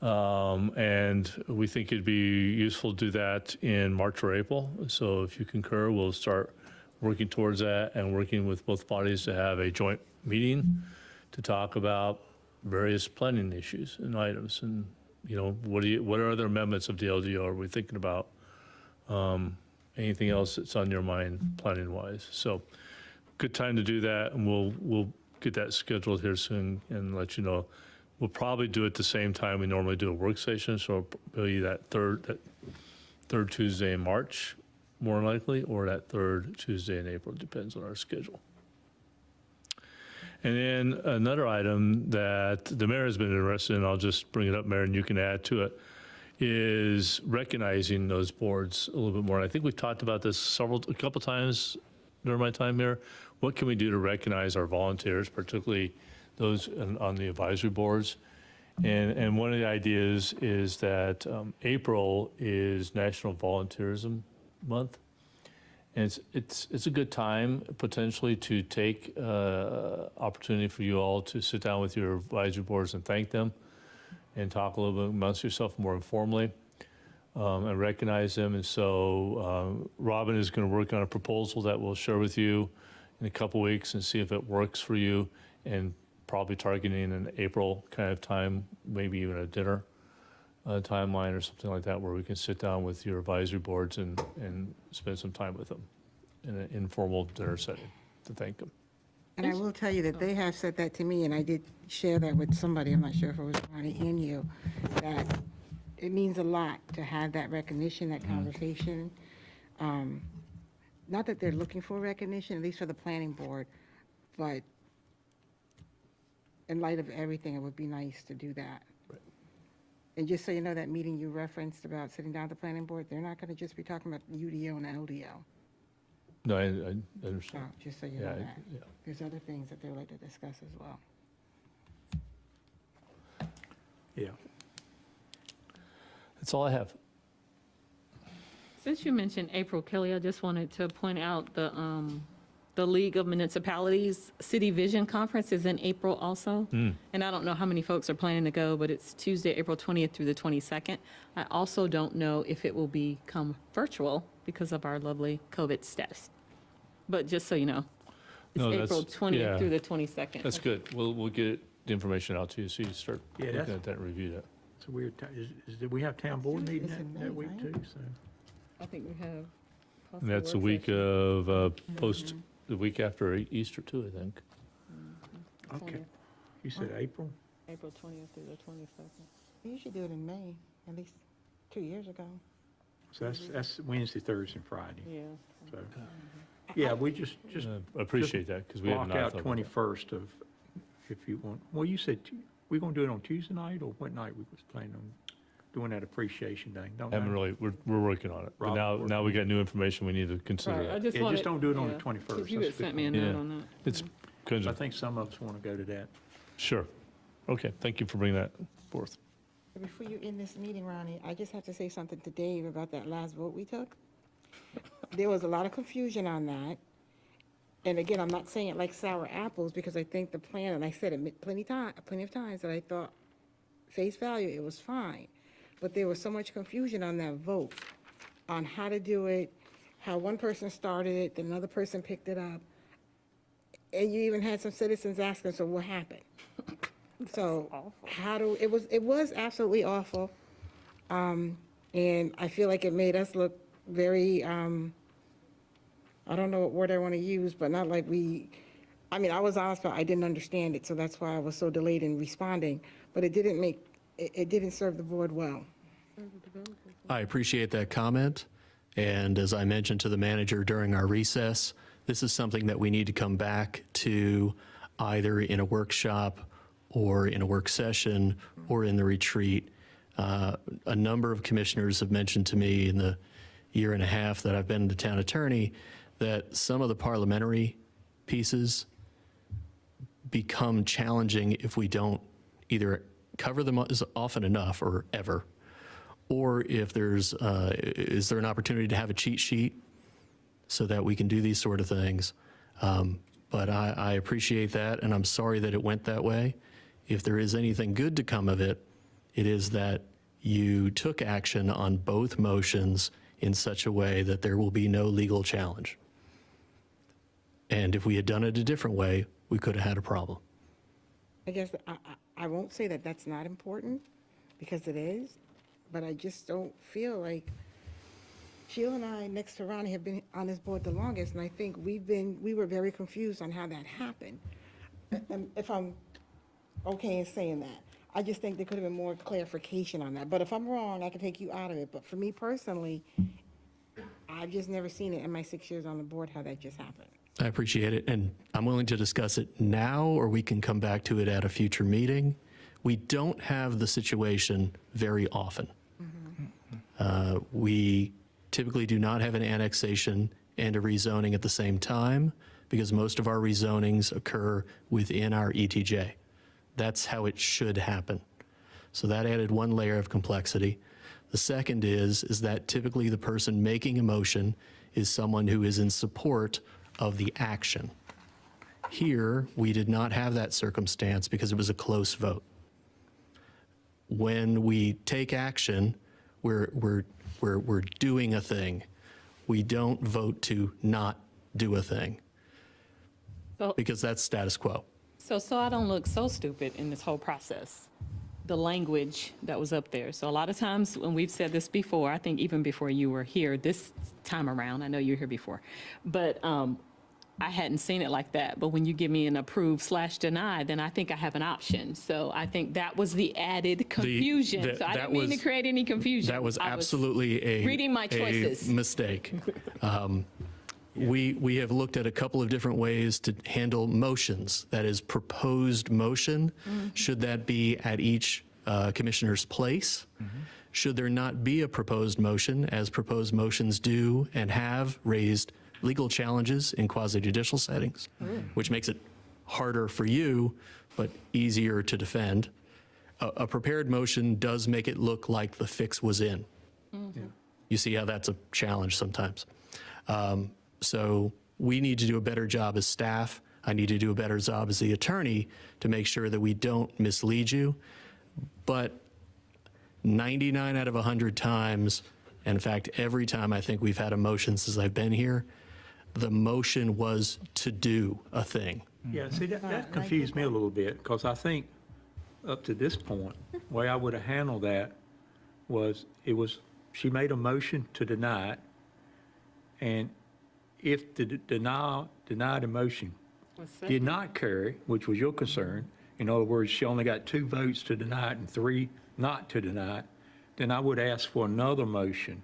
And we think it'd be useful to do that in March or April. So if you concur, we'll start working towards that and working with both bodies to have a joint meeting to talk about various planning issues and items. And, you know, what are other amendments of the LDO are we thinking about? Anything else that's on your mind planning-wise? So good time to do that, and we'll get that scheduled here soon and let you know. We'll probably do it the same time we normally do a work session, so it'll be that third Tuesday in March, more likely, or that third Tuesday in April, depends on our schedule. And then another item that the mayor has been interested in, I'll just bring it up, Mayor, and you can add to it, is recognizing those boards a little bit more. And I think we've talked about this a couple times during my time here. What can we do to recognize our volunteers, particularly those on the advisory boards? And one of the ideas is that April is National Volunteerism Month. And it's a good time potentially to take opportunity for you all to sit down with your advisory boards and thank them and talk a little bit amongst yourself more informally and recognize them. And so Robin is going to work on a proposal that we'll share with you in a couple weeks and see if it works for you, and probably targeting an April kind of time, maybe even a dinner timeline or something like that, where we can sit down with your advisory boards and spend some time with them in an informal dinner setting to thank them. And I will tell you that they have said that to me, and I did share that with somebody, I'm not sure if it was Ronnie and you, that it means a lot to have that recognition, that conversation. Not that they're looking for recognition, at least for the planning board, but in light of everything, it would be nice to do that. Right. And just so you know, that meeting you referenced about sitting down at the planning board, they're not going to just be talking about UDO and LDO. No, I understand. So, just so you know that. Yeah. There's other things that they would like to discuss as well. Yeah. That's all I have. Since you mentioned April, Kelly, I just wanted to point out the League of Municipalities City Vision Conference is in April also. And I don't know how many folks are planning to go, but it's Tuesday, April 20th through the 22nd. I also don't know if it will become virtual because of our lovely COVID status. But just so you know, it's April 20th through the 22nd. That's good. We'll get the information out to you so you start looking at that and review that. It's a weird time. Did we have town board meeting that week too? So I think we have. And that's the week of the week after Easter too, I think. okay. You said April? April 20th through the 22nd. We usually do it in May, at least 2 years ago. So that's Wednesday, Thursday, and Friday. Yeah. So yeah, we just appreciate that because we have block out 21st of, if you want. Well, you said we're going to do it on Tuesday night, or what night we was planning on doing that appreciation day? Don't Haven't know. really. We're working on it. But now we got new information. We need to consider Right, I that. just don't do it on the 21st. Because you That's had sent good. me a note on that. It's because I think some of us want to go to that. sure. Okay, thank you for bringing that forth. Before you end this meeting, Ronnie, I just have to say something to Dave about that last vote we took. There was a lot of confusion on that. And again, I'm not saying it like sour apples, because I think the plan, and I said it plenty of times, that I thought face value, it was fine. But there was so much confusion on that vote, on how to do it, how one person started it, then another person picked it up. And you even had some citizens asking, so what happened? So it was absolutely awful. And I feel like it made us look very, I don't know what word I want to use, but not like I was honest, but I didn't understand it. So that's why I was so delayed in responding. But it didn't make it didn't serve the board well. I appreciate that comment. And as I mentioned to the manager during our recess, this is something that we need to come back to either in a workshop or in a work session or in the retreat. A number of commissioners have mentioned to me in the year and a half that I've been the town attorney that some of the parliamentary pieces become challenging if we don't either cover them as often enough or ever, or if there's, is there an opportunity to have a cheat sheet so that we can do these sort of things? But I appreciate that, and I'm sorry that it went that way. If there is anything good to come of it, it is that you took action on both motions in such a way that there will be no legal challenge. And if we had done it a different way, we could have had a problem. I guess I won't say that that's not important, because it is, but I just don't feel like, Sheila and I, next to Ronnie, have been on this board the longest, and I think we were very confused on how that happened. And if I'm okay in saying that, I just think there could have been more clarification on that. But if I'm wrong, I can take you out of it. But for me personally, I've just never seen it in my 6 years on the board how that just happened. I appreciate it, and I'm willing to discuss it now, or we can come back to it at a future meeting. We don't have the situation very often. We typically do not have an annexation and a rezoning at the same time, because most of our rezonings occur within our ETJ. That's how it should happen. So that added one layer of complexity. The second is that typically the person making a motion is someone who is in support of the action. Here, we did not have that circumstance because it was a close vote. When we take action, we're doing a thing. We don't vote to not do a thing, because that's status quo. So I don't look so stupid in this whole process, the language that was up there. So a lot of times when we've said this before, I think even before you were here this time around, I know you were here before, but I hadn't seen it like that. But when you give me an approve/deny, then I think I have an option. So I think that was the added confusion. So I didn't mean to create any confusion. That was absolutely a reading my choices. Mistake. We have looked at a couple of different ways to handle motions. That is, proposed motion. Should that be at each commissioner's place? Should there not be a proposed motion, as proposed motions do and have raised legal challenges in quasi-judicial settings, which makes it harder for you, but easier to defend? A prepared motion does make it look like the fix was in. You see how that's a challenge sometimes. So we need to do a better job as staff. I need to do a better job as the attorney to make sure that we don't mislead you. But 99 out of 100 times, in fact, every time I think we've had a motion since I've been here, the motion was to do a thing. Yeah, see, that confused me a little bit, because I think up to this point, the way I would have handled that was, she made a motion to deny it, and if the denied motion did not carry, which was your concern, in other words, she only got 2 votes to deny it and 3 not to deny it, then I would ask for another motion,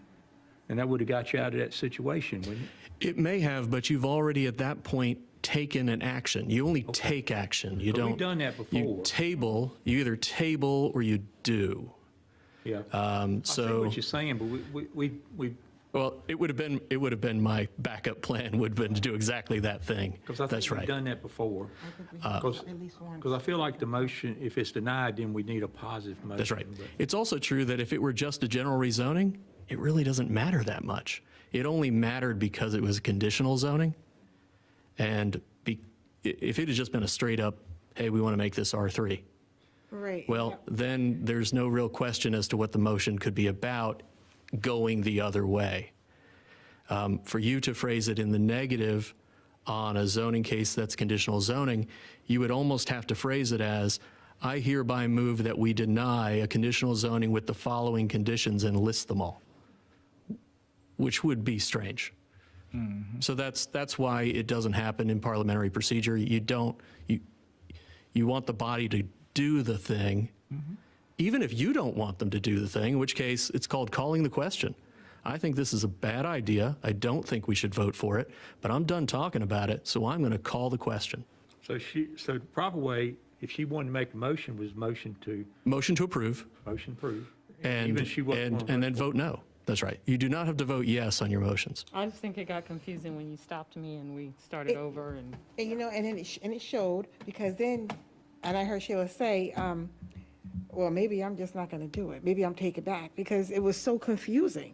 and that would have got you out of that situation, wouldn't it? It may have, but you've already at that point taken an action. You only take action. You But don't. we've done that before. You either table or you do. Yeah. I see what you're saying, but we Well, it would have been my backup plan would have been to do exactly that thing. Because I think That's we've right. done that before. Because I feel like the motion, if it's denied, then we need a positive motion. That's right. But It's also true that if it were just a general rezoning, it really doesn't matter that much. It only mattered because it was conditional zoning. And if it had just been a straight up, hey, we want to make this R3, Right. well, then there's no real question as to what the motion could be about going the other way. For you to phrase it in the negative on a zoning case that's conditional zoning, you would almost have to phrase it as, I hereby move that we deny a conditional zoning with the following conditions and list them all, which would be strange. So that's why it doesn't happen in parliamentary procedure. You want the body to do the thing, even if you don't want them to do the thing, in which case it's called calling the question. I think this is a bad idea. I don't think we should vote for it, but I'm done talking about it, so I'm going to call the question. So the proper way, if she wanted to make a motion, was motion to approve. Motion approve. And, Even if she wasn't gonna and then vote no. That's right. You do not have to vote yes on your motions. I just think it got confusing when you stopped me and we started over and. And, you know, and then it showed, because then, and I heard Sheila say, well, maybe I'm just not going to do it. Maybe I'm taking it back, because it was so confusing.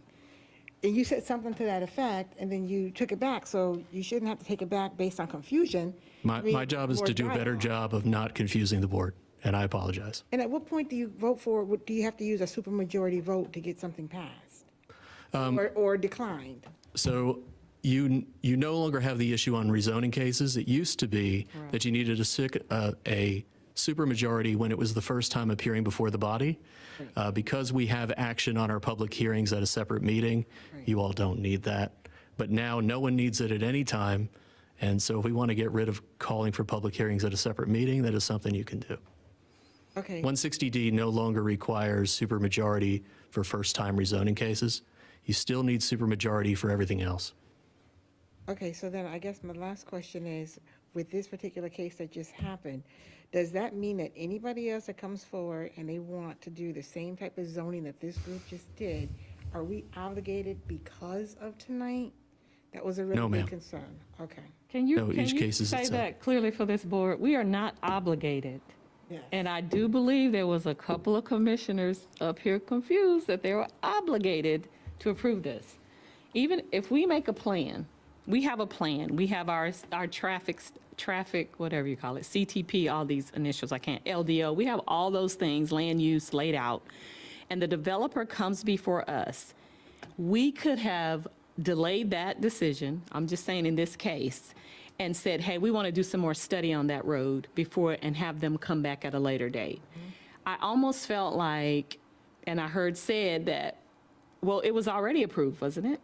And you said something to that effect, and then you took it back, so you shouldn't have to take it back based on confusion. My job is to do a better job of not confusing the board, and I apologize. And at what point do you vote for, do you have to use a supermajority vote to get something passed? Or declined? So you no longer have the issue on rezoning cases. It used to be that you needed a supermajority when it was the first time appearing before the body. Because we have action on our public hearings at a separate meeting, you all don't need that. But now no one needs it at any time. And so if we want to get rid of calling for public hearings at a separate meeting, that is something you can do. Okay. 160D no longer requires supermajority for first-time rezoning cases. You still need supermajority for everything else. Okay, so then I guess my last question is, with this particular case that just happened, does that mean that anybody else that comes forward and they want to do the same type of zoning that this group just did, are we obligated because of tonight? That was a really No, big ma'am. concern. Okay. Can you, No, can each you case is say its own. that clearly for this board? We are not obligated. Yes. And I do believe there was a couple of commissioners up here confused that they were obligated to approve this. Even if we make a plan, we have a plan. We have our traffic, whatever you call it, CTP, all these initials, LDO. We have all those things, land use laid out. And the developer comes before us. We could have delayed that decision, I'm just saying in this case, and said, hey, we want to do some more study on that road before, and have them come back at a later date. I almost felt like, and I heard said that, well, it was already approved, wasn't it?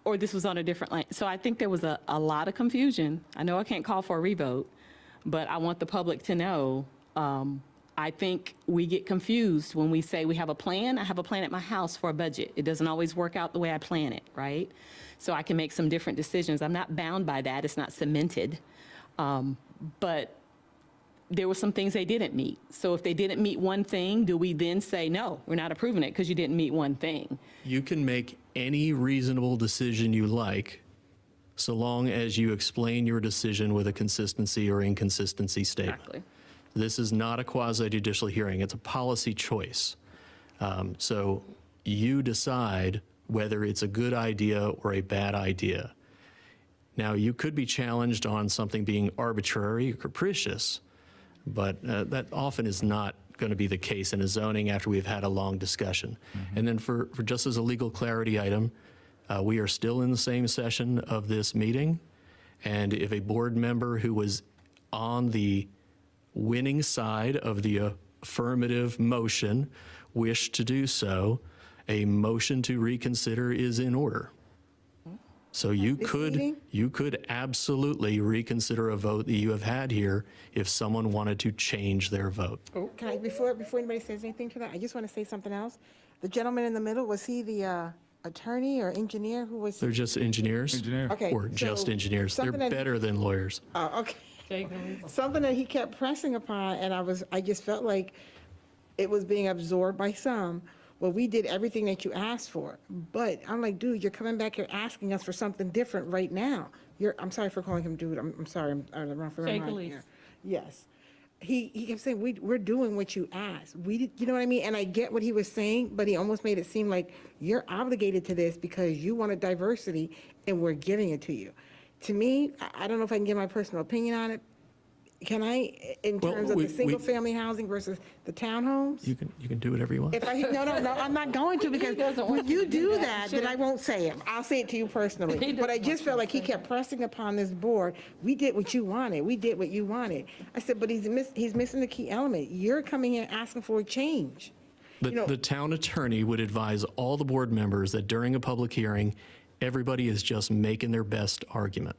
Or this was on a different line. So I think there was a lot of confusion. I know I can't call for a revote, but I want the public to know, I think we get confused when we say we have a plan. I have a plan at my house for a budget. It doesn't always work out the way I plan it, right? So I can make some different decisions. I'm not bound by that. It's not cemented. But there were some things they didn't meet. So if they didn't meet one thing, do we then say, no, we're not approving it because you didn't meet one thing? You can make any reasonable decision you like, so long as you explain your decision with a consistency or inconsistency statement. Exactly. This is not a quasi-judicial hearing. It's a policy choice. So you decide whether it's a good idea or a bad idea. Now, you could be challenged on something being arbitrary or capricious, but that often is not going to be the case in a zoning after we've had a long discussion. And then for just as a legal clarity item, we are still in the same session of this meeting. And if a board member who was on the winning side of the affirmative motion wished to do so, a motion to reconsider is in order. So you could absolutely reconsider a vote that you have had here if someone wanted to change their vote. Can I, before anybody says anything to that, I just want to say something else. The gentleman in the middle, was he the attorney or engineer? Who was? They're just engineers. Okay, Or just so engineers. They're something that- better than lawyers. Oh, okay. Something that he kept pressing upon, and I just felt like it was being absorbed by some. Well, we did everything that you asked for, but I'm like, dude, you're coming back here asking us for something different right now. I'm sorry for calling him dude. I'm sorry. I'm wrong for Jake right Elise. here. Yes. He kept saying, we're doing what you asked. We did, you know what I mean? And I get what he was saying, but he almost made it seem like you're obligated to this because you wanted diversity and we're giving it to you. To me, I don't know if I can give my personal opinion on it. Can I, in terms of the single-family housing versus the townhomes? You can do whatever you want. If no, I'm not going to, because when you do that, then I won't say it. I'll say it to you personally. But I just felt like he kept pressing upon this board, we did what you wanted, we did what you wanted. I said, but he's missing the key element. You're coming here asking for a change. The town attorney would advise all the board members that during a public hearing, everybody is just making their best argument.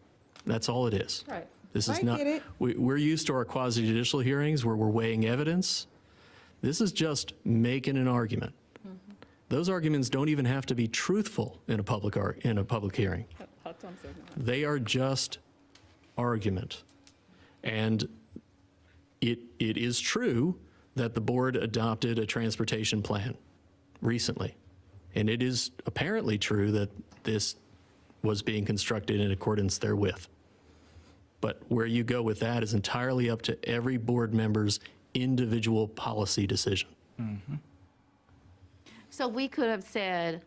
That's all it is. Right. This is I not, get it. we're used to our quasi-judicial hearings where we're weighing evidence. This is just making an argument. Those arguments don't even have to be truthful in a public hearing. They are just argument. And it is true that the board adopted a transportation plan recently. And it is apparently true that this was being constructed in accordance therewith. But where you go with that is entirely up to every board member's individual policy decision. So we could have said,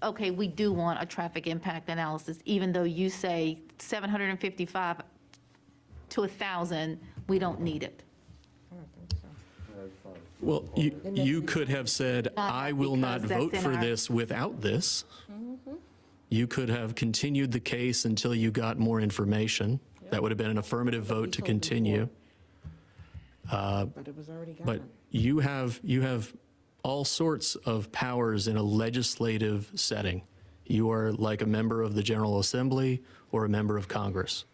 okay, we do want a traffic impact analysis, even though you say 755 to 1,000, we don't need it. Well, you could have said, I will not because vote that's for in our- this without this. You could have continued the case until you got more information. That would have been an affirmative vote to continue. But it was already gone. But you have all sorts of powers in a legislative setting. You are like a member of the General Assembly or a member of Congress.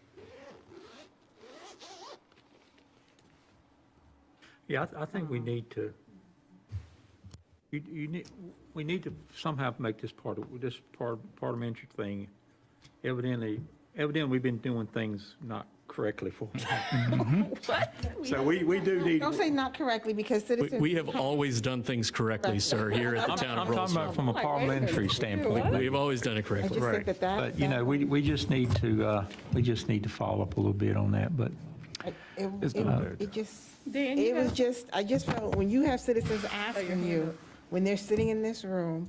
Yeah, I think we need to, we need to somehow make this parliamentary thing. Evidently, we've been doing things not correctly for a while. So we do need. Don't say not correctly, because citizens. We have always done things correctly, sir, here at the town of I'm talking about Rolesville. from a parliamentary standpoint. We've always done it I just correctly. think that that. But, you know, we just need to follow up a little bit on that, but. It just, I just felt, when you have citizens asking you, when they're sitting in this room,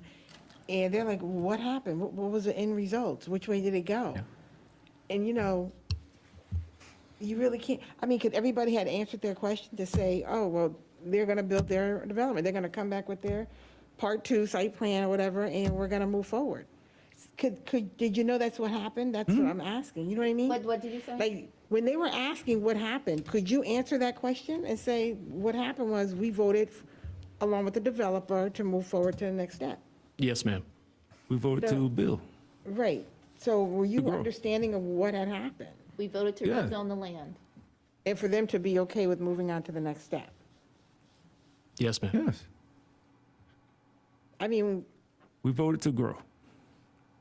and they're like, what happened? What was the end result? Which way did it go? And, you know, you really can't, I mean, could everybody had answered their question to say, oh, well, they're gonna build their development, they're gonna come back with their Part 2 site plan or whatever, and we're gonna move forward? Did you know that's what happened? That's what I'm asking, you know what I mean? What did you say? Like, when they were asking what happened, could you answer that question and say, what happened was we voted along with the developer to move forward to the next step? Yes, ma'am. We voted to build. Right. So were you grow. understanding of what had happened? We voted to Yeah. rezone the land. And for them to be okay with moving on to the next step? Yes, ma'am. Yes. I mean, We voted to grow,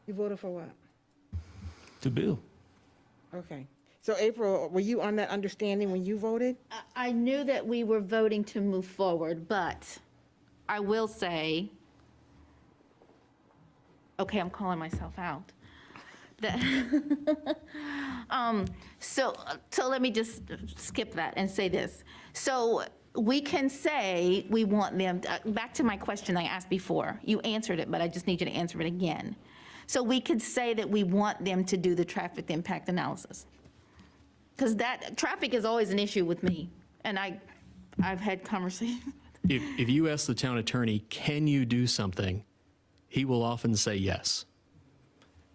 you voted for what? to build. Okay. So April, were you on that understanding when you voted? I knew that we were voting to move forward, but I will say, okay, I'm calling myself out. That, so let me just skip that and say this. So we can say we want them, back to my question I asked before. You answered it, but I just need you to answer it again. So we could say that we want them to do the traffic impact analysis. Because that, traffic is always an issue with me, and I've had conversations. If you ask the town attorney, can you do something, he will often say yes.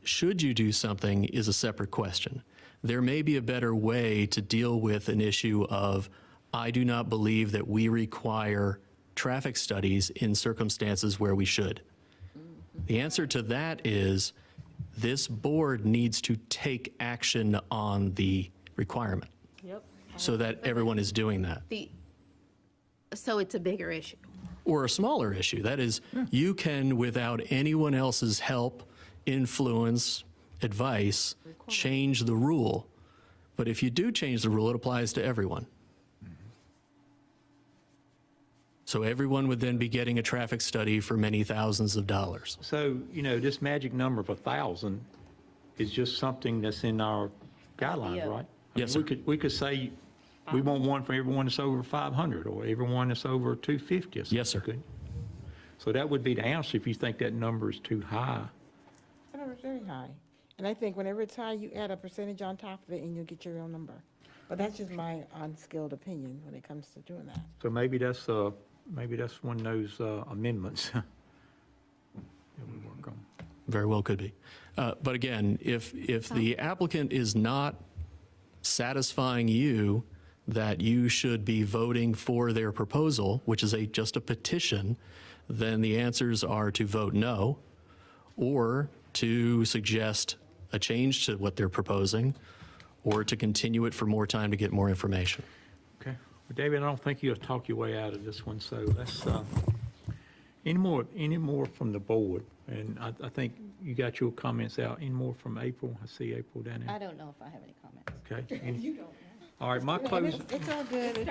Should you do something is a separate question. There may be a better way to deal with an issue of, I do not believe that we require traffic studies in circumstances where we should. The answer to that is, this board needs to take action on the requirement. Yep. So that everyone is doing that. So it's a bigger issue. Or a smaller issue. That is, you can, without anyone else's help, influence, advice, change the rule. But if you do change the rule, it applies to everyone. So everyone would then be getting a traffic study for many thousands of dollars. So, you know, this magic number of 1,000 is just something that's in our guidelines, Yeah. right? Yes, I mean, we could say we want one for everyone that's over 500 or everyone that's over 250 or something. Yes, sir. Good. So that would be the answer if you think that number is too high. That number's very high. And I think whenever it's high, you add a percentage on top of it and you'll get your real number. But that's just my unskilled opinion when it comes to doing that. So maybe that's one of those amendments that we work on. Very well could be. But again, if the applicant is not satisfying you that you should be voting for their proposal, which is just a petition, then the answers are to vote no, or to suggest a change to what they're proposing, or to continue it for more time to get more information. Okay. David, I don't think you'll talk your way out of this one, so let's, any more from the board? And I think you got your comments out. Any more from April? I see April down I there. don't know if I have any comments. Okay. All right, my closing, It's all good.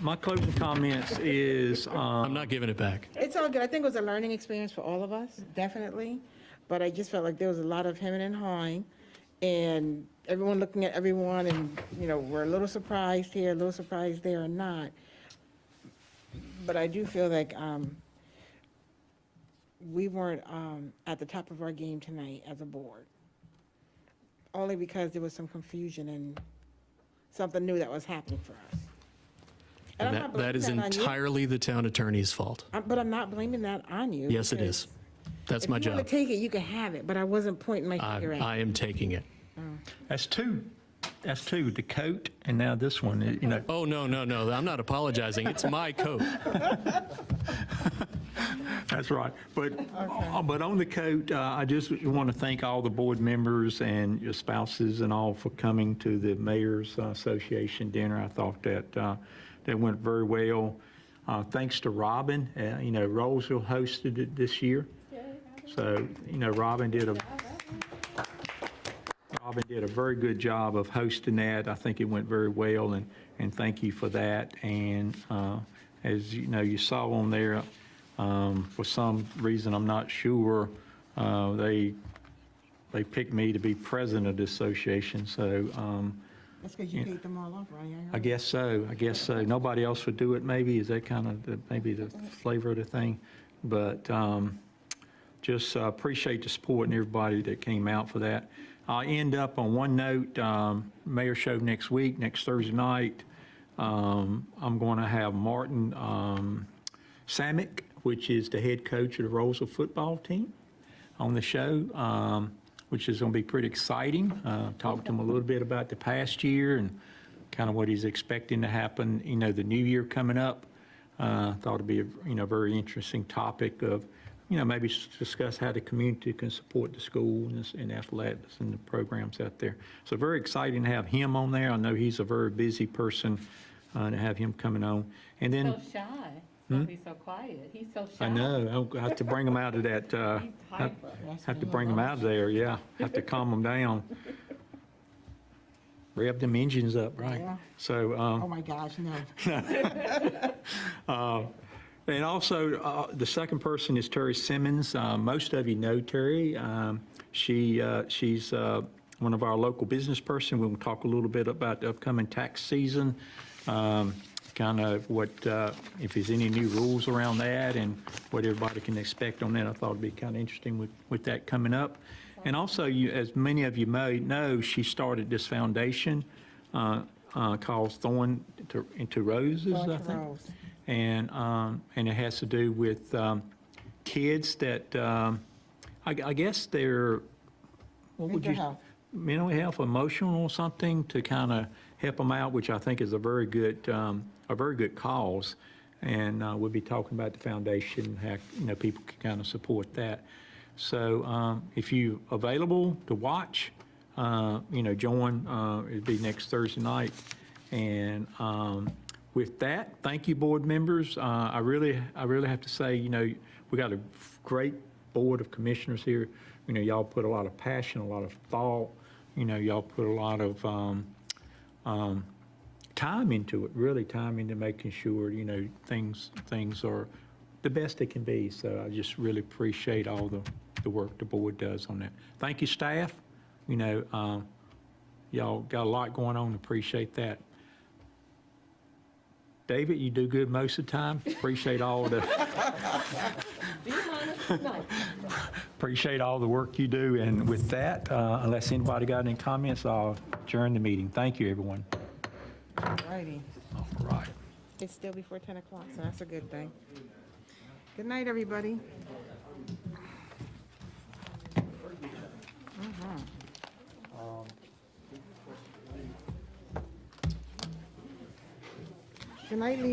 my closing comments is, I'm not giving it back. It's all good. I think it was a learning experience for all of us, definitely. But I just felt like there was a lot of hemming and hawing, and everyone looking at everyone, and, we're a little surprised here, a little surprised there, or not. But I do feel like we weren't at the top of our game tonight as a board, only because there was some confusion and something new that was happening for us. And I'm not That is blaming on you. entirely the town attorney's fault. But I'm not blaming that on you. Yes, it because is. That's my If you job. want to take it, you can have it, but I wasn't pointing my finger at you. I am taking it. that's two, the coat, and now this one, Oh, no, I'm not apologizing. It's my coat. That's right. But on the coat, I just want to thank all the board members and your spouses and all for coming to the Mayor's Association dinner. I thought that went very well. Thanks to Robin. Rolesville hosted it this year. So, Robin did a very good job of hosting that. I think it went very well, and thank you for that. And as you saw on there, for some reason, I'm not sure, they picked me to be president of the association, so That's because you paid them all off, right? I guess so. Nobody else would do it, maybe. Is that kind of maybe the flavor of the thing? But just appreciate the support and everybody that came out for that. I'll end up on one note, Mayor Show next week, next Thursday night. I'm going to have Martin Samick, which is the head coach of the Rolesville football team, on the show, which is going to be pretty exciting. Talk to him a little bit about the past year and kind of what he's expecting to happen, the new year coming up. Thought it'd be a very interesting topic of, maybe discuss how the community can support the school and athletics and the programs out there. So very exciting to have him on there. I know he's a very busy person, to have him coming on. And then. So shy. He's so quiet. He's so shy. I know. I have to bring him out of that. Have to bring him out of there. Yeah. Have to calm him down. Rev them engines up, right? Yeah. So. Oh, my gosh, no. And also, the second person is Terry Simmons. Most of you know Terry. She's one of our local business person. We'll talk a little bit about the upcoming tax season. Kind of what, if there's any new rules around that and what everybody can expect on that. I thought it'd be kind of interesting with that coming up. And also, as many of you may know, she started this foundation called Thorn into Roses, I think. Rose. And it has to do with kids that, I guess they're, Mental health. Mental health, emotional or something, to kind of help them out, which I think is a very good cause. And we'll be talking about the foundation, how people can kind of support that. So if you're available to watch, join. It'll be next Thursday night. And with that, thank you, board members. I really have to say, we got a great board of commissioners here. Y'all put a lot of passion, a lot of thought. Y'all put a lot of time into it, really time into making sure, things are the best they can be. So I just really appreciate all the work the board does on that. Thank you, staff. Y'all got a lot going on. Appreciate that. David, you do good most of the time. Appreciate all the appreciate all the work you do. And with that, unless anybody got any comments, I'll adjourn the meeting. Thank you, everyone. All righty. All right. It's still before 10 o'clock, so that's a good thing. Good night, everybody. Good night, Lisa.